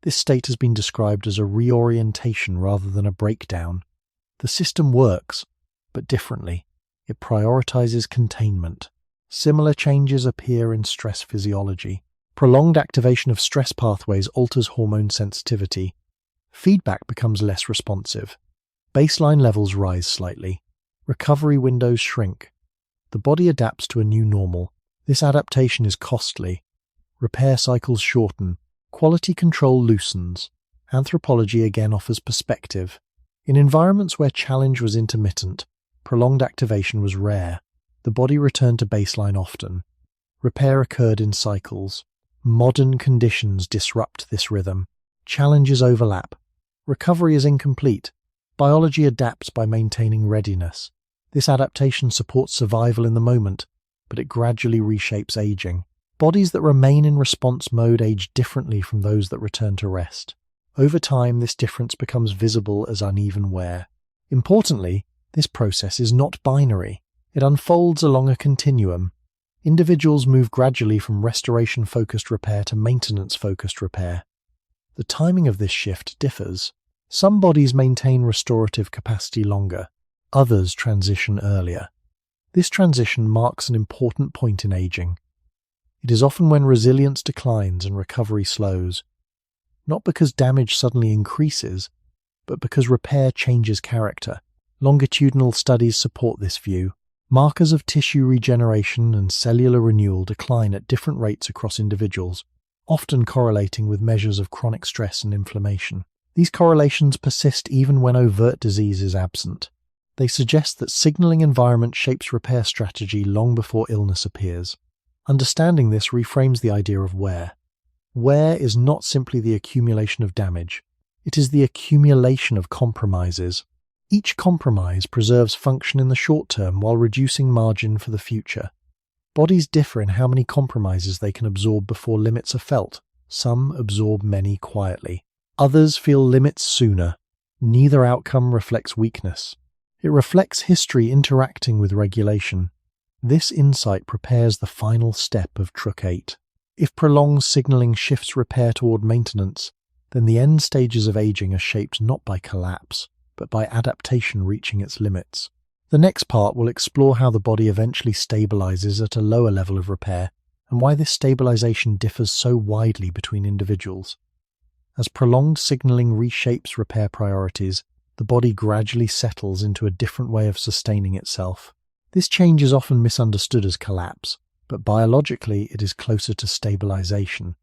This state has been described as a reorientation rather than a breakdown. The system works, but differently. It prioritizes containment. Similar changes appear in stress physiology. Prolonged activation of stress pathways alters hormone sensitivity. Feedback becomes less responsive. Baseline levels rise slightly. Recovery windows shrink. The body adapts to a new normal. This adaptation is costly. Repair cycles shorten. Quality control loosens. Anthropology again offers perspective. In environments where challenge was intermittent, prolonged activation was rare. The body returned to baseline often. Repair occurred in cycles. Modern conditions disrupt this rhythm. Challenges overlap. Recovery is incomplete. Biology adapts by maintaining readiness. This adaptation supports survival in the moment, but it gradually reshapes aging. Bodies that remain in response mode age differently from those that return to rest. Over time, this difference becomes visible as uneven wear. Importantly, this process is not binary. It unfolds along a continuum. Individuals move gradually from restoration-focused repair to maintenance-focused repair. The timing of this shift differs. Some bodies maintain restorative capacity longer. Others transition earlier. This transition marks an important point in aging. It is often when resilience declines and recovery slows, not because damage suddenly increases, but because repair changes character. Longitudinal studies support this view. Markers of tissue regeneration and cellular renewal decline at different rates across individuals, often correlating with measures of chronic stress and inflammation. These correlations persist even when overt disease is absent. They suggest that signaling environment shapes repair strategy long before illness appears. Understanding this reframes the idea of wear. Wear is not simply the accumulation of damage. It is the accumulation of compromises. Each compromise preserves function in the short term while reducing margin for the future. Bodies differ in how many compromises they can absorb before limits are felt. Some absorb many quietly. Others feel limits sooner. Neither outcome reflects weakness. It reflects history interacting with regulation. This insight prepares the final step of Truk 8. If prolonged signaling shifts repair toward maintenance, then the end stages of aging are shaped not by collapse, but by adaptation reaching its limits. The next part will explore how the body eventually stabilizes at a lower level of repair, and why this stabilization differs so widely between individuals. As prolonged signaling reshapes repair priorities, the body gradually settles into a different way of sustaining itself. This change is often misunderstood as collapse, but biologically it is closer to stabilization.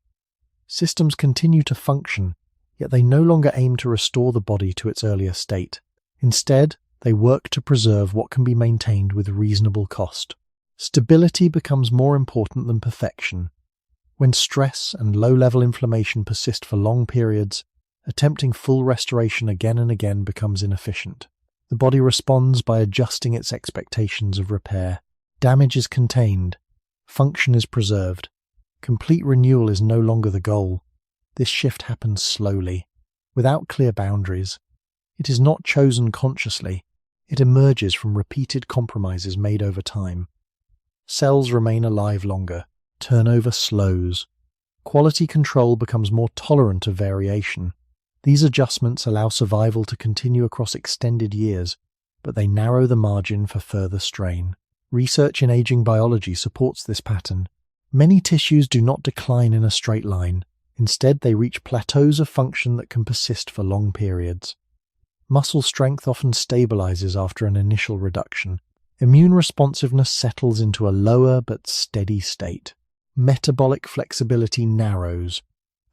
Systems continue to function, yet they no longer aim to restore the body to its earlier state. Instead, they work to preserve what can be maintained with reasonable cost. Stability becomes more important than perfection. When stress and low-level inflammation persist for long periods, attempting full restoration again and again becomes inefficient. The body responds by adjusting its expectations of repair. Damage is contained. Function is preserved. Complete renewal is no longer the goal. This shift happens slowly, without clear boundaries. It is not chosen consciously. It emerges from repeated compromises made over time. Cells remain alive longer. Turnover slows. Quality control becomes more tolerant of variation. These adjustments allow survival to continue across extended years, but they narrow the margin for further strain. Research in aging biology supports this pattern. Many tissues do not decline in a straight line. Instead, they reach plateaus of function that can persist for long periods. Muscle strength often stabilizes after an initial reduction. Immune responsiveness settles into a lower but steady state. Metabolic flexibility narrows,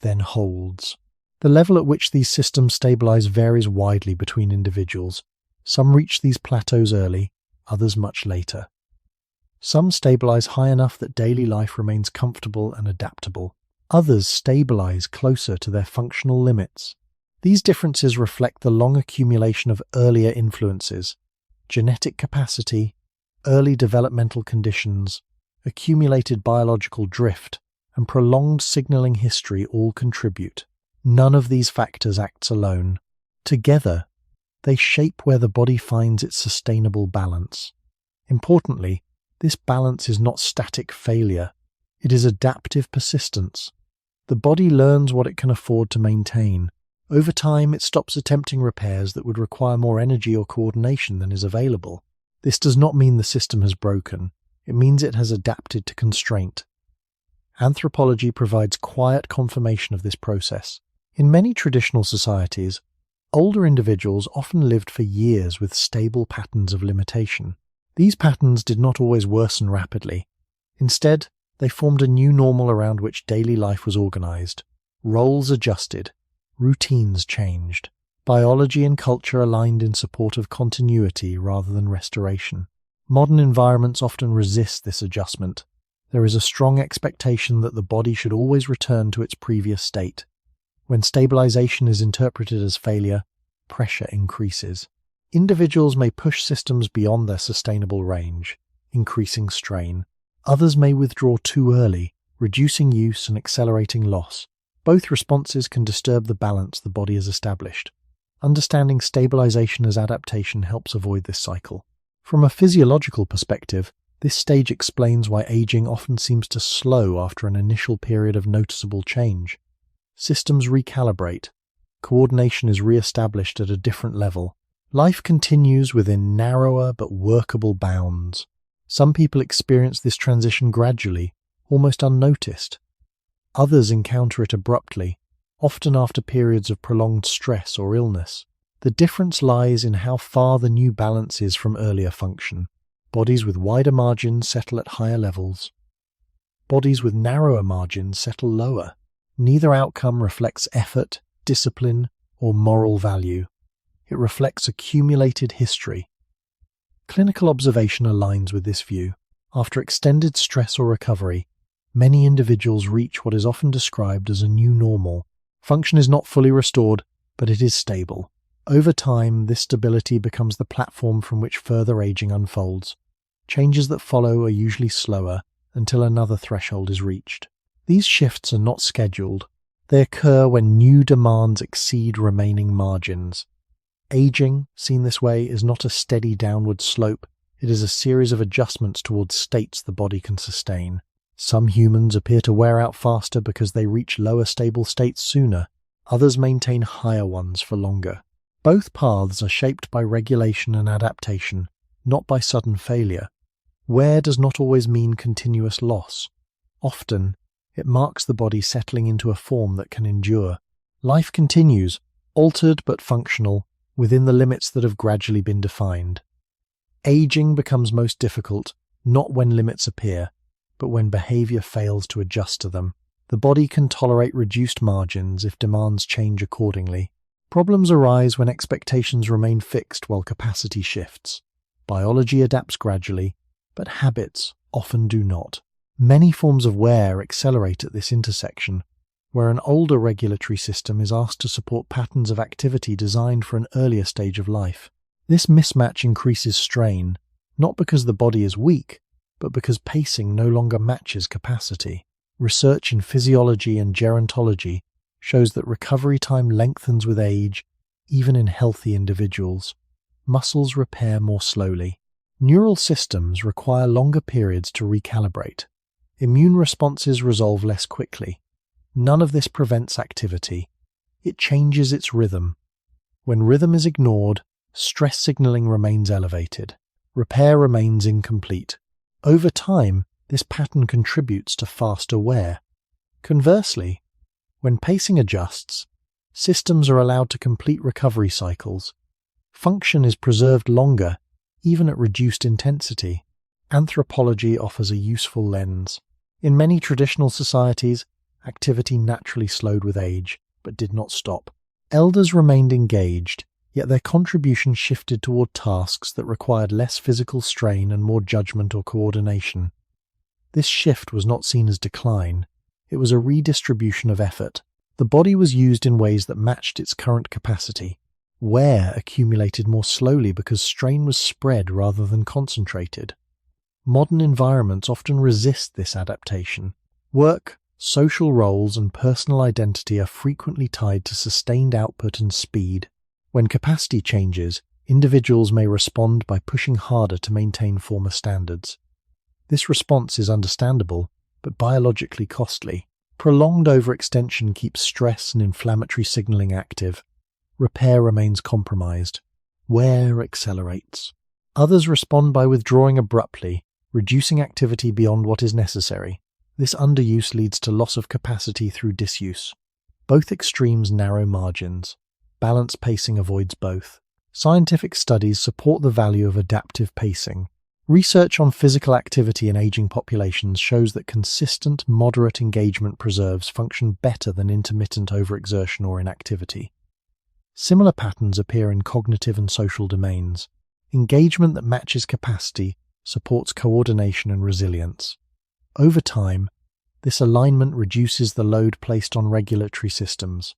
then holds. The level at which these systems stabilize varies widely between individuals. Some reach these plateaus early, others much later. Some stabilize high enough that daily life remains comfortable and adaptable. Others stabilize closer to their functional limits. These differences reflect the long accumulation of earlier influences, genetic capacity, early developmental conditions, accumulated biological drift, and prolonged signaling history all contribute. None of these factors acts alone. Together, they shape where the body finds its sustainable balance. Importantly, this balance is not static failure. It is adaptive persistence. The body learns what it can afford to maintain. Over time, it stops attempting repairs that would require more energy or coordination than is available. This does not mean the system has broken. It means it has adapted to constraint. Anthropology provides quiet confirmation of this process. In many traditional societies, older individuals often lived for years with stable patterns of limitation. These patterns did not always worsen rapidly. Instead, they formed a new normal around which daily life was organized. Roles adjusted. Routines changed. Biology and culture aligned in support of continuity rather than restoration. Modern environments often resist this adjustment. There is a strong expectation that the body should always return to its previous state. When stabilization is interpreted as failure, pressure increases. Individuals may push systems beyond their sustainable range, increasing strain. Others may withdraw too early, reducing use and accelerating loss. Both responses can disturb the balance the body has established. Understanding stabilization as adaptation helps avoid this cycle. From a physiological perspective, this stage explains why aging often seems to slow after an initial period of noticeable change. Systems recalibrate. Coordination is re-established at a different level. Life continues within narrower but workable bounds. Some people experience this transition gradually, almost unnoticed. Others encounter it abruptly, often after periods of prolonged stress or illness. The difference lies in how far the new balance is from earlier function. Bodies with wider margins settle at higher levels. Bodies with narrower margins settle lower. Neither outcome reflects effort, discipline, or moral value. It reflects accumulated history. Clinical observation aligns with this view. After extended stress or recovery, many individuals reach what is often described as a new normal. Function is not fully restored, but it is stable. Over time, this stability becomes the platform from which further aging unfolds. Changes that follow are usually slower until another threshold is reached. These shifts are not scheduled. They occur when new demands exceed remaining margins. Aging, seen this way, is not a steady downward slope. It is a series of adjustments towards states the body can sustain. Some humans appear to wear out faster because they reach lower stable states sooner. Others maintain higher ones for longer. Both paths are shaped by regulation and adaptation, not by sudden failure. Wear does not always mean continuous loss. Often, it marks the body settling into a form that can endure. Life continues, altered but functional, within the limits that have gradually been defined. Aging becomes most difficult, not when limits appear, but when behavior fails to adjust to them. The body can tolerate reduced margins if demands change accordingly. Problems arise when expectations remain fixed while capacity shifts. Biology adapts gradually, but habits often do not. Many forms of wear accelerate at this intersection, where an older regulatory system is asked to support patterns of activity designed for an earlier stage of life. This mismatch increases strain, not because the body is weak, but because pacing no longer matches capacity. Research in physiology and gerontology shows that recovery time lengthens with age, even in healthy individuals. Muscles repair more slowly. Neural systems require longer periods to recalibrate. Immune responses resolve less quickly. None of this prevents activity. It changes its rhythm. When rhythm is ignored, stress signaling remains elevated. Repair remains incomplete. Over time, this pattern contributes to faster wear. Conversely, when pacing adjusts, systems are allowed to complete recovery cycles. Function is preserved longer, even at reduced intensity. Anthropology offers a useful lens. In many traditional societies, activity naturally slowed with age, but did not stop. Elders remained engaged, yet their contribution shifted toward tasks that required less physical strain and more judgment or coordination. This shift was not seen as decline. It was a redistribution of effort. The body was used in ways that matched its current capacity. Wear accumulated more slowly because strain was spread rather than concentrated. Modern environments often resist this adaptation. Work, social roles, and personal identity are frequently tied to sustained output and speed. When capacity changes, individuals may respond by pushing harder to maintain former standards. This response is understandable, but biologically costly. Prolonged overextension keeps stress and inflammatory signaling active. Repair remains compromised. Wear accelerates. Others respond by withdrawing abruptly, reducing activity beyond what is necessary. This underuse leads to loss of capacity through disuse. Both extremes narrow margins. Balanced pacing avoids both. Scientific studies support the value of adaptive pacing. Research on physical activity in aging populations shows that consistent, moderate engagement preserves function better than intermittent overexertion or inactivity. Similar patterns appear in cognitive and social domains. Engagement that matches capacity supports coordination and resilience. Over time, this alignment reduces the load placed on regulatory systems.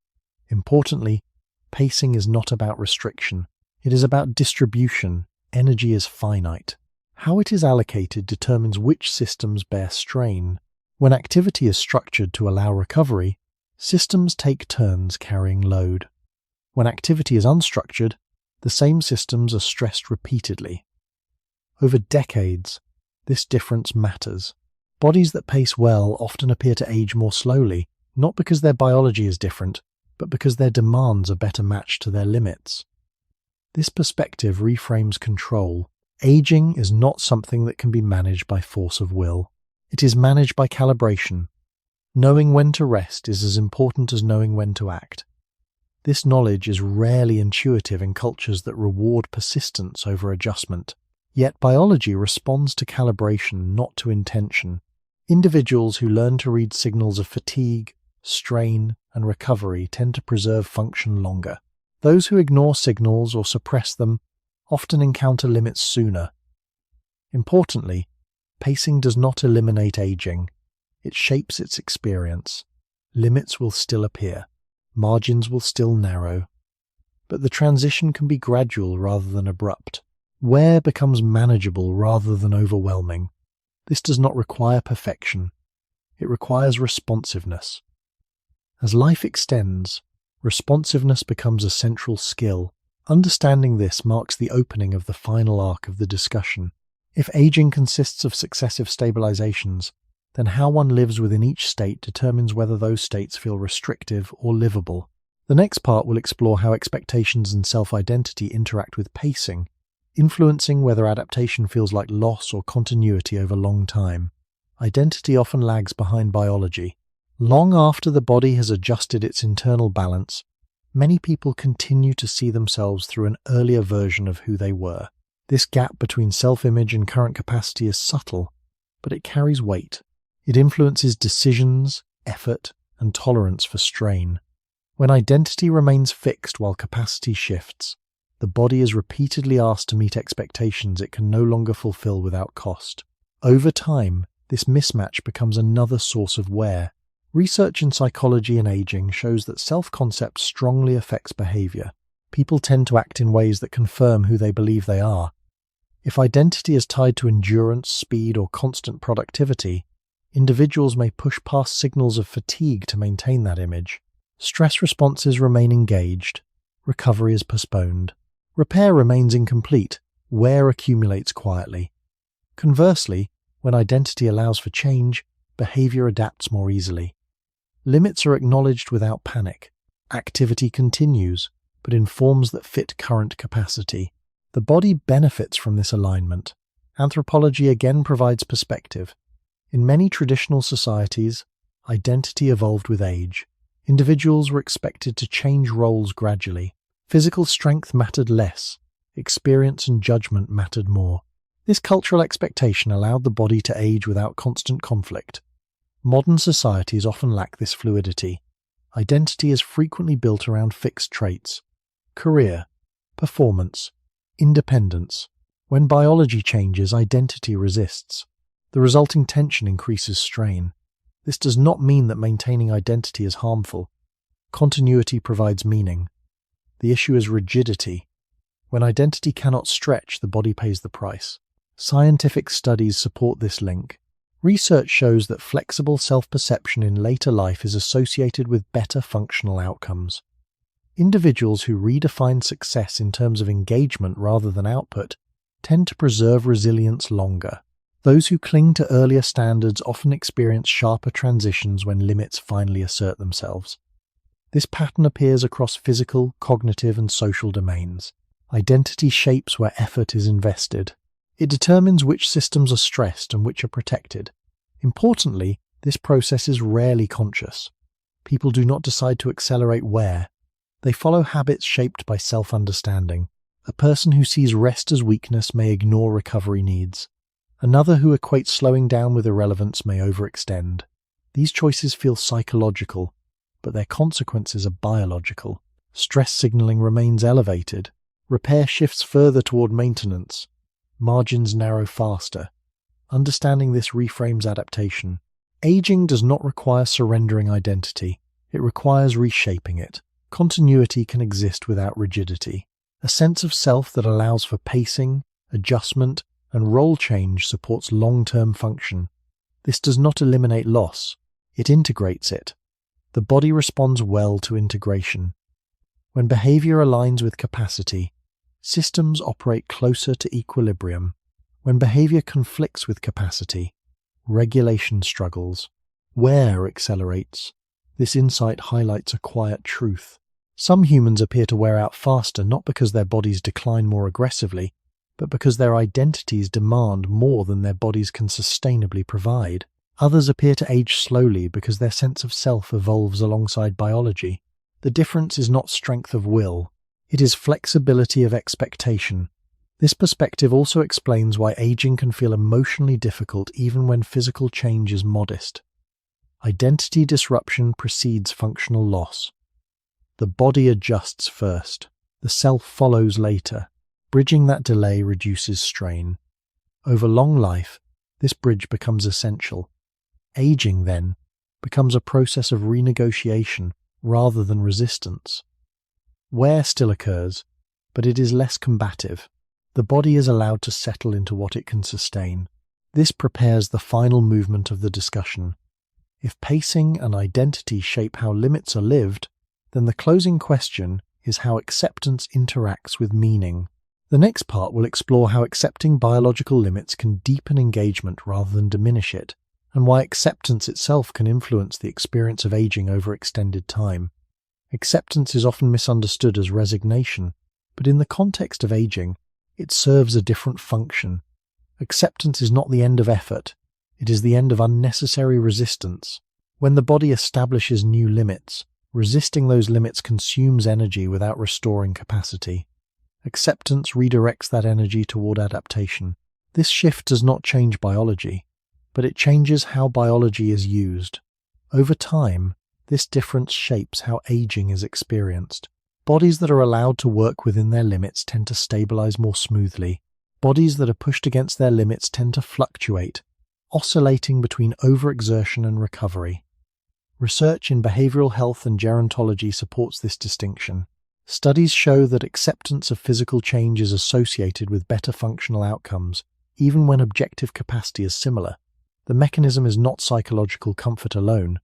Importantly, pacing is not about restriction. It is about distribution. Energy is finite. How it is allocated determines which systems bear strain. When activity is structured to allow recovery, systems take turns carrying load. When activity is unstructured, the same systems are stressed repeatedly. Over decades, this difference matters. Bodies that pace well often appear to age more slowly, not because their biology is different, but because their demands are better matched to their limits. This perspective reframes control. Aging is not something that can be managed by force of will. It is managed by calibration. Knowing when to rest is as important as knowing when to act. This knowledge is rarely intuitive in cultures that reward persistence over adjustment. Yet biology responds to calibration, not to intention. Individuals who learn to read signals of fatigue, strain, and recovery tend to preserve function longer. Those who ignore signals or suppress them often encounter limits sooner. Importantly, pacing does not eliminate aging. It shapes its experience. Limits will still appear. Margins will still narrow. But the transition can be gradual rather than abrupt. Wear becomes manageable rather than overwhelming. This does not require perfection. It requires responsiveness. As life extends, responsiveness becomes a central skill. Understanding this marks the opening of the final arc of the discussion. If aging consists of successive stabilizations, then how one lives within each state determines whether those states feel restrictive or livable. The next part will explore how expectations and self-identity interact with pacing, influencing whether adaptation feels like loss or continuity over long time. Identity often lags behind biology. Long after the body has adjusted its internal balance, many people continue to see themselves through an earlier version of who they were. This gap between self-image and current capacity is subtle, but it carries weight. It influences decisions, effort, and tolerance for strain. When identity remains fixed while capacity shifts, the body is repeatedly asked to meet expectations it can no longer fulfill without cost. Over time, this mismatch becomes another source of wear. Research in psychology and aging shows that self-concept strongly affects behavior. People tend to act in ways that confirm who they believe they are. If identity is tied to endurance, speed, or constant productivity, individuals may push past signals of fatigue to maintain that image. Stress responses remain engaged. Recovery is postponed. Repair remains incomplete. Wear accumulates quietly. Conversely, when identity allows for change, behavior adapts more easily. Limits are acknowledged without panic. Activity continues, but in forms that fit current capacity. The body benefits from this alignment. Anthropology again provides perspective. In many traditional societies, identity evolved with age. Individuals were expected to change roles gradually. Physical strength mattered less. Experience and judgment mattered more. This cultural expectation allowed the body to age without constant conflict. Modern societies often lack this fluidity. Identity is frequently built around fixed traits: career, performance, independence. When biology changes, identity resists. The resulting tension increases strain. This does not mean that maintaining identity is harmful. Continuity provides meaning. The issue is rigidity. When identity cannot stretch, the body pays the price. Scientific studies support this link. Research shows that flexible self-perception in later life is associated with better functional outcomes. Individuals who redefine success in terms of engagement rather than output tend to preserve resilience longer. Those who cling to earlier standards often experience sharper transitions when limits finally assert themselves. This pattern appears across physical, cognitive, and social domains. Identity shapes where effort is invested. It determines which systems are stressed and which are protected. Importantly, this process is rarely conscious. People do not decide to accelerate where. They follow habits shaped by self-understanding. A person who sees rest as weakness may ignore recovery needs. Another who equates slowing down with irrelevance may overextend. These choices feel psychological, but their consequences are biological. Stress signaling remains elevated. Repair shifts further toward maintenance. Margins narrow faster. Understanding this reframes adaptation. Aging does not require surrendering identity. It requires reshaping it. Continuity can exist without rigidity. A sense of self that allows for pacing, adjustment, and role change supports long-term function. This does not eliminate loss. It integrates it. The body responds well to integration. When behavior aligns with capacity, systems operate closer to equilibrium. When behavior conflicts with capacity, regulation struggles. Wear accelerates. This insight highlights a quiet truth. Some humans appear to wear out faster not because their bodies decline more aggressively, but because their identities demand more than their bodies can sustainably provide. Others appear to age slowly because their sense of self evolves alongside biology. The difference is not strength of will. It is flexibility of expectation. This perspective also explains why aging can feel emotionally difficult even when physical change is modest. Identity disruption precedes functional loss. The body adjusts first. The self follows later. Bridging that delay reduces strain. Over long life, this bridge becomes essential. Aging, then, becomes a process of renegotiation rather than resistance. Wear still occurs, but it is less combative. The body is allowed to settle into what it can sustain. This prepares the final movement of the discussion. If pacing and identity shape how limits are lived, then the closing question is how acceptance interacts with meaning. The next part will explore how accepting biological limits can deepen engagement rather than diminish it, and why acceptance itself can influence the experience of aging over extended time. Acceptance is often misunderstood as resignation, but in the context of aging, it serves a different function. Acceptance is not the end of effort, it is the end of unnecessary resistance. When the body establishes new limits, resisting those limits consumes energy without restoring capacity. Acceptance redirects that energy toward adaptation. This shift does not change biology, but it changes how biology is used. Over time, this difference shapes how aging is experienced. Bodies that are allowed to work within their limits tend to stabilize more smoothly. Bodies that are pushed against their limits tend to fluctuate, oscillating between overexertion and recovery. Research in behavioral health and gerontology supports this distinction. Studies show that acceptance of physical change is associated with better functional outcomes, even when objective capacity is similar. The mechanism is not psychological comfort alone.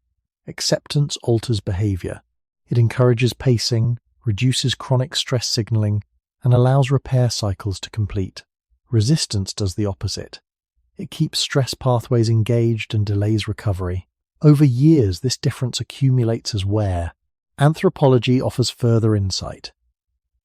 Acceptance alters behavior. It encourages pacing, reduces chronic stress signaling, and allows repair cycles to complete. Resistance does the opposite. It keeps stress pathways engaged and delays recovery. Over years, this difference accumulates as wear. Anthropology offers further insight.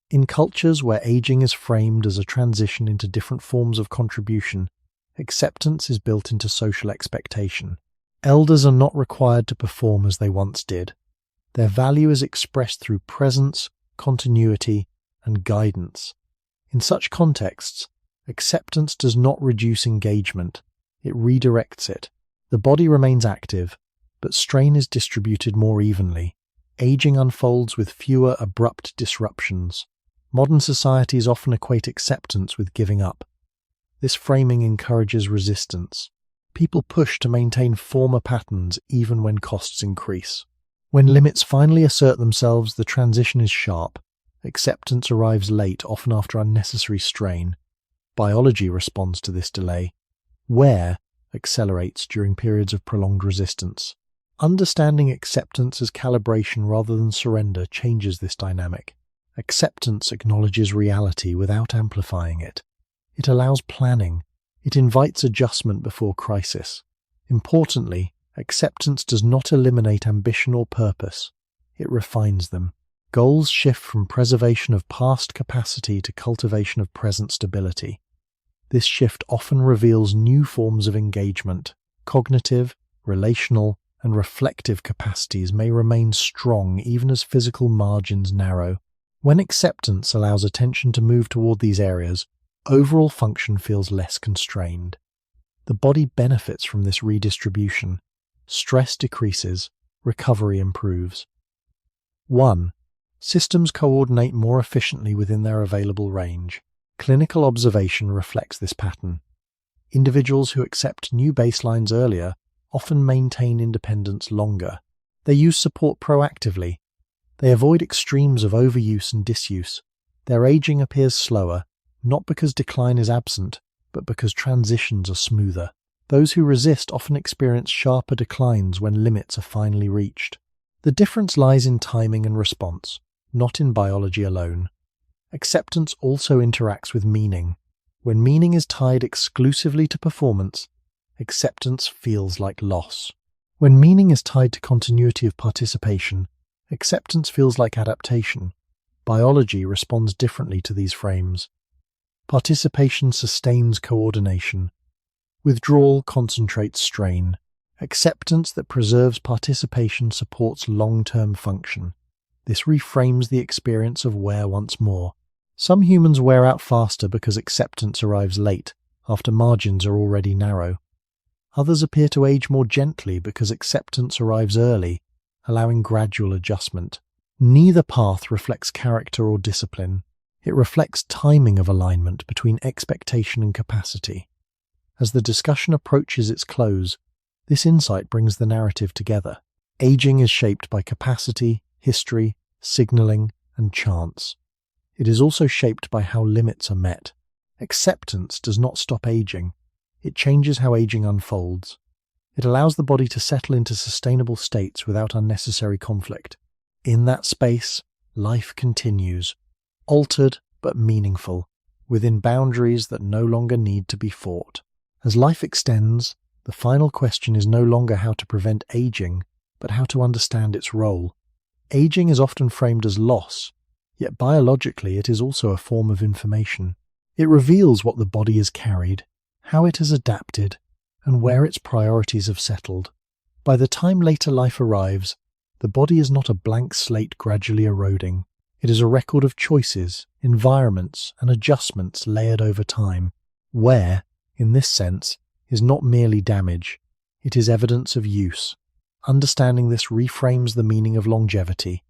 In cultures where aging is framed as a transition into different forms of contribution, acceptance is built into social expectation. Elders are not required to perform as they once did. Their value is expressed through presence, continuity, and guidance. In such contexts, acceptance does not reduce engagement, it redirects it. The body remains active, but strain is distributed more evenly. Aging unfolds with fewer abrupt disruptions. Modern societies often equate acceptance with giving up. This framing encourages resistance. People push to maintain former patterns even when costs increase. When limits finally assert themselves, the transition is sharp. Acceptance arrives late, often after unnecessary strain. Biology responds to this delay. Wear accelerates during periods of prolonged resistance. Understanding acceptance as calibration rather than surrender changes this dynamic. Acceptance acknowledges reality without amplifying it. It allows planning. It invites adjustment before crisis. Importantly, acceptance does not eliminate ambition or purpose. It refines them. Goals shift from preservation of past capacity to cultivation of present stability. This shift often reveals new forms of engagement. Cognitive, relational, and reflective capacities may remain strong even as physical margins narrow. When acceptance allows attention to move toward these areas, overall function feels less constrained. The body benefits from this redistribution. Stress decreases, recovery improves. 1. Systems coordinate more efficiently within their available range. Clinical observation reflects this pattern. Individuals who accept new baselines earlier often maintain independence longer. They use support proactively. They avoid extremes of overuse and disuse. Their aging appears slower, not because decline is absent, but because transitions are smoother. Those who resist often experience sharper declines when limits are finally reached. The difference lies in timing and response, not in biology alone. Acceptance also interacts with meaning. When meaning is tied exclusively to performance, acceptance feels like loss. When meaning is tied to continuity of participation, acceptance feels like adaptation. Biology responds differently to these frames. Participation sustains coordination. Withdrawal concentrates strain. Acceptance that preserves participation supports long-term function. This reframes the experience of wear once more. Some humans wear out faster because acceptance arrives late, after margins are already narrow. Others appear to age more gently because acceptance arrives early, allowing gradual adjustment. Neither path reflects character or discipline. It reflects timing of alignment between expectation and capacity. As the discussion approaches its close, this insight brings the narrative together. Aging is shaped by capacity, history, signaling, and chance. It is also shaped by how limits are met. Acceptance does not stop aging. It changes how aging unfolds. It allows the body to settle into sustainable states without unnecessary conflict. In that space, life continues, altered but meaningful, within boundaries that no longer need to be fought. As life extends, the final question is no longer how to prevent aging, but how to understand its role. Aging is often framed as loss, yet biologically it is also a form of information. It reveals what the body has carried, how it has adapted, and where its priorities have settled. By the time later life arrives, the body is not a blank slate gradually eroding. It is a record of choices, environments, and adjustments layered over time. Wear, in this sense, is not merely damage, it is evidence of use. Understanding this reframes the meaning of longevity.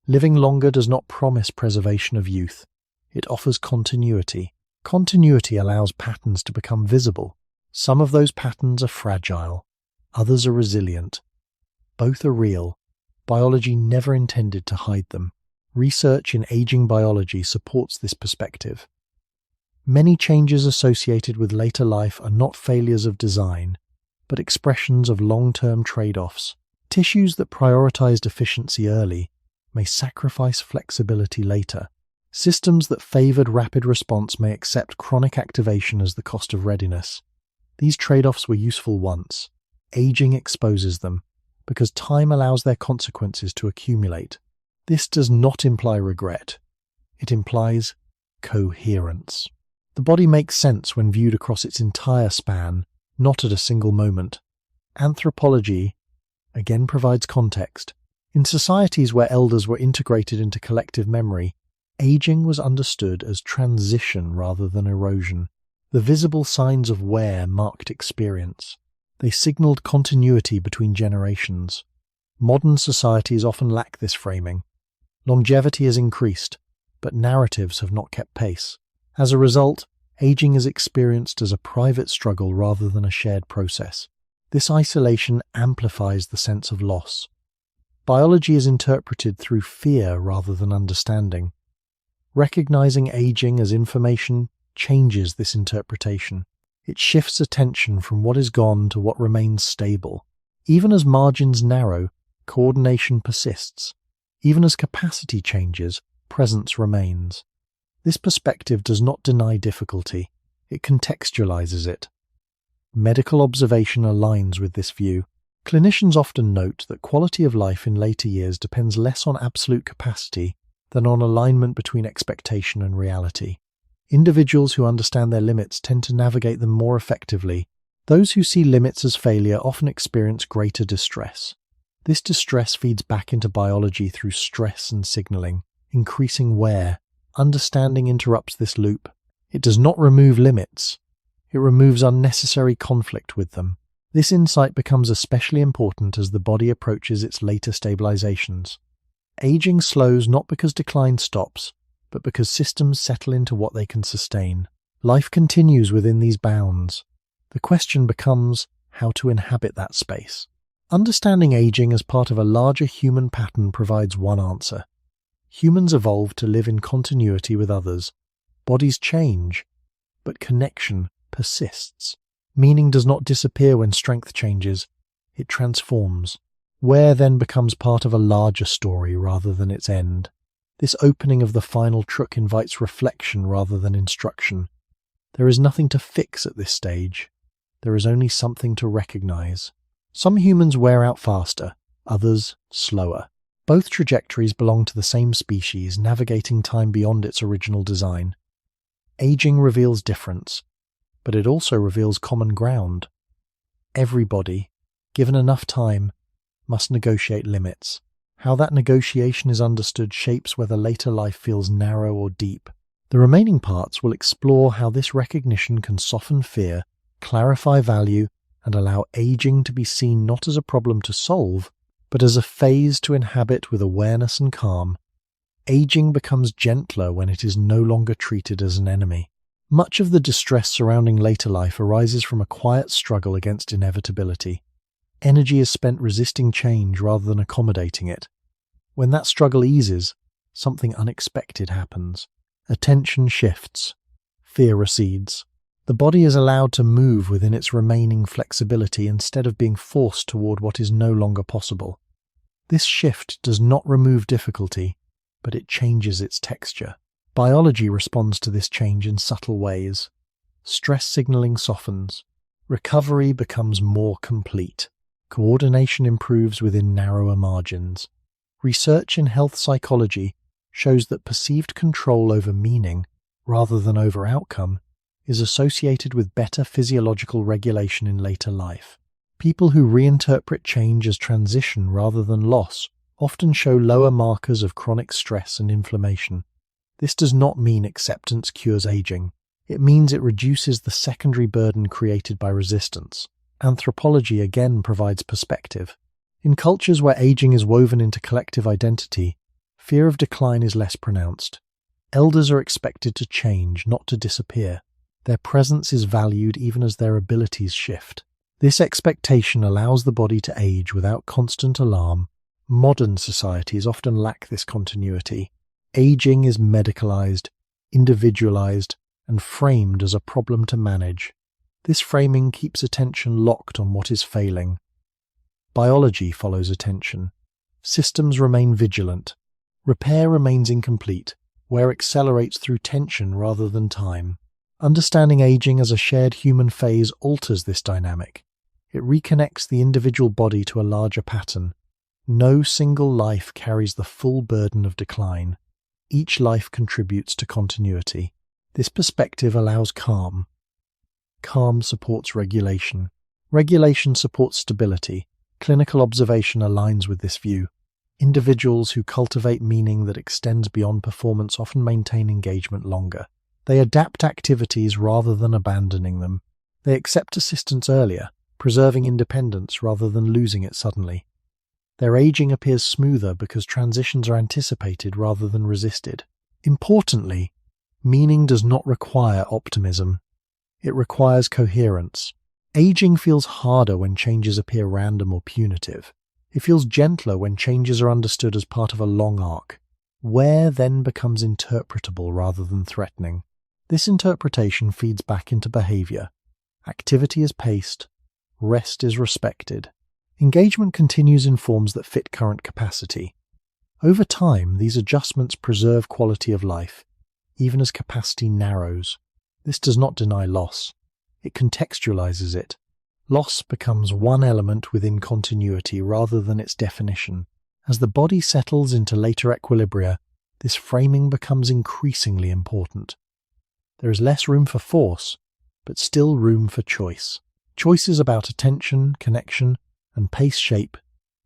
Living longer does not promise preservation of youth. It offers continuity. Continuity allows patterns to become visible. Some of those patterns are fragile, others are resilient. Both are real. Biology never intended to hide them. Research in aging biology supports this perspective. Many changes associated with later life are not failures of design, but expressions of long-term trade-offs. Tissues that prioritized efficiency early may sacrifice flexibility later. Systems that favored rapid response may accept chronic activation as the cost of readiness. These trade-offs were useful once. Aging exposes them, because time allows their consequences to accumulate. This does not imply regret. It implies coherence. The body makes sense when viewed across its entire span, not at a single moment. Anthropology, again, provides context. In societies where elders were integrated into collective memory, aging was understood as transition rather than erosion. The visible signs of wear marked experience. They signaled continuity between generations. Modern societies often lack this framing. Longevity has increased, but narratives have not kept pace. As a result, aging is experienced as a private struggle rather than a shared process. This isolation amplifies the sense of loss. Biology is interpreted through fear rather than understanding. Recognizing aging as information changes this interpretation. It shifts attention from what is gone to what remains stable. Even as margins narrow, coordination persists. Even as capacity changes, presence remains. This perspective does not deny difficulty, it contextualizes it. Medical observation aligns with this view. Clinicians often note that quality of life in later years depends less on absolute capacity than on alignment between expectation and reality. Individuals who understand their limits tend to navigate them more effectively. Those who see limits as failure often experience greater distress. This distress feeds back into biology through stress and signaling, increasing wear. Understanding interrupts this loop. It does not remove limits. It removes unnecessary conflict with them. This insight becomes especially important as the body approaches its later stabilizations. Aging slows not because decline stops, but because systems settle into what they can sustain. Life continues within these bounds. The question becomes how to inhabit that space. Understanding aging as part of a larger human pattern provides one answer. Humans evolved to live in continuity with others. Bodies change, but connection persists. Meaning does not disappear when strength changes, it transforms. Wear then becomes part of a larger story rather than its end. This opening of the final truck invites reflection rather than instruction. There is nothing to fix at this stage. There is only something to recognize. Some humans wear out faster, others slower. Both trajectories belong to the same species, navigating time beyond its original design. Aging reveals difference, but it also reveals common ground. Everybody, given enough time, must negotiate limits. How that negotiation is understood shapes whether later life feels narrow or deep. The remaining parts will explore how this recognition can soften fear, clarify value, and allow aging to be seen not as a problem to solve, but as a phase to inhabit with awareness and calm. Aging becomes gentler when it is no longer treated as an enemy. Much of the distress surrounding later life arises from a quiet struggle against inevitability. Energy is spent resisting change rather than accommodating it. When that struggle eases, something unexpected happens. Attention shifts. Fear recedes. The body is allowed to move within its remaining flexibility instead of being forced toward what is no longer possible. This shift does not remove difficulty, but it changes its texture. Biology responds to this change in subtle ways. Stress signaling softens. Recovery becomes more complete. Coordination improves within narrower margins. Research in health psychology shows that perceived control over meaning, rather than over outcome, is associated with better physiological regulation in later life. People who reinterpret change as transition rather than loss often show lower markers of chronic stress and inflammation. This does not mean acceptance cures aging. It means it reduces the secondary burden created by resistance. Anthropology again provides perspective. In cultures where aging is woven into collective identity, fear of decline is less pronounced. Elders are expected to change, not to disappear. Their presence is valued even as their abilities shift. This expectation allows the body to age without constant alarm. Modern societies often lack this continuity. Aging is medicalized, individualized, and framed as a problem to manage. This framing keeps attention locked on what is failing. Biology follows attention. Systems remain vigilant. Repair remains incomplete, where accelerates through tension rather than time. Understanding aging as a shared human phase alters this dynamic. It reconnects the individual body to a larger pattern. No single life carries the full burden of decline. Each life contributes to continuity. This perspective allows calm. Calm supports regulation. Regulation supports stability. Clinical observation aligns with this view. Individuals who cultivate meaning that extends beyond performance often maintain engagement longer. They adapt activities rather than abandoning them. They accept assistance earlier, preserving independence rather than losing it suddenly. Their aging appears smoother because transitions are anticipated rather than resisted. Importantly, meaning does not require optimism. It requires coherence. Aging feels harder when changes appear random or punitive. It feels gentler when changes are understood as part of a long arc. Wear then becomes interpretable rather than threatening. This interpretation feeds back into behavior. Activity is paced, rest is respected. Engagement continues in forms that fit current capacity. Over time, these adjustments preserve quality of life, even as capacity narrows. This does not deny loss. It contextualizes it. Loss becomes one element within continuity rather than its definition. As the body settles into later equilibria, this framing becomes increasingly important. There is less room for force, but still room for choice. Choices about attention, connection, and pace shape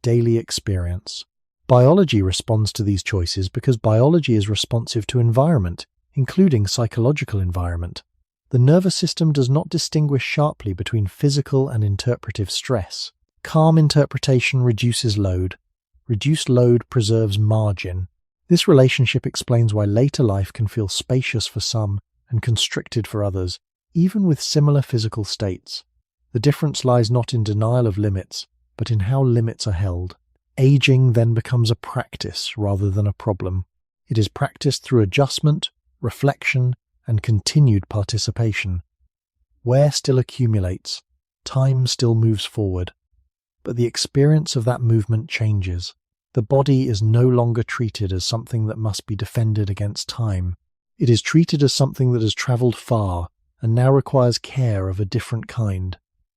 daily experience. Biology responds to these choices because biology is responsive to environment, including psychological environment. The nervous system does not distinguish sharply between physical and interpretive stress. Calm interpretation reduces load. Reduced load preserves margin. This relationship explains why later life can feel spacious for some and constricted for others, even with similar physical states. The difference lies not in denial of limits, but in how limits are held. Aging then becomes a practice rather than a problem. It is practiced through adjustment, reflection, and continued participation. Wear still accumulates, time still moves forward, but the experience of that movement changes. The body is no longer treated as something that must be defended against time. It is treated as something that has travelled far and now requires care of a different kind.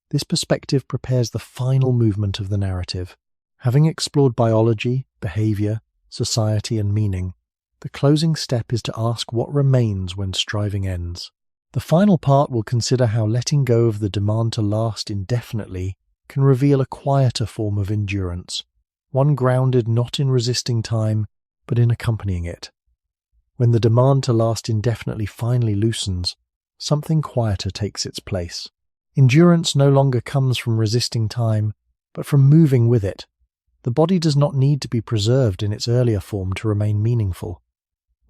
This perspective prepares the final movement of the narrative. Having explored biology, behaviour, society, and meaning, the closing step is to ask what remains when striving ends. The final part will consider how letting go of the demand to last indefinitely can reveal a quieter form of endurance, one grounded not in resisting time, but in accompanying it. When the demand to last indefinitely finally loosens, something quieter takes its place. Endurance no longer comes from resisting time, but from moving with it. The body does not need to be preserved in its earlier form to remain meaningful.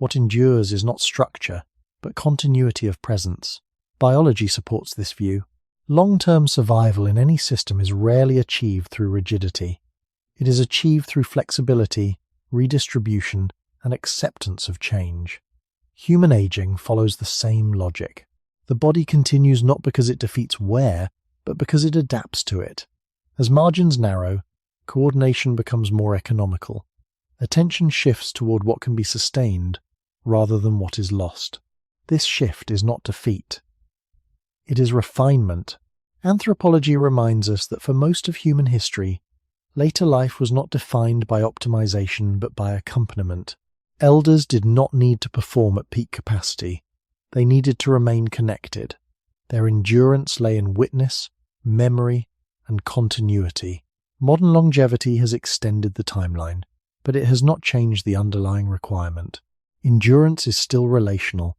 What endures is not structure, but continuity of presence. Biology supports this view. Long-term survival in any system is rarely achieved through rigidity. It is achieved through flexibility, redistribution, and acceptance of change. Human aging follows the same logic. The body continues not because it defeats wear, but because it adapts to it. As margins narrow, coordination becomes more economical. Attention shifts toward what can be sustained, rather than what is lost. This shift is not defeat. It is refinement. Anthropology reminds us that for most of human history, later life was not defined by optimization but by accompaniment. Elders did not need to perform at peak capacity. They needed to remain connected. Their endurance lay in witness, memory, and continuity. Modern longevity has extended the timeline, but it has not changed the underlying requirement. Endurance is still relational.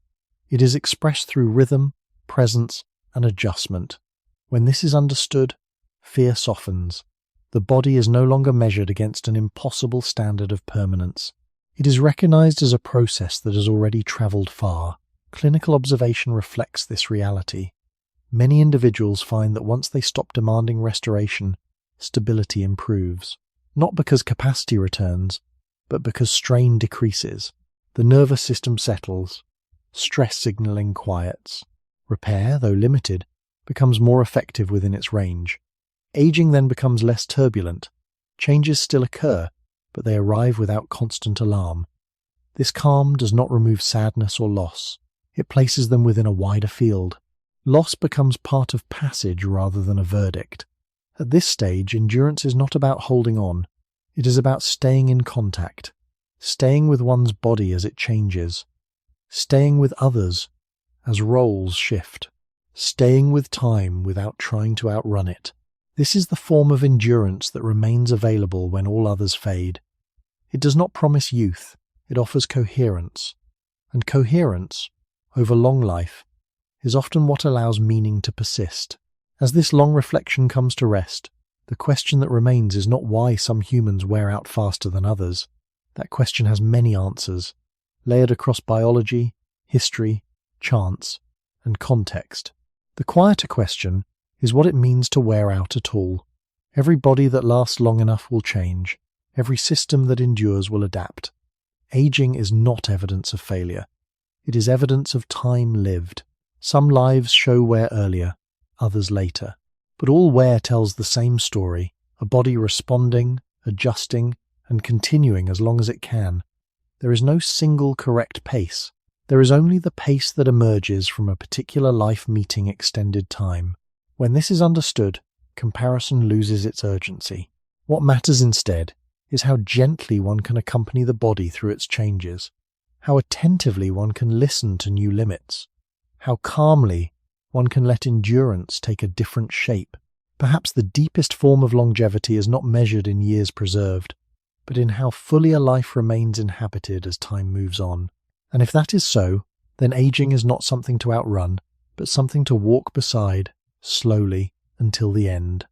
It is expressed through rhythm, presence, and adjustment. When this is understood, fear softens. The body is no longer measured against an impossible standard of permanence. It is recognized as a process that has already traveled far. Clinical observation reflects this reality. Many individuals find that once they stop demanding restoration, stability improves. Not because capacity returns, but because strain decreases. The nervous system settles. Stress signaling quiets. Repair, though limited, becomes more effective within its range. Aging then becomes less turbulent. Changes still occur, but they arrive without constant alarm. This calm does not remove sadness or loss. It places them within a wider field. Loss becomes part of passage rather than a verdict. At this stage, endurance is not about holding on. It is about staying in contact, staying with one's body as it changes, staying with others as roles shift, staying with time without trying to outrun it. This is the form of endurance that remains available when all others fade. It does not promise youth, it offers coherence. And coherence, over long life, is often what allows meaning to persist. As this long reflection comes to rest, the question that remains is not why some humans wear out faster than others. That question has many answers, layered across biology, history, chance, and context. The quieter question is what it means to wear out at all. Every body that lasts long enough will change. Every system that endures will adapt. Aging is not evidence of failure. It is evidence of time lived. Some lives show wear earlier, others later. But all wear tells the same story, a body responding, adjusting, and continuing as long as it can. There is no single correct pace. There is only the pace that emerges from a particular life meeting extended time. When this is understood, comparison loses its urgency. What matters instead is how gently one can accompany the body through its changes, how attentively one can listen to new limits, how calmly one can let endurance take a different shape. Perhaps the deepest form of longevity is not measured in years preserved, but in how fully a life remains inhabited as time moves on. And if that is so, then aging is not something to outrun, but something to walk beside, slowly, until the end.